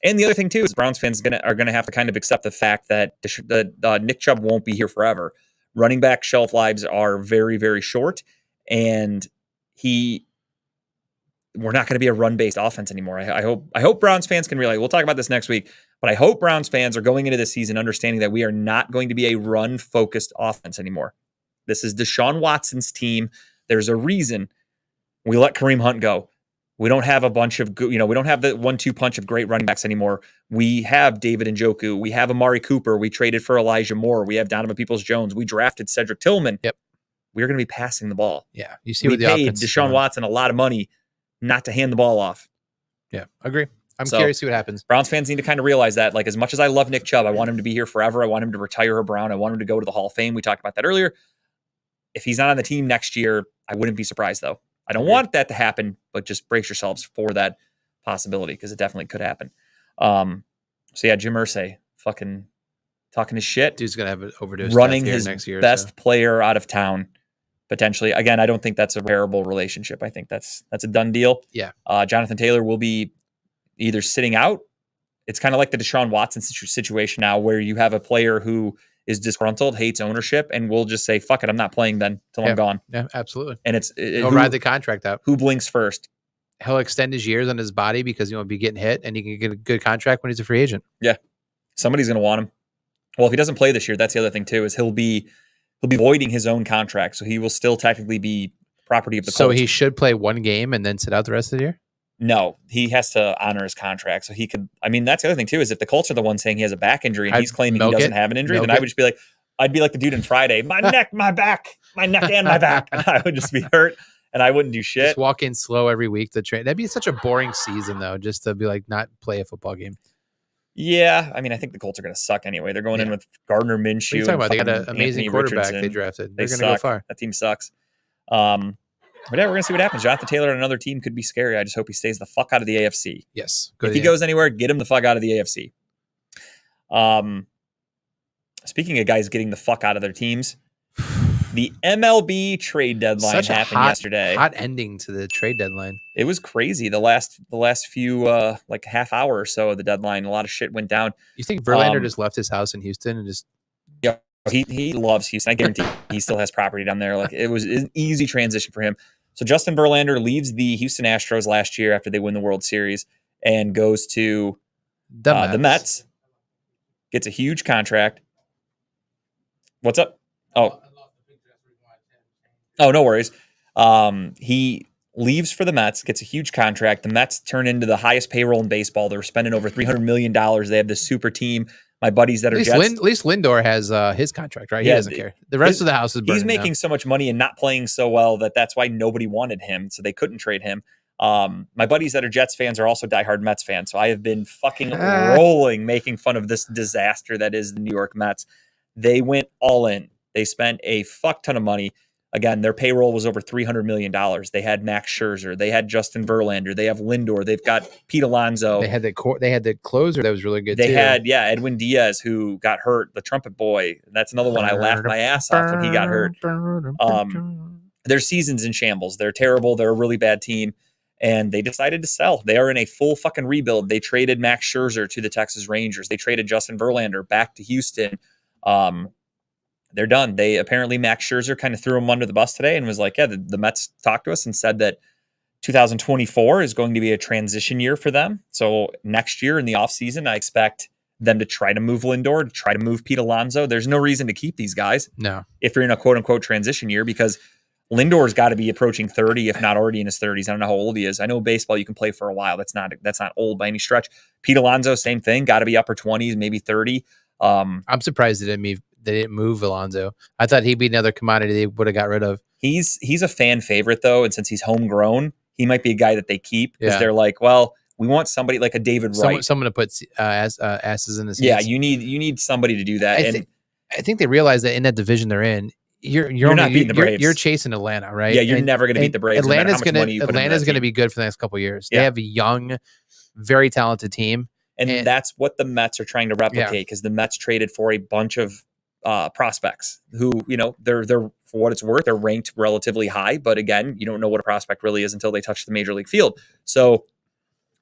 And the other thing, too, is Browns fans are going to have to kind of accept the fact that Nick Chubb won't be here forever. Running back shelf lives are very, very short. And we're not going to be a run-based offense anymore. I hope Browns fans can realize, we'll talk about this next week, but I hope Browns fans are going into this season understanding that we are not going to be a run-focused offense anymore. This is Deshaun Watson's team. There's a reason we let Kareem Hunt go. We don't have a bunch of, we don't have the 1-2 punch of great running backs anymore. We have David Njoku. We have Amari Cooper. We traded for Elijah Moore. We have Donovan Peoples-Jones. We drafted Cedric Tillman. Yep. We're going to be passing the ball. Yeah. You see we what the paid offense Deshaun Watson a lot of money not to hand the ball off. Yeah, agree. I'm curious to see what happens. Browns fans need to kind of realize that, like, as much as I love Nick Chubb, I want him to be here forever. I want him to retire a Brown. I want him to go to the Hall of Fame. We talked about that earlier. If he's not on the team next year, I wouldn't be surprised, though. I don't want that to happen, but just brace yourselves for that possibility because it definitely could happen. So yeah, Jim Irsay, fucking talking his shit. Dude's gonna have an overdose. Running his next year, best player out of town, potentially. Again, I don't think that's a variable relationship. I think that's a done deal. Yeah. Jonathan Taylor will be either sitting out. It's kind of like the Deshaun Watson situation now, where you have a player who is disgruntled, hates ownership, and will just say, fuck it, I'm not playing then till I'm gone. Yeah, absolutely. And he'll ride the contract out. Who blinks first? He'll extend his years on his body because he won't be getting hit, and he can get a good contract when he's a free agent. Yeah. Somebody's going to want him. Well, if he doesn't play this year, that's the other thing too, is he'll be voiding his own contract. So he will still technically be property of the Colts. So he should play one game and then sit out the rest of the year? No, he has to honor his contract. So he could, that's the other thing too, is if the Colts are the ones saying he has a back injury and he's claiming he doesn't have an injury, then I would just be like, I'd be like the dude in Friday, my neck, my back, my neck and my back. And I would just be hurt and I wouldn't do shit. Just walk in slow every week to train. That'd be such a boring season though, just to be like, not play a football game. Yeah. I think the Colts are going to suck anyway. They're going in with Gardner Minshew. What are you talking about? They got an amazing quarterback they drafted. They're going to go far. That team sucks. But yeah, we're going to see what happens. Jonathan Taylor on another team could be scary. I just hope he stays the fuck out of the AFC. Yes. If he goes anywhere, get him the fuck out of the AFC. Speaking of guys getting the fuck out of their teams, the MLB trade deadline happened yesterday. Hot ending to the trade deadline. It was crazy. The last few like half hour or so of the deadline, a lot of shit went down. You think Verlander just left his house in Houston and just? Yeah, he loves Houston. I guarantee he still has property down there. Like it was an easy transition for him. So Justin Verlander leaves the Houston Astros last year after they win the World Series and goes to the Mets. Gets a huge contract. What's up? Oh, no worries. He leaves for the Mets, gets a huge contract. The Mets turn into the highest payroll in baseball. They're spending over $300 million. They have this super team. My buddies that are Jets. At least Lindor has his contract, right? He doesn't care. The rest of the house is burning. He's making so much money and not playing so well that's why nobody wanted him, so they couldn't trade him. My buddies that are Jets fans are also diehard Mets fans, so I have been fucking rolling making fun of this disaster that is the New York Mets. They went all in. They spent a fuck ton of money. Again, their payroll was over $300 million. They had Max Scherzer. They had Justin Verlander. They have Lindor. They've got Pete Alonso. They had the closer that was really good, They had Edwin Diaz, who got hurt, the trumpet boy. That's another one I laughed my ass off when he got hurt. Their season's in shambles. They're terrible. They're a really bad team. And they decided to sell. They are in a full fucking rebuild. They traded Max Scherzer to the Texas Rangers. They traded Justin Verlander back to Houston. They're done. They apparently Max Scherzer kind of threw him under the bus today and was like, yeah, the Mets talked to us and said that 2024 is going to be a transition year for them. So next year in the offseason, I expect them to try to move Lindor, to try to move Pete Alonso. There's no reason to keep these guys. No. If you're in a quote unquote transition year, because Lindor's got to be approaching 30, if not already in his 30s. I don't know how old he is. I know baseball you can play for a while. That's not old by any stretch. Pete Alonso, same thing, got to be upper 20s, maybe 30. I'm surprised they didn't move Alonso. I thought he'd be another commodity they would have got rid of. He's a fan favorite though, and since he's homegrown, he might be a guy that they keep because they're like, well, We want somebody like a David Wright. Someone to put asses in the seats. Yeah, you need somebody to do that. I think they realize that in that division they're in, you're not beating the Braves. You're chasing Atlanta, right? Yeah, you're never going to beat the Braves. Atlanta's going to be good for the next couple of years. They have a young, very talented team, and that's what the Mets are trying to replicate, because the Mets traded for a bunch of prospects who, they're for what it's worth, they're ranked relatively high, but again, you don't know what a prospect really is until they touch the major league field. So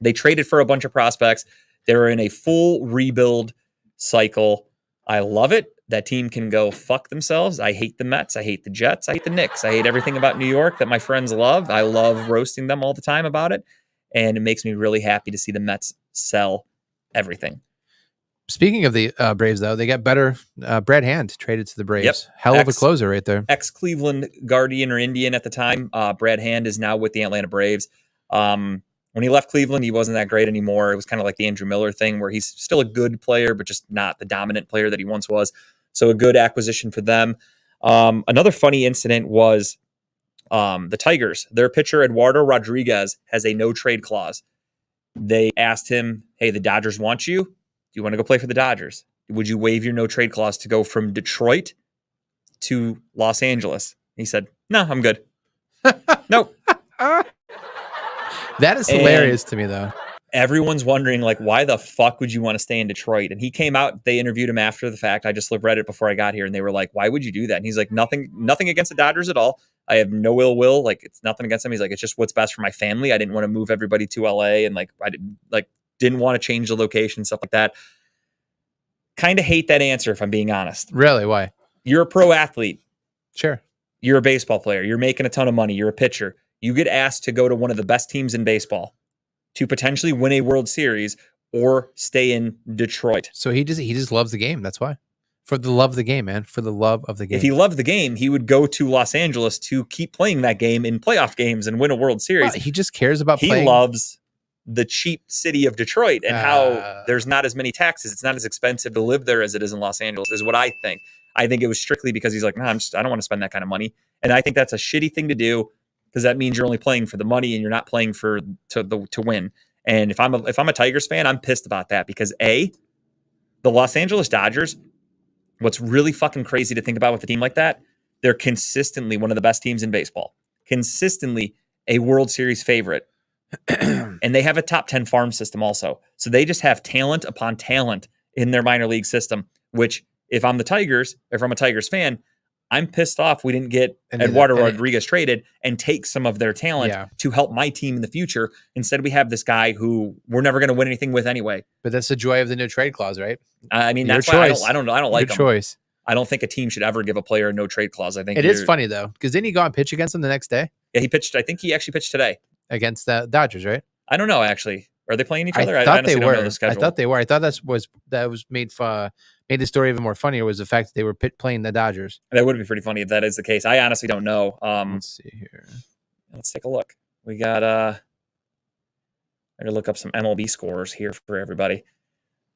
they traded for a bunch of prospects. They're in a full rebuild cycle. I love it. That team can go fuck themselves. I hate the Mets. I hate the Jets. I hate the Knicks. I hate everything about New York that my friends love. I love roasting them all the time about it. And it makes me really happy to see the Mets sell everything. Speaking of the Braves, though, they got better. Brad Hand traded to the Braves. Yep. Hell of a closer right there. Ex-Cleveland Guardian or Indian at the time. Brad Hand is now with the Atlanta Braves. When he left Cleveland, he wasn't that great anymore. It was kind of like the Andrew Miller thing, where he's still a good player, but just not the dominant player that he once was. So a good acquisition for them. Another funny incident was the Tigers. Their pitcher, Eduardo Rodriguez, has a no-trade clause. They asked him, hey, the Dodgers want you. Do you want to go play for the Dodgers? Would you waive your no-trade clause to go from Detroit to Los Angeles? He said, no, I'm good. Nope. That is hilarious to me, though. Everyone's wondering, like, why the fuck would you want to stay in Detroit? And he came out, they interviewed him after the fact. I just read it before I got here, and they were like, why would you do that? And he's like, nothing against the Dodgers at all. I have no ill will. Like, it's nothing against them. He's like, it's just what's best for my family. I didn't want to move everybody to LA, and I didn't want to change the location, stuff like that. Kind of hate that answer, if I'm being honest. Really? Why? You're a pro athlete. Sure. You're a baseball player. You're making a ton of money. You're a pitcher. You get asked to go to one of the best teams in baseball to potentially win a World Series or stay in Detroit. So he just loves the game. That's why. For the love of the game, man. For the love of the game. If he loved the game, he would go to Los Angeles to keep playing that game in playoff games and win a World Series. Well, he just cares about playing. He loves the cheap city of Detroit and how there's not as many taxes. It's not as expensive to live there as it is in Los Angeles, is what I think. I think it was strictly because he's like, I don't want to spend that kind of money. And I think that's a shitty thing to do, because that means you're only playing for the money and you're not playing to win. And if I'm a Tigers fan, I'm pissed about that, because the Los Angeles Dodgers, what's really fucking crazy to think about with a team like that, they're consistently one of the best teams in baseball, consistently a World Series favorite. And they have a top 10 farm system also. So they just have talent upon talent in their minor league system, which if I'm the Tigers, if I'm a Tigers fan, I'm pissed off we didn't get Eduardo Rodriguez traded and take some of their talent to help my team in the future. Instead, we have this guy who we're never going to win anything with anyway. But that's the joy of the no trade clause, right? I mean, that's why I don't like your choice. I don't think a team should ever give a player a no trade clause. I think it is funny though, because didn't he go and pitch against them the next day? Yeah, he pitched. I think he actually pitched today against the Dodgers, right? I don't know. Actually, are they playing each other? I thought they were. I thought they were. I thought that was made the story even more funnier was the fact that they were playing the Dodgers. That would be pretty funny if that is the case. I honestly don't know. Let's see here. Let's take a look. We got I gotta look up some MLB scores here for everybody.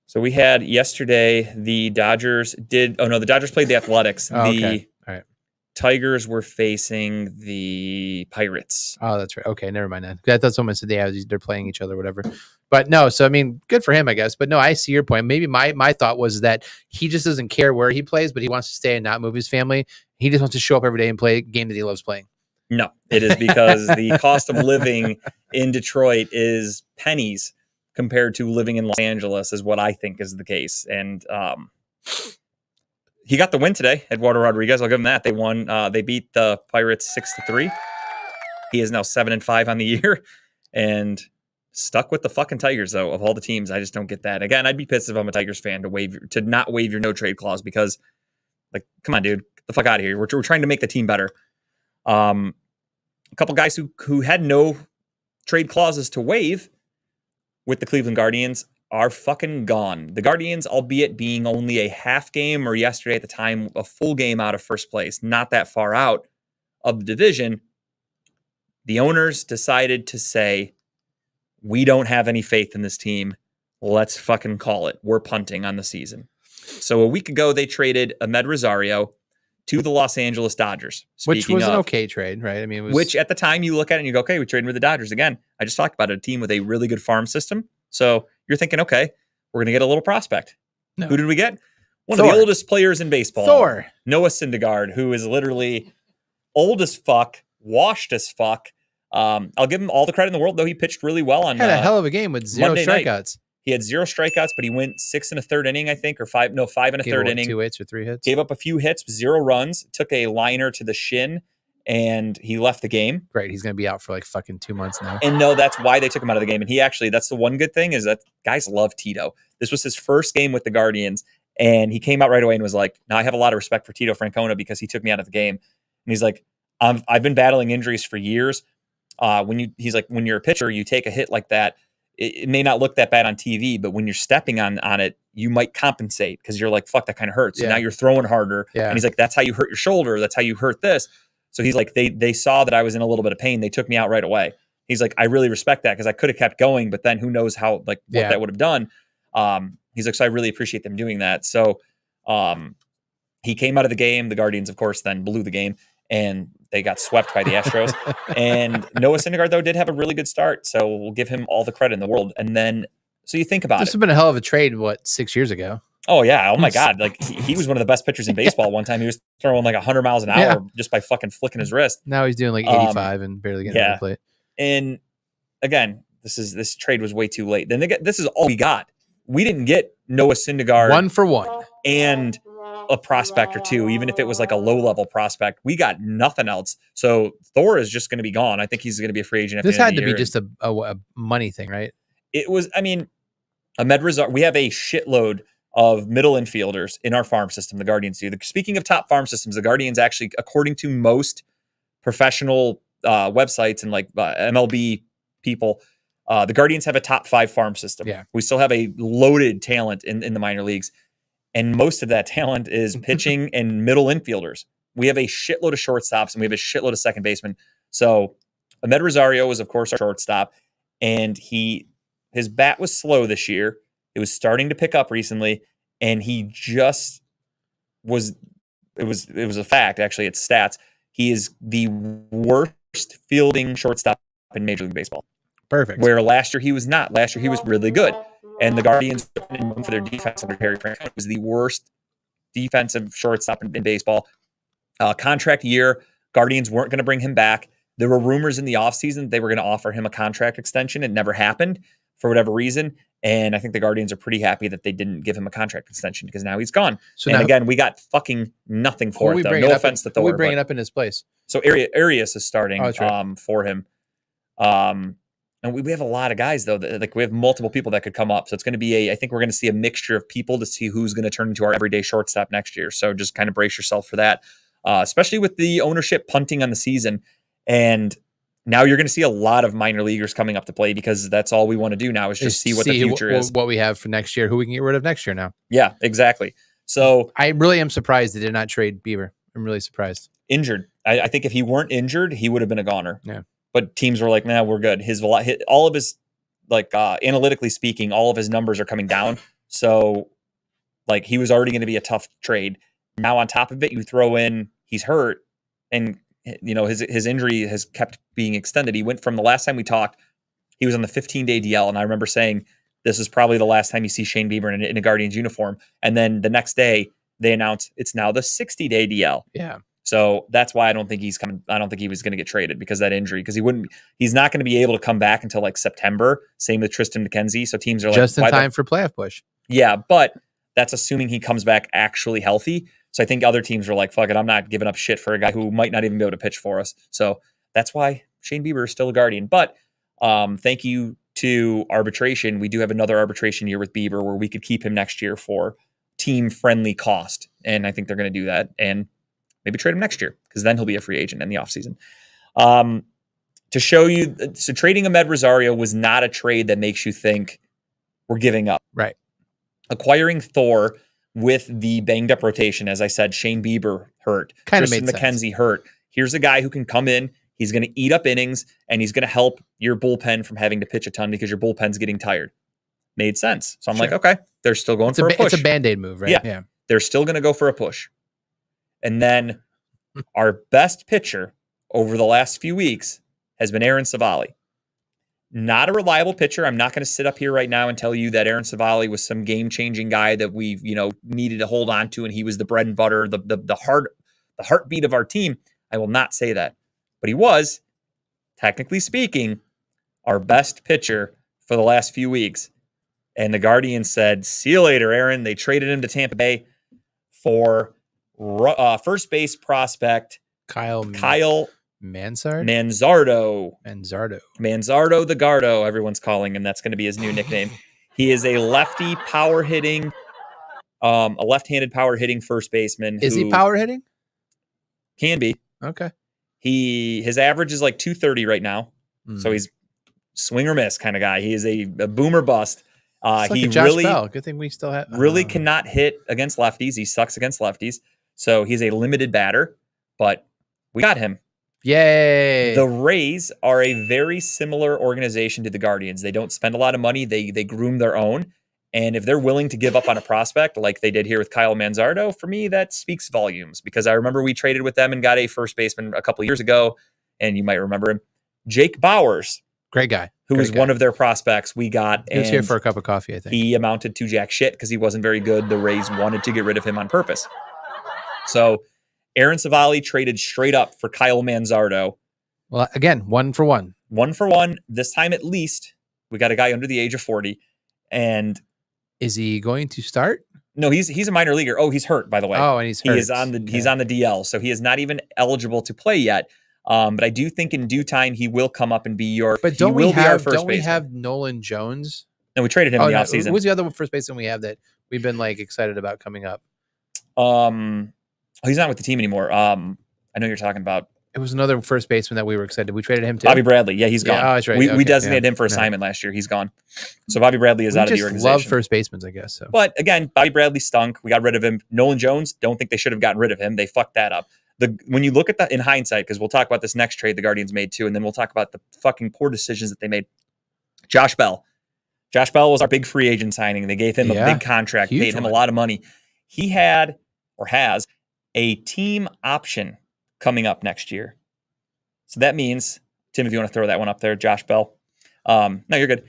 So we had yesterday the Dodgers the Dodgers played the Athletics. Oh, okay. All right. Tigers were facing the Pirates. Oh, that's right. Okay, never mind that. I thought someone said they're playing each other, whatever. But no, so I mean, good for him, I guess. But no, I see your point. Maybe my thought was that he just doesn't care where he plays, but he wants to stay and not move his family. He just wants to show up every day and play a game that he loves playing. No, it is because the cost of living in Detroit is pennies compared to living in Los Angeles, is what I think is the case. And he got the win today, Eduardo Rodriguez. I'll give him that. They won. They beat the Pirates 6-3. He is now 7-5 on the year, and stuck with the fucking Tigers though. Of all the teams, I just don't get that. Again, I'd be pissed if I'm a Tigers fan to not waive your no trade clause, because, like, come on, dude, get the fuck out of here. We're trying to make the team better. A couple guys who had no trade clauses to waive with the Cleveland Guardians are fucking gone. The Guardians, albeit being only a half game, or yesterday at the time, a full game out of first place, not that far out of the division, the owners decided to say, we don't have any faith in this team. Let's fucking call it. We're punting on the season. So a week ago, they traded Ahmed Rosario to the Los Angeles Dodgers. Which was Speaking an of, okay trade, right? I mean, it was, which at the time you look at it and you go, okay, we traded with the Dodgers again. I just talked about it, a team with a really good farm system. So you're thinking, okay, we're going to get a little prospect. No. Who did we get? One Thor. of the oldest players in baseball. Thor. Noah Syndergaard, who is literally old as fuck, washed as fuck. I'll give him all the credit in the world, though. He pitched really well on had a hell of a game with 0 Monday night. strikeouts. He had 0 strikeouts, but he went 6 1/3 inning, I think, or 5 and a Gave third away inning. 2 hits or 3 hits. Gave up a few hits, 0 runs, took a liner to the shin, and he left the game. Great. He's going to be out for like fucking 2 months now. And no, that's why they took him out of the game. And he actually, that's the one good thing is that guys love Tito. This was his first game with the Guardians, and he came out right away and was like, "Now I have a lot of respect for Tito Francona because he took me out of the game." And he's like, "I've been battling injuries for years. He's like, when you're a pitcher, you take a hit like that. It may not look that bad on TV, but when you're stepping on it, you might compensate because you're like, fuck, that kind of hurts. So Yeah. now you're throwing harder." Yeah. And he's like, "That's how you hurt your shoulder. That's how you hurt this." So he's like, they saw that I was in a little bit of pain. They took me out right away. He's like, "I really respect that because I could have kept going, but then who knows how, like, what Yeah. that would have done." He's like, "So I really appreciate them doing that." So he came out of the game. The Guardians, of course, then blew the game and they got swept by the Astros. And Noah Syndergaard, though, did have a really good start. So we'll give him all the credit in the world. And then, so you think about This it. has been a hell of a trade, 6 years ago? Oh, yeah. Oh, my God. Like, he was one of the best pitchers in baseball. One time he was throwing like 100 miles an hour Yeah. just by fucking flicking his wrist. Now he's doing like 85 and barely getting yeah. on the plate. And again, this trade was way too late. Then this is all we got. We didn't get Noah Syndergaard 1 for 1. and a prospect or two, even if it was like a low-level prospect. We got nothing else. So Thor is just going to be gone. I think he's going to be a free agent. At This the end had of to the be year. just a money thing, right? It was, I mean, Ahmed Razar, we have a shitload of middle infielders in our farm system, the Guardians do. Speaking of top farm systems, the Guardians actually, according to most professional websites and like MLB people, the Guardians have a top 5 farm system. Yeah. We still have a loaded talent in the minor leagues. And most of that talent is pitching and middle infielders. We have a shitload of shortstops and we have a shitload of second basemen. So Ahmed Rosario was, of course, our shortstop. And his bat was slow this year. It was starting to pick up recently. And he just was, it was a fact, actually, it's stats. He is the worst fielding shortstop in Major League Baseball. Perfect. Where last year he was not. Last year he was really good. And the Guardians, for their defense under Terry Francona, was the worst defensive shortstop in baseball. Contract year, Guardians weren't going to bring him back. There were rumors in the offseason they were going to offer him a contract extension. It never happened for whatever reason. And I think the Guardians are pretty happy that they didn't give him a contract extension because now he's gone. So and now, again, we got fucking nothing for it, though. No offense to Thor. We bring but- it up in his place. So Arias is starting Oh, that's right. for him. And we have a lot of guys, though. Like we have multiple people that could come up. So it's going to be I think we're going to see a mixture of people to see who's going to turn into our everyday shortstop next year. So just kind of brace yourself for that, especially with the ownership punting on the season. And now you're going to see a lot of minor leaguers coming up to play because that's all we want to do now is just see what the future is. What we have for next year, who we can get rid of next year now. Yeah, exactly. So I really am surprised they did not trade Bieber. I'm really surprised. injured. I think if he weren't injured, he would have been a goner. Yeah. But teams were like, "Nah, we're good." All of his, like, analytically speaking, all of his numbers are coming down. So, like, he was already going to be a tough trade. Now, on top of it, you throw in he's hurt, and his injury has kept being extended. He went from the last time we talked, he was on the 15-day DL, and I remember saying this is probably the last time you see Shane Bieber in a Guardians uniform. And then the next day, they announced it's now the 60-day DL. Yeah. So that's why I don't think he's coming. I don't think he was going to get traded because of that injury. Because he's not going to be able to come back until like September. Same with Tristan McKenzie. So teams are like, Just in why time for playoff push. Yeah, but that's assuming he comes back actually healthy. So I think other teams are like, fuck it, I'm not giving up shit for a guy who might not even be able to pitch for us. So that's why Shane Bieber is still a Guardian. But thank you to arbitration. We do have another arbitration year with Bieber where we could keep him next year for team-friendly cost. And I think they're going to do that. And maybe trade him next year because then he'll be a free agent in the offseason. To show you, so trading Ahmed Rosario was not a trade that makes you think we're giving up. Right. Acquiring Thor with the banged up rotation, as I said, Shane Bieber hurt, Kind of Tristan made sense. McKenzie hurt. Here's a guy who can come in. He's going to eat up innings and he's going to help your bullpen from having to pitch a ton because your bullpen's getting tired. Made sense. So I'm like, okay, they're still going for a push. It's a Band-Aid move, right? Yeah. They're still going to go for a push. And then our best pitcher over the last few weeks has been Aaron Savali. Not a reliable pitcher. I'm not going to sit up here right now and tell you that Aaron Savali was some game-changing guy that we, needed to hold on to, and he was the bread and butter, the heartbeat of our team. I will not say that. But he was, technically speaking, our best pitcher for the last few weeks. And the Guardians said, see you later, Aaron. They traded him to Tampa Bay for first base prospect Kyle Manzardo the Gardo, everyone's calling him. That's going to be his new nickname. He is a lefty power hitting, a left-handed power hitting first baseman. Is he power hitting? Can be. Okay. His average is like 230 right now. So he's swing or miss kind of guy. He is a boom or bust. It's like Josh Bell. Good thing we still have. Really cannot hit against lefties. He sucks against lefties. So he's a limited batter, but we got him. Yay. The Rays are a very similar organization to the Guardians. They don't spend a lot of money. They groom their own. And if they're willing to give up on a prospect like they did here with Kyle Manzardo, for me, that speaks volumes, because I remember we traded with them and got a first baseman a couple years ago, and you might remember him, Jake Bowers. Great guy. Who was one of their prospects we got. He was here for a cup of coffee, I think. He amounted to jack shit because he wasn't very good. The Rays wanted to get rid of him on purpose. So Aaron Savali traded straight up for Kyle Manzardo. Well, again, 1 for 1. 1 for 1. This time at least. We got a guy under the age of 40. And is he going to start? No, he's a minor leaguer. Oh, he's hurt, by the way. Oh, and he's hurt. He's on the DL, so he is not even eligible to play yet. But I do think in due time he will come up and be your. But don't we have Nolan Jones? No, we traded him in the offseason. Who's the other first baseman we have that we've been excited about coming up? He's not with the team anymore. I know you're talking about. It was another first baseman that we were excited. We traded him to Bobby Bradley. Yeah, he's gone. Yeah, that's right. We designated him for assignment last year. He's gone. So Bobby Bradley is out of the organization. Love first basemen, I guess. So. But again, Bobby Bradley stunk. We got rid of him. Nolan Jones, don't think they should have gotten rid of him. They fucked that up. When you look at that in hindsight, because we'll talk about this next trade the Guardians made too, and then we'll talk about the fucking poor decisions that they made. Josh Bell. Josh Bell was our big free agent signing. They gave him a big contract, paid him a lot of money. He had or has a team option coming up next year. So that means, Tim, if you want to throw that one up there, Josh Bell. No, you're good.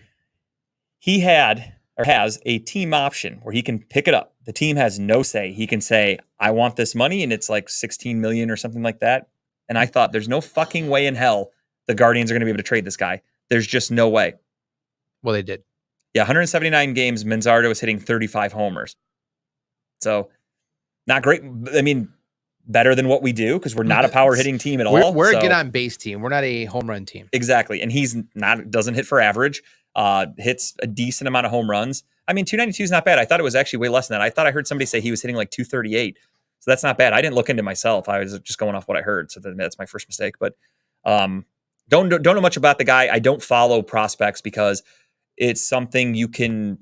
He had or has a team option where he can pick it up. The team has no say. He can say, I want this money, and it's like 16 million or something like that. And I thought, there's no fucking way in hell the Guardians are going to be able to trade this guy. There's just no way. Well, they did. Yeah, 179 games. Manzardo was hitting 35 homers. So not great. I mean, better than what we do, because we're not a power hitting team at all. We're a get on base team. We're not a home run team. Exactly. And he's doesn't hit for average, hits a decent amount of home runs. I mean, 292 is not bad. I thought it was actually way less than that. I thought I heard somebody say he was hitting like 238. So that's not bad. I didn't look into myself. I was just going off what I heard. So that's my first mistake. But don't know much about the guy. I don't follow prospects because it's something you can,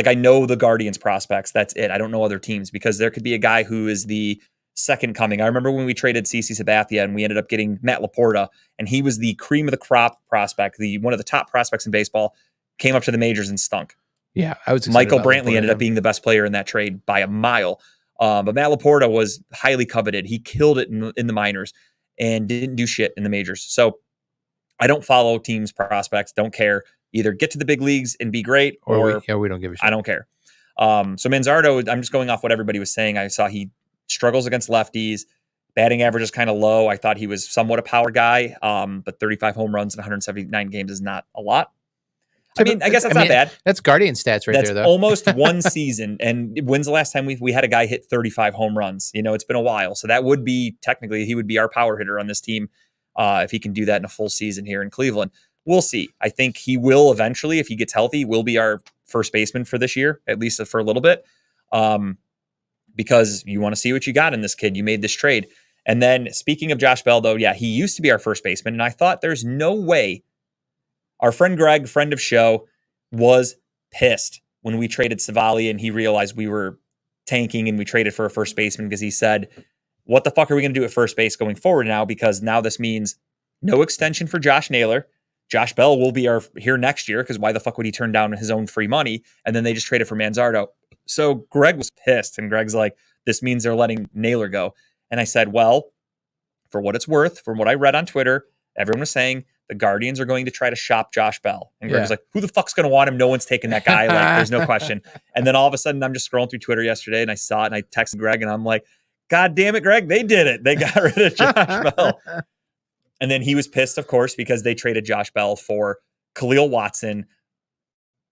I know the Guardians prospects. That's it. I don't know other teams, because there could be a guy who is the second coming. I remember when we traded CC Sabathia and we ended up getting Matt Laporta, and he was the cream of the crop prospect, one of the top prospects in baseball, came up to the majors and stunk. Yeah, I was. Michael Brantley ended up being the best player in that trade by a mile. But Matt Laporta was highly coveted. He killed it in the minors and didn't do shit in the majors. So I don't follow teams' prospects. Don't care. Either get to the big leagues and be great, or we don't give a shit. I don't care. So Manzardo, I'm just going off what everybody was saying. I saw he struggles against lefties. Batting average is kind of low. I thought he was somewhat a power guy, but 35 home runs in 179 games is not a lot. I mean, I guess that's not bad. That's Guardian stats there, though. That's almost one season. And when's the last time we had a guy hit 35 home runs? It's been a while. So that would be, technically, he would be our power hitter on this team if he can do that in a full season here in Cleveland. We'll see. I think he will eventually, if he gets healthy, will be our first baseman for this year, at least for a little bit. Because you want to see what you got in this kid. You made this trade. And then speaking of Josh Bell, though, yeah, he used to be our first baseman. And I thought there's no way. Our friend Greg, friend of show, was pissed when we traded Savali and he realized we were tanking and we traded for a first baseman, because he said, what the fuck are we going to do at first base going forward now? Because now this means no extension for Josh Naylor. Josh Bell will be here next year, because why the fuck would he turn down his own free money? And then they just traded for Manzardo. So Greg was pissed, and Greg's like, this means they're letting Naylor go. And I said, well, for what it's worth, from what I read on Twitter, everyone was saying the Guardians are going to try to shop Josh Bell. And Greg was like, who the fuck's going to want him? No one's taking that guy. Like, there's no question. And then all of a sudden, I'm just scrolling through Twitter yesterday and I saw it and I texted Greg and I'm like, God damn it, Greg, they did it. They got rid of Josh Bell. And then he was pissed, of course, because they traded Josh Bell for Khalil Watson,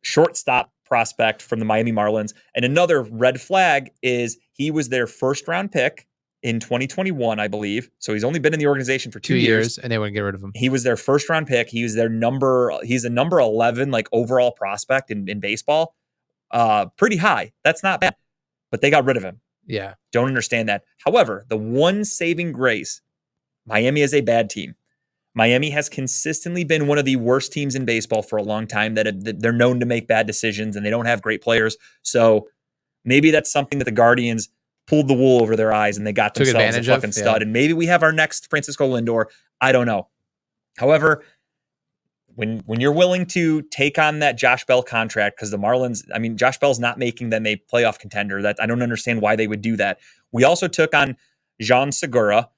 shortstop prospect from the Miami Marlins. And another red flag is he was their first round pick in 2021, I believe. So he's only been in the organization for 2 years. And they wouldn't get rid of him. He was their first round pick. He's a number 11, like overall prospect in baseball. Pretty high. That's not bad. But they got rid of him. Yeah. Don't understand that. However, the one saving grace, Miami is a bad team. Miami has consistently been one of the worst teams in baseball for a long time, that they're known to make bad decisions and they don't have great players. So maybe that's something that the Guardians pulled the wool over their eyes and they got themselves a fucking stud. And maybe we have our next Francisco Lindor. I don't know. However, when you're willing to take on that Josh Bell contract, because the Marlins, I mean, Josh Bell's not making them a playoff contender. That I don't understand why they would do that. We also took on Jean Segura,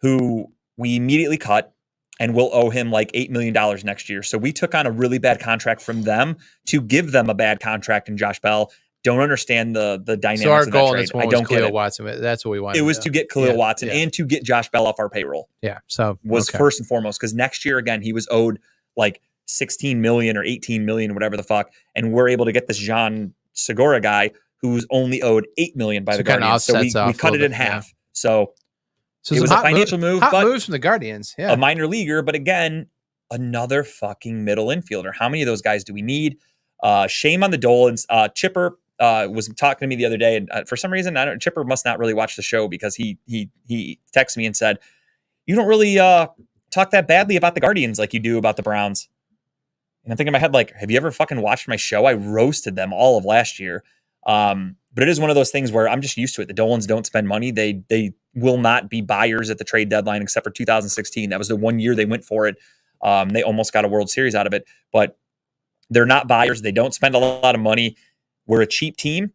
who we immediately cut, and we'll owe him like $8 million next year. So we took on a really bad contract from them to give them a bad contract in Josh Bell. Don't understand the dynamics. So our of goal that in trade. this one I was don't get Khalil it. Watson. That's what we wanted. It was to get Khalil Watson and to get Josh Bell off our payroll. Yeah. So was first and foremost, because next year again he was owed like 16 million or 18 million, whatever the fuck, and we're able to get this Jean Segura guy who's only owed 8 million by the Guardians. So we cut it in half. So it was a financial move, but moves from the Guardians. Yeah. A minor leaguer, but again, another fucking middle infielder. How many of those guys do we need? Shame on the Dolans. Chipper was talking to me the other day, and for some reason, Chipper must not really watch the show, because he texted me and said, "You don't really talk that badly about the Guardians like you do about the Browns." And I'm thinking in my head, like, have you ever fucking watched my show? I roasted them all of last year. But it is one of those things where I'm just used to it. The Dolans don't spend money. They will not be buyers at the trade deadline, except for 2016. That was the 1 year they went for it. They almost got a World Series out of it, but they're not buyers. They don't spend a lot of money. We're a cheap team,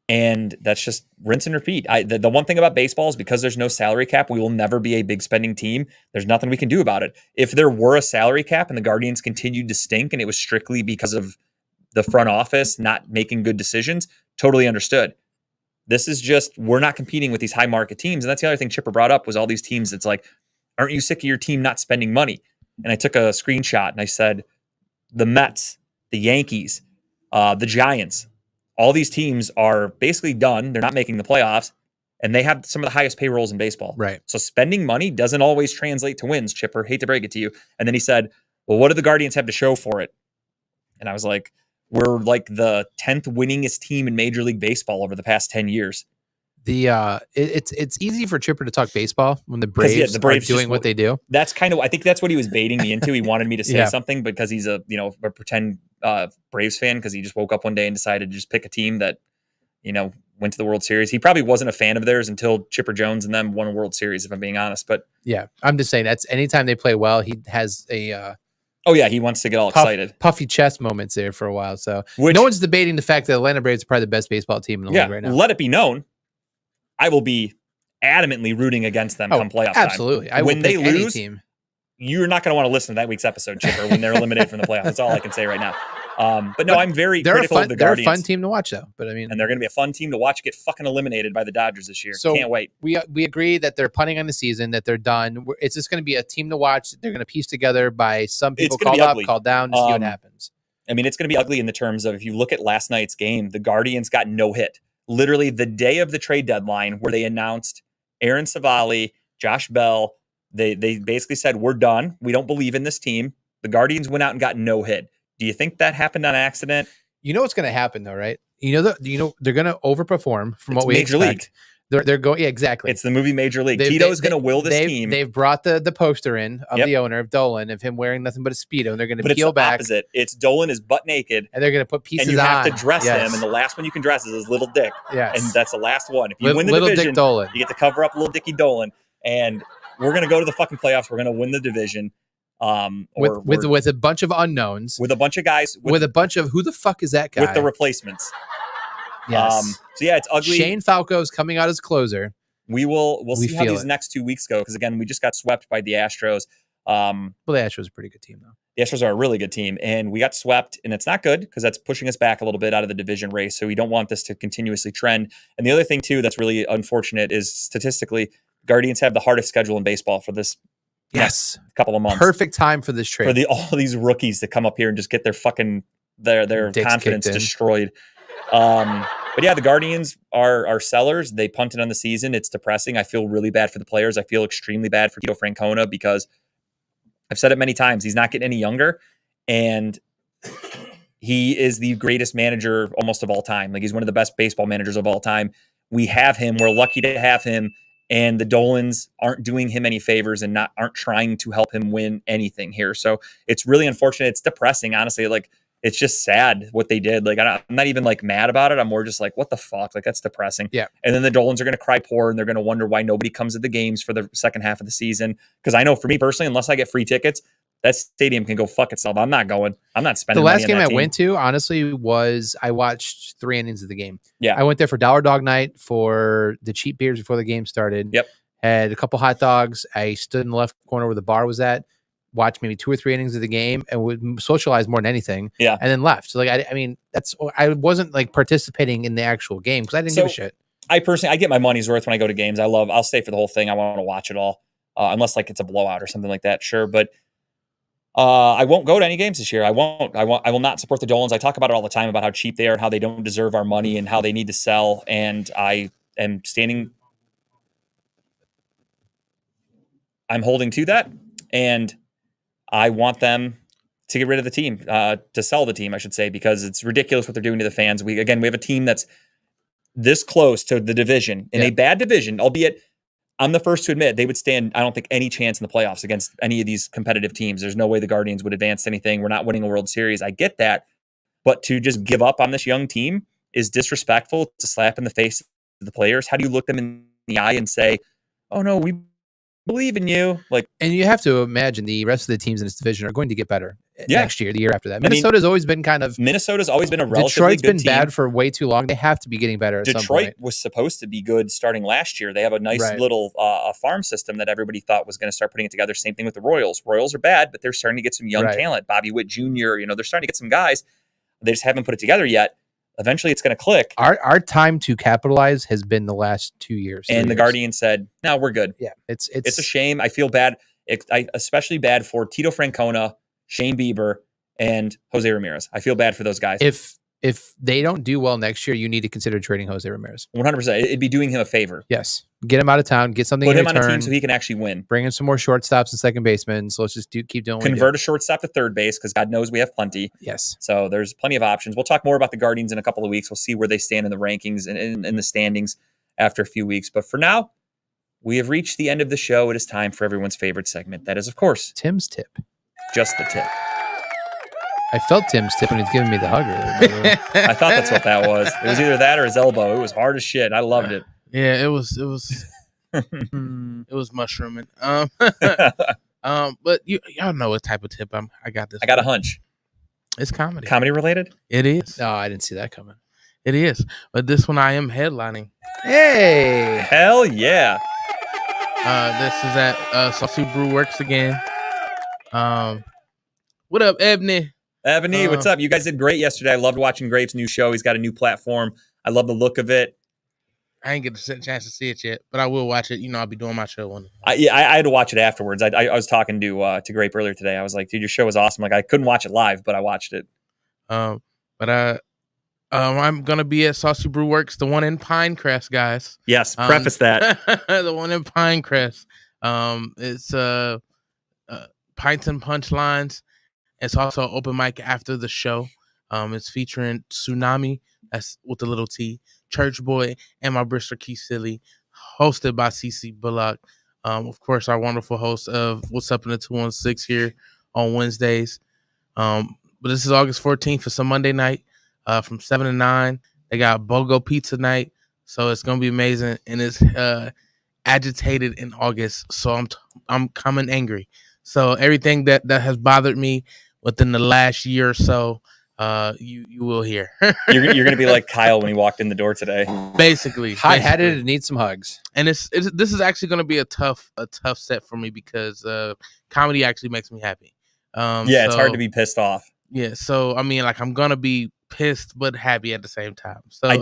and that's just rinse and repeat. The one thing about baseball is, because there's no salary cap, we will never be a big spending team. There's nothing we can do about it. If there were a salary cap and the Guardians continued to stink and it was strictly because of the front office not making good decisions, totally understood. This is just, we're not competing with these high market teams. And that's the other thing Chipper brought up, was all these teams. It's like, aren't you sick of your team not spending money? And I took a screenshot and I said, the Mets, the Yankees, the Giants, all these teams are basically done. They're not making the playoffs, and they have some of the highest payrolls in baseball. Right. So spending money doesn't always translate to wins, Chipper. Hate to break it to you. And then he said, well, what do the Guardians have to show for it? And I was like, we're like the 10th winningest team in Major League Baseball over the past 10 years. It's easy for Chipper to talk baseball when the Braves are doing what they do. That's kind of, I think that's what he was baiting me into. He wanted me to say something because he's a pretend Braves fan, because he just woke up one day and decided to just pick a team that, went to the World Series. He probably wasn't a fan of theirs until Chipper Jones and them won a World Series, if I'm being honest. But yeah, I'm just saying, that's anytime they play well, he has a he wants to get all excited. Puffy chest moments there for a while. So no one's debating the fact that Atlanta Braves are probably the best baseball team in the league right now. Let it be known, I will be adamantly rooting against them come playoff time. Absolutely. When they lose, team. You're not going to want to listen to that week's episode, Chipper, when they're eliminated from the playoffs. That's all I can say right now. But no, I'm very critical of the Guardians. They're a fun team to watch, though. But I mean, and they're going to be a fun team to watch get fucking eliminated by the Dodgers this year. So can't wait. We agree that they're punting on the season, that they're done. It's just going to be a team to watch. They're going to piece together by some people called up, called down to see what happens. I mean, it's going to be ugly in the terms of, if you look at last night's game, the Guardians got no hit. Literally the day of the trade deadline, where they announced Aaron Savali, Josh Bell, they basically said, we're done. We don't believe in this team. The Guardians went out and got no hit. Do you think that happened on accident? You know what's going to happen, though, right? They're going to overperform from what we Major expect. League. They're going, exactly. It's the movie Major League. Tito's going to will this team. They've brought the poster in of the owner, of Dolan, of him wearing nothing but a Speedo, and they're going to peel back. Opposite. It's Dolan is butt naked, and they're going to put pieces on. And you have to dress him, and the last one you can dress is his little dick. Yes. And that's the last one. If you win the division, Dick Dolan. You get to cover up little Dicky Dolan, and we're going to go to the fucking playoffs. We're going to win the division. With a bunch of unknowns, with a bunch of guys, with a bunch of who the fuck is that guy? With the replacements. Yes. So yeah, it's ugly. Shane Falco's coming out as closer. We'll see how feel these it. next 2 weeks go, because again, we just got swept by the Astros. Well, the Astros are a pretty good team, though. The Astros are a really good team, and we got swept, and it's not good because that's pushing us back a little bit out of the division race. So we don't want this to continuously trend. And the other thing too that's really unfortunate is statistically, Guardians have the hardest schedule in baseball for this Yes, couple of months. perfect time for this trade. For all these rookies to come up here and just get their fucking their Dicks confidence kicked in. destroyed. But yeah, the Guardians are sellers. They punted on the season. It's depressing. I feel really bad for the players. I feel extremely bad for Tito Francona because I've said it many times. He's not getting any younger, and he is the greatest manager almost of all time. Like, he's one of the best baseball managers of all time. We have him. We're lucky to have him. And the Dolans aren't doing him any favors and aren't trying to help him win anything here. So it's really unfortunate. It's depressing, honestly. Like, it's just sad what they did. Like, I'm not even like mad about it. I'm more just like, what the fuck? Like, that's depressing. Yeah. And then the Dolans are going to cry poor, and they're going to wonder why nobody comes to the games for the second half of the season. Because I know for me personally, unless I get free tickets, that stadium can go fuck itself. I'm not going. I'm not spending The money last on game that I team. went to, honestly, was I watched 3 innings of the game. Yeah. I went there for Dollar Dog Night for the cheap beers before the game started. Yep. Had a couple hot dogs. I stood in the left corner where the bar was at, watched maybe 2 or 3 innings of the game, and would socialize more than anything. Yeah. And then left. So, like, I mean, I wasn't like participating in the actual game because I didn't give a shit. I get my money's worth when I go to games. I'll stay for the whole thing. I want to watch it all, unless like it's a blowout or something like that. Sure, but I won't go to any games this year. I will not support the Dolans. I talk about it all the time about how cheap they are and how they don't deserve our money and how they need to sell. And I am standing. I'm holding to that, and I want them to get rid of the team, to sell the team, I should say, because it's ridiculous what they're doing to the fans. We have a team that's this close to the division in a bad division, albeit I'm the first to admit they would stand, I don't think, any chance in the playoffs against any of these competitive teams. There's no way the Guardians would advance to anything. We're not winning a World Series. I get that. But to just give up on this young team is disrespectful. It's a slap in the face of the players. How do you look them in the eye and say, oh no, we believe in you? Like, and you have to imagine the rest of the teams in this division are going to get better next year, the year after that. I mean, Minnesota's always been Minnesota's always been a relatively Detroit's good been team. bad for way too long. They have to be getting better at some Detroit point. was supposed to be good starting last year. They have a nice little farm system that everybody thought was going to start putting it together. Same thing with the Royals. Royals are bad, but they're starting to get some young talent. Bobby Witt Jr., they're starting to get some guys. They just haven't put it together yet. Eventually it's going to click. Our time to capitalize has been the last 2 years. And the Guardians said, no, we're good. Yeah, it's a shame. I feel bad. I especially bad for Tito Francona, Shane Bieber, and Jose Ramirez. I feel bad for those guys. If they don't do well next year, you need to consider trading Jose Ramirez. 100%. It'd be doing him a favor. Yes. Get him out of town. Get something. Put in him return, on a team so he can actually win. Bring in some more shortstops and second basemen. So let's just keep doing. Convert a shortstop to third base because God knows we have plenty. Yes. So there's plenty of options. We'll talk more about the Guardians in a couple of weeks. We'll see where they stand in the rankings and in the standings after a few weeks. But for now, we have reached the end of the show. It is time for everyone's favorite segment. That is, of course, Tim's tip. Just the tip. I felt Tim's tip when he's giving me the hug earlier. I thought that's what that was. It was either that or his elbow. It was hard as shit. I loved it. Yeah, it was it was mushrooming. But y'all know what type of tip I got this. I got a hunch. It's comedy. Comedy related? It is. No, I didn't see that coming. It is. But this one I am headlining. Hey. Hell yeah. This is at Saucy Brew Works again. What up, Ebony? Ebony, what's up? You guys did great yesterday. I loved watching Grape's new show. He's got a new platform. I love the look of it. I ain't get a chance to see it yet, but I will watch it. I'll be doing my show one. I had to watch it afterwards. I was talking to Grape earlier today. I was like, dude, your show was awesome. Like, I couldn't watch it live, but I watched it. But I'm gonna be at Saucy Brew Works, the one in Pinecrest, guys. Yes, preface that. The one in Pinecrest. It's Pints and Punchlines. It's also an open mic after the show. It's featuring Tsunami, that's with the little T, Church Boy, and my Bristol Key Silly, hosted by CC Bullock. Of course, our wonderful host of What's Up in the 216 here on Wednesdays. But this is August 14th. It's a Monday night from 7 to 9. They got BOGO Pizza night, so it's going to be amazing. And it's agitated in August, so I'm coming angry. So everything that has bothered me within the last year or so, you will hear. You're gonna be like Kyle when he walked in the door today. basically Hot-headed and need some hugs. and this is actually going to be a tough set for me because comedy actually makes me happy. Yeah, it's hard so- to be pissed off. Yeah, so I mean, like I'm gonna be pissed but happy at the same time. So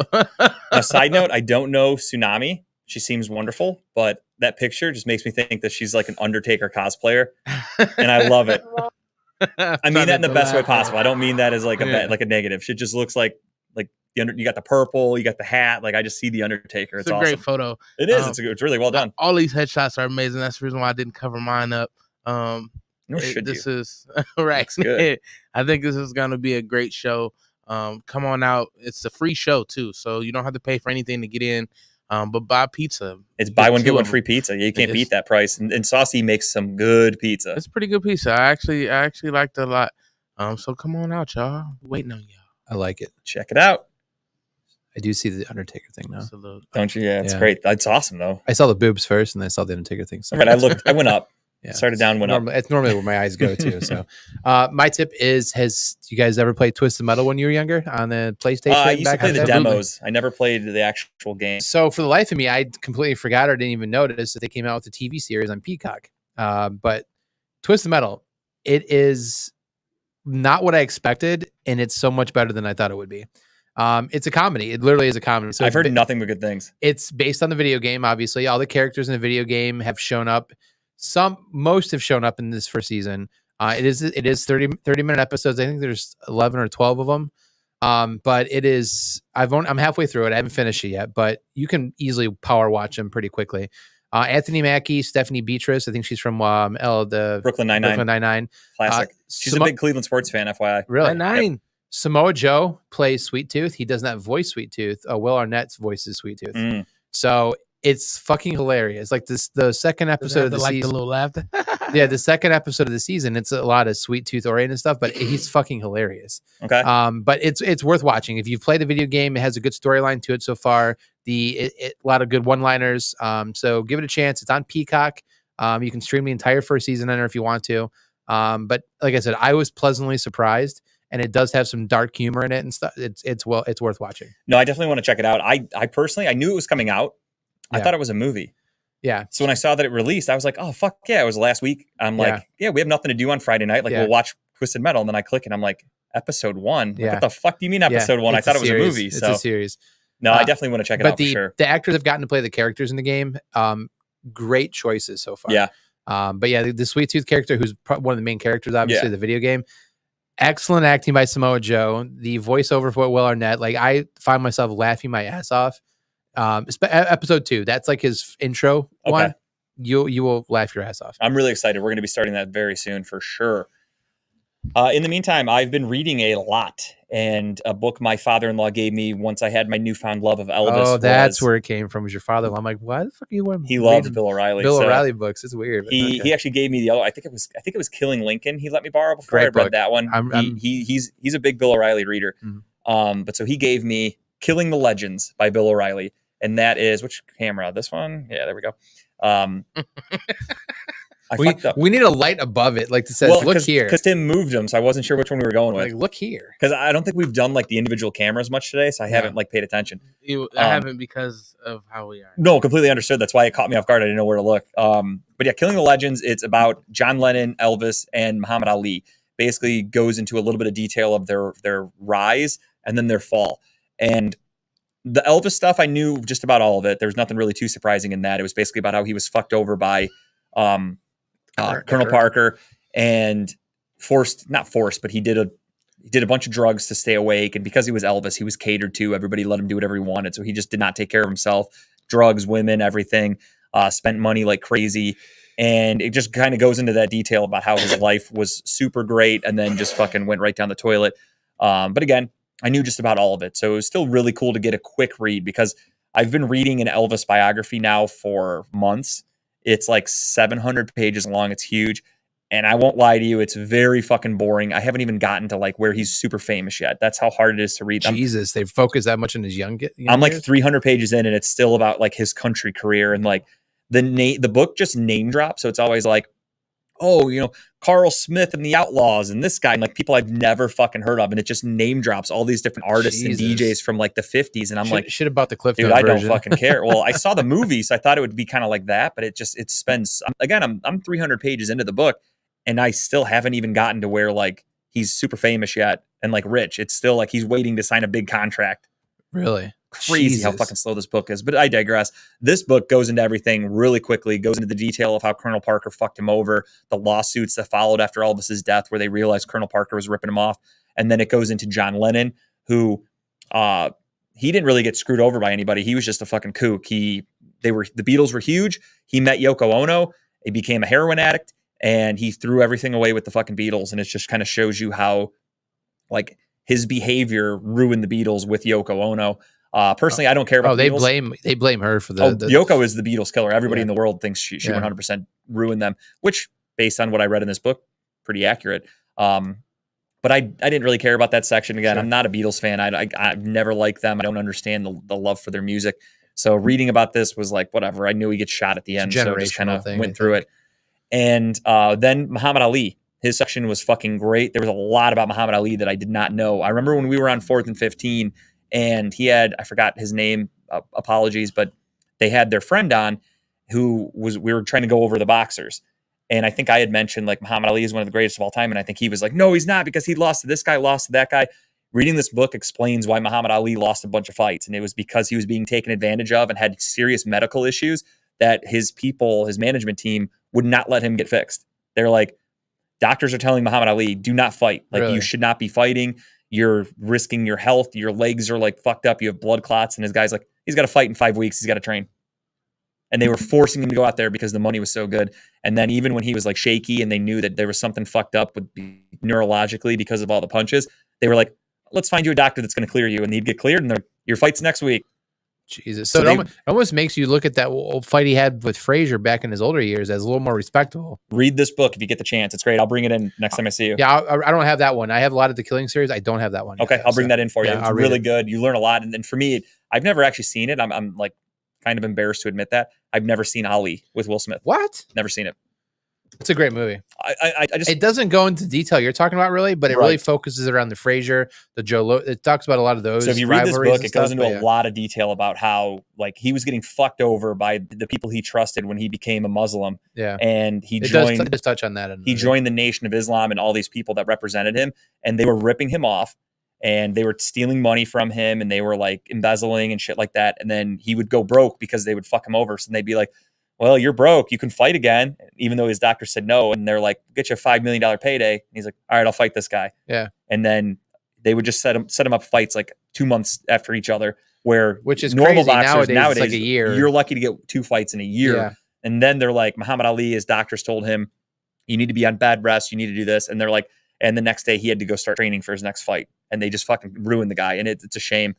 A side note, I don't know Tsunami. She seems wonderful, but that picture just makes me think that she's like an Undertaker cosplayer, and I love it. I mean that in the best way possible. I don't mean that as like like a negative. She just looks like you got the purple, you got the hat. Like I just see the Undertaker. It's It's a awesome. great photo. It is. It's really well done. All these headshots are amazing. That's the reason why I didn't cover mine up. Nor should This you. is right. Looks good. I think this is gonna be a great show. Come on out. It's a free show too, so you don't have to pay for anything to get in. But buy pizza. It's buy one, get two one of 'em. free pizza. You can't It's- beat that price. And Saucy makes some good pizza. It's pretty good pizza. I actually liked it a lot. So come on out, y'all. Waiting on y'all. I like it. Check it out. I do see the Undertaker thing now. Just a little- Don't you? Yeah, it's Yeah. great. That's awesome though. I saw the boobs first, and then I saw the Undertaker thing. So All right, I went up. Yeah. Started down, went up. It's normally where my eyes go to. So, my tip is: has you guys ever played Twisted Metal when you were younger on the PlayStation? I used to back play in the day? demos. I never played the actual game. So, for the life of me, I completely forgot or didn't even notice that they came out with a TV series on Peacock. But Twisted Metal, it is not what I expected, and it's so much better than I thought it would be. It's a comedy. It literally is a comedy. So I've heard it's nothing but good things. it's based on the video game. Obviously, all the characters in the video game have shown up. Most have shown up in this first season. It is 30-minute episodes. I think there's 11 or 12 of them. But it is I'm halfway through it. I haven't finished it yet, but you can easily power watch them pretty quickly. Anthony Mackie, Stephanie Beatrice. I think she's from the Brooklyn Nine-Nine. Brooklyn Nine-Nine. Classic. She's a big Cleveland sports fan, FYI. Really? 9. Samoa Joe plays Sweet Tooth. He does not voice Sweet Tooth. Will Arnett's voices Sweet Tooth. Mm. So it's fucking hilarious. Like the second episode of the like season. the little laughter. Yeah, the second episode of the season, it's a lot of Sweet Tooth oriented stuff, but he's fucking hilarious. Okay. But it's worth watching. If you've played the video game, it has a good storyline to it so far. A lot of good one-liners. So give it a chance. It's on Peacock. You can stream the entire first season on there if you want to. But like I said, I was pleasantly surprised, and it does have some dark humor in it and stuff. It's worth watching. No, I definitely want to check it out. I personally, I knew it was coming out. I Yeah. thought it was a movie. Yeah. So when I saw that it released, I was like, oh, fuck yeah. It was last week. I'm like, yeah, we have nothing to do on Friday night. Like, Yeah. we'll watch Twisted Metal. And then I click and I'm like, episode 1? Like, Yeah. what the fuck do you mean episode 1? I It's thought it was series. a movie. It's So a series. no, I definitely want to check it But out for sure. the actors have gotten to play the characters in the game. Great choices so far. Yeah. But yeah, the Sweet Tooth character, who's one of the main characters, obviously, Yeah. of the video game. Excellent acting by Samoa Joe. The voiceover for Will Arnett, like I find myself laughing my ass off. Episode 2, that's like his intro one. Okay. You will laugh your ass off. I'm really excited. We're going to be starting that very soon for sure. In the meantime, I've been reading a lot, and a book my father-in-law gave me once I had my newfound love of Elvis. Oh, that's was- where it came from. Was your father? I'm like, why the fuck are you want? he loves Bill O'Reilly. Bill so O'Reilly books. It's weird. but He okay. actually gave me the other. I think it was Killing Lincoln. He let me borrow before Great I read book. that one. I'm- He's a big Bill O'Reilly reader. Mhm. But so he gave me Killing the Legends by Bill O'Reilly, and that is which camera? This one? Yeah, there we go. I fucked up. we need a light above it, like that says, look here. because Tim moved them, so I wasn't sure which one we were going with. Like, look here. Because I don't think we've done like the individual cameras much today, so I haven't like paid attention. I haven't because of how we are. No, completely understood. That's why it caught me off guard. I didn't know where to look. But yeah, Killing the Legends, it's about John Lennon, Elvis, and Muhammad Ali. Basically goes into a little bit of detail of their rise and then their fall. And the Elvis stuff, I knew just about all of it. There was nothing really too surprising in that. It was basically about how he was fucked over by Colonel Parker and not forced, but he did a bunch of drugs to stay awake. And because he was Elvis, he was catered to. Everybody let him do whatever he wanted. So he just did not take care of himself. Drugs, women, everything. Spent money like crazy. And it just kind of goes into that detail about how his life was super great and then just fucking went right down the toilet. But again, I knew just about all of it. So it was still really cool to get a quick read because I've been reading an Elvis biography now for months. It's like 700 pages long. It's huge. And I won't lie to you, it's very fucking boring. I haven't even gotten to like where he's super famous yet. That's how hard it is to read. Jesus, they focus that much on his young I'm like years? 300 pages in and it's still about like his country career and like the book just name drops. So it's always like, oh, Carl Smith and the Outlaws and this guy and like people I've never fucking heard of. And it just name drops all these different artists and DJs from like the 50s. And I'm like, shit about the Cliff dude, Note I don't version. fucking care. Well, I saw the movie, so I thought it would be kind of like that, but it spends, again, I'm 300 pages into the book and I still haven't even gotten to where like he's super famous yet and like rich. It's still like he's waiting to sign a big contract. Really? Crazy how fucking slow this book is, but I digress. This book goes into everything really quickly, goes into the detail of how Colonel Parker fucked him over, the lawsuits that followed after Elvis's death, where they realized Colonel Parker was ripping him off. And then it goes into John Lennon, who he didn't really get screwed over by anybody. He was just a fucking kook. The Beatles were huge. He met Yoko Ono. He became a heroin addict, and he threw everything away with the fucking Beatles. And it just kind of shows you how like his behavior ruined the Beatles with Yoko Ono. Personally, I don't care about the Beatles. They blame her for the Yoko is the Beatles killer. Everybody in the world thinks she 100% ruined them, which based on what I read in this book, pretty accurate. But I didn't really care about that section. Again, I'm not a Beatles fan. I've never liked them. I don't understand the love for their music. So reading about this was like, whatever. I knew he gets shot at the end. So I just kind of went through it. And then Muhammad Ali, his section was fucking great. There was a lot about Muhammad Ali that I did not know. I remember when we were on 4th and 15 and he had, I forgot his name, apologies, but they had their friend on we were trying to go over the boxers. And I think I had mentioned like Muhammad Ali is one of the greatest of all time. And I think he was like, no, he's not, because he lost to this guy, lost to that guy. Reading this book explains why Muhammad Ali lost a bunch of fights. And it was because he was being taken advantage of and had serious medical issues that his people, his management team would not let him get fixed. They're like, doctors are telling Muhammad Ali, do not fight. Like you should not be fighting. You're risking your health. Your legs are like fucked up. You have blood clots. And his guy's like, he's got to fight in 5 weeks. He's got to train. And they were forcing him to go out there because the money was so good. And then even when he was like shaky and they knew that there was something fucked up with neurologically because of all the punches, they were like, let's find you a doctor that's going to clear you. And he'd get cleared and your fight's next week. Jesus. So it almost makes you look at that old fight he had with Frazier back in his older years as a little more respectable. Read this book if you get the chance. It's great. I'll bring it in next time I see you. Yeah, I don't have that one. I have a lot of the Killing series. I don't have that one. Okay, I'll bring that in for you. It's really good. You learn a lot. And then for me, I've never actually seen it. I'm like kind of embarrassed to admit that. I've never seen Ali with Will Smith. What? Never seen it. It's a great movie. I just it doesn't go into detail you're talking about really, but it really focuses around the Frazier, the Joe. It talks about a lot of those. So if you read this book, it goes into a lot of detail about how like he was getting fucked over by the people he trusted when he became a Muslim. Yeah, and he joined. It does touch on that. He joined the Nation of Islam and all these people that represented him, and they were ripping him off, and they were stealing money from him, and they were like embezzling and shit like that. And then he would go broke because they would fuck him over. So they'd be like, well, you're broke. You can fight again, even though his doctor said no. And they're like, get you a $5 million payday. And he's like, all right, I'll fight this guy. Yeah. And then they would just set him up fights like 2 months after each other, which is normal crazy. boxers nowadays it's like a year. You're lucky to get 2 fights in a year. Yeah. And then they're like, Muhammad Ali, his doctors told him, you need to be on bed rest. You need to do this. And they're like, and the next day he had to go start training for his next fight. And they just fucking ruined the guy. And it's a shame.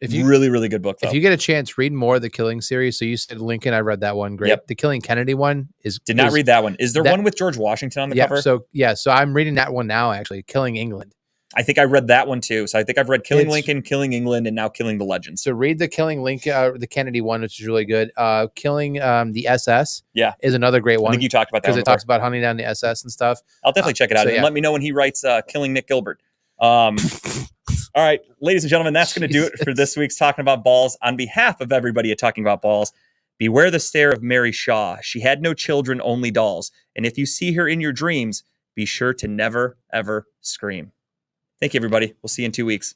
Really, really good book, though. If you get a chance, read more of the Killing series. So you said Lincoln. I read that one. Great. Yep. The Killing Kennedy one did not read that one. Is there one with George Washington on the cover? So I'm reading that one now, actually. Killing England. I think I read that one too. So I think I've read Killing Lincoln, Killing England, and now Killing the Legends. So read the Killing Lincoln, the Kennedy one, which is really good. Killing the SS is another great one. I think you talked about that because it talks about hunting down the SS and stuff. I'll definitely check it out. And let me know when he writes Killing Nick Gilbert. All right, ladies and gentlemen, that's going to do it for this week's Talking About Balls. On behalf of everybody at Talking About Balls, beware the stare of Mary Shaw. She had no children, only dolls. And if you see her in your dreams, be sure to never, ever scream. Thank you, everybody. We'll see you in 2 weeks.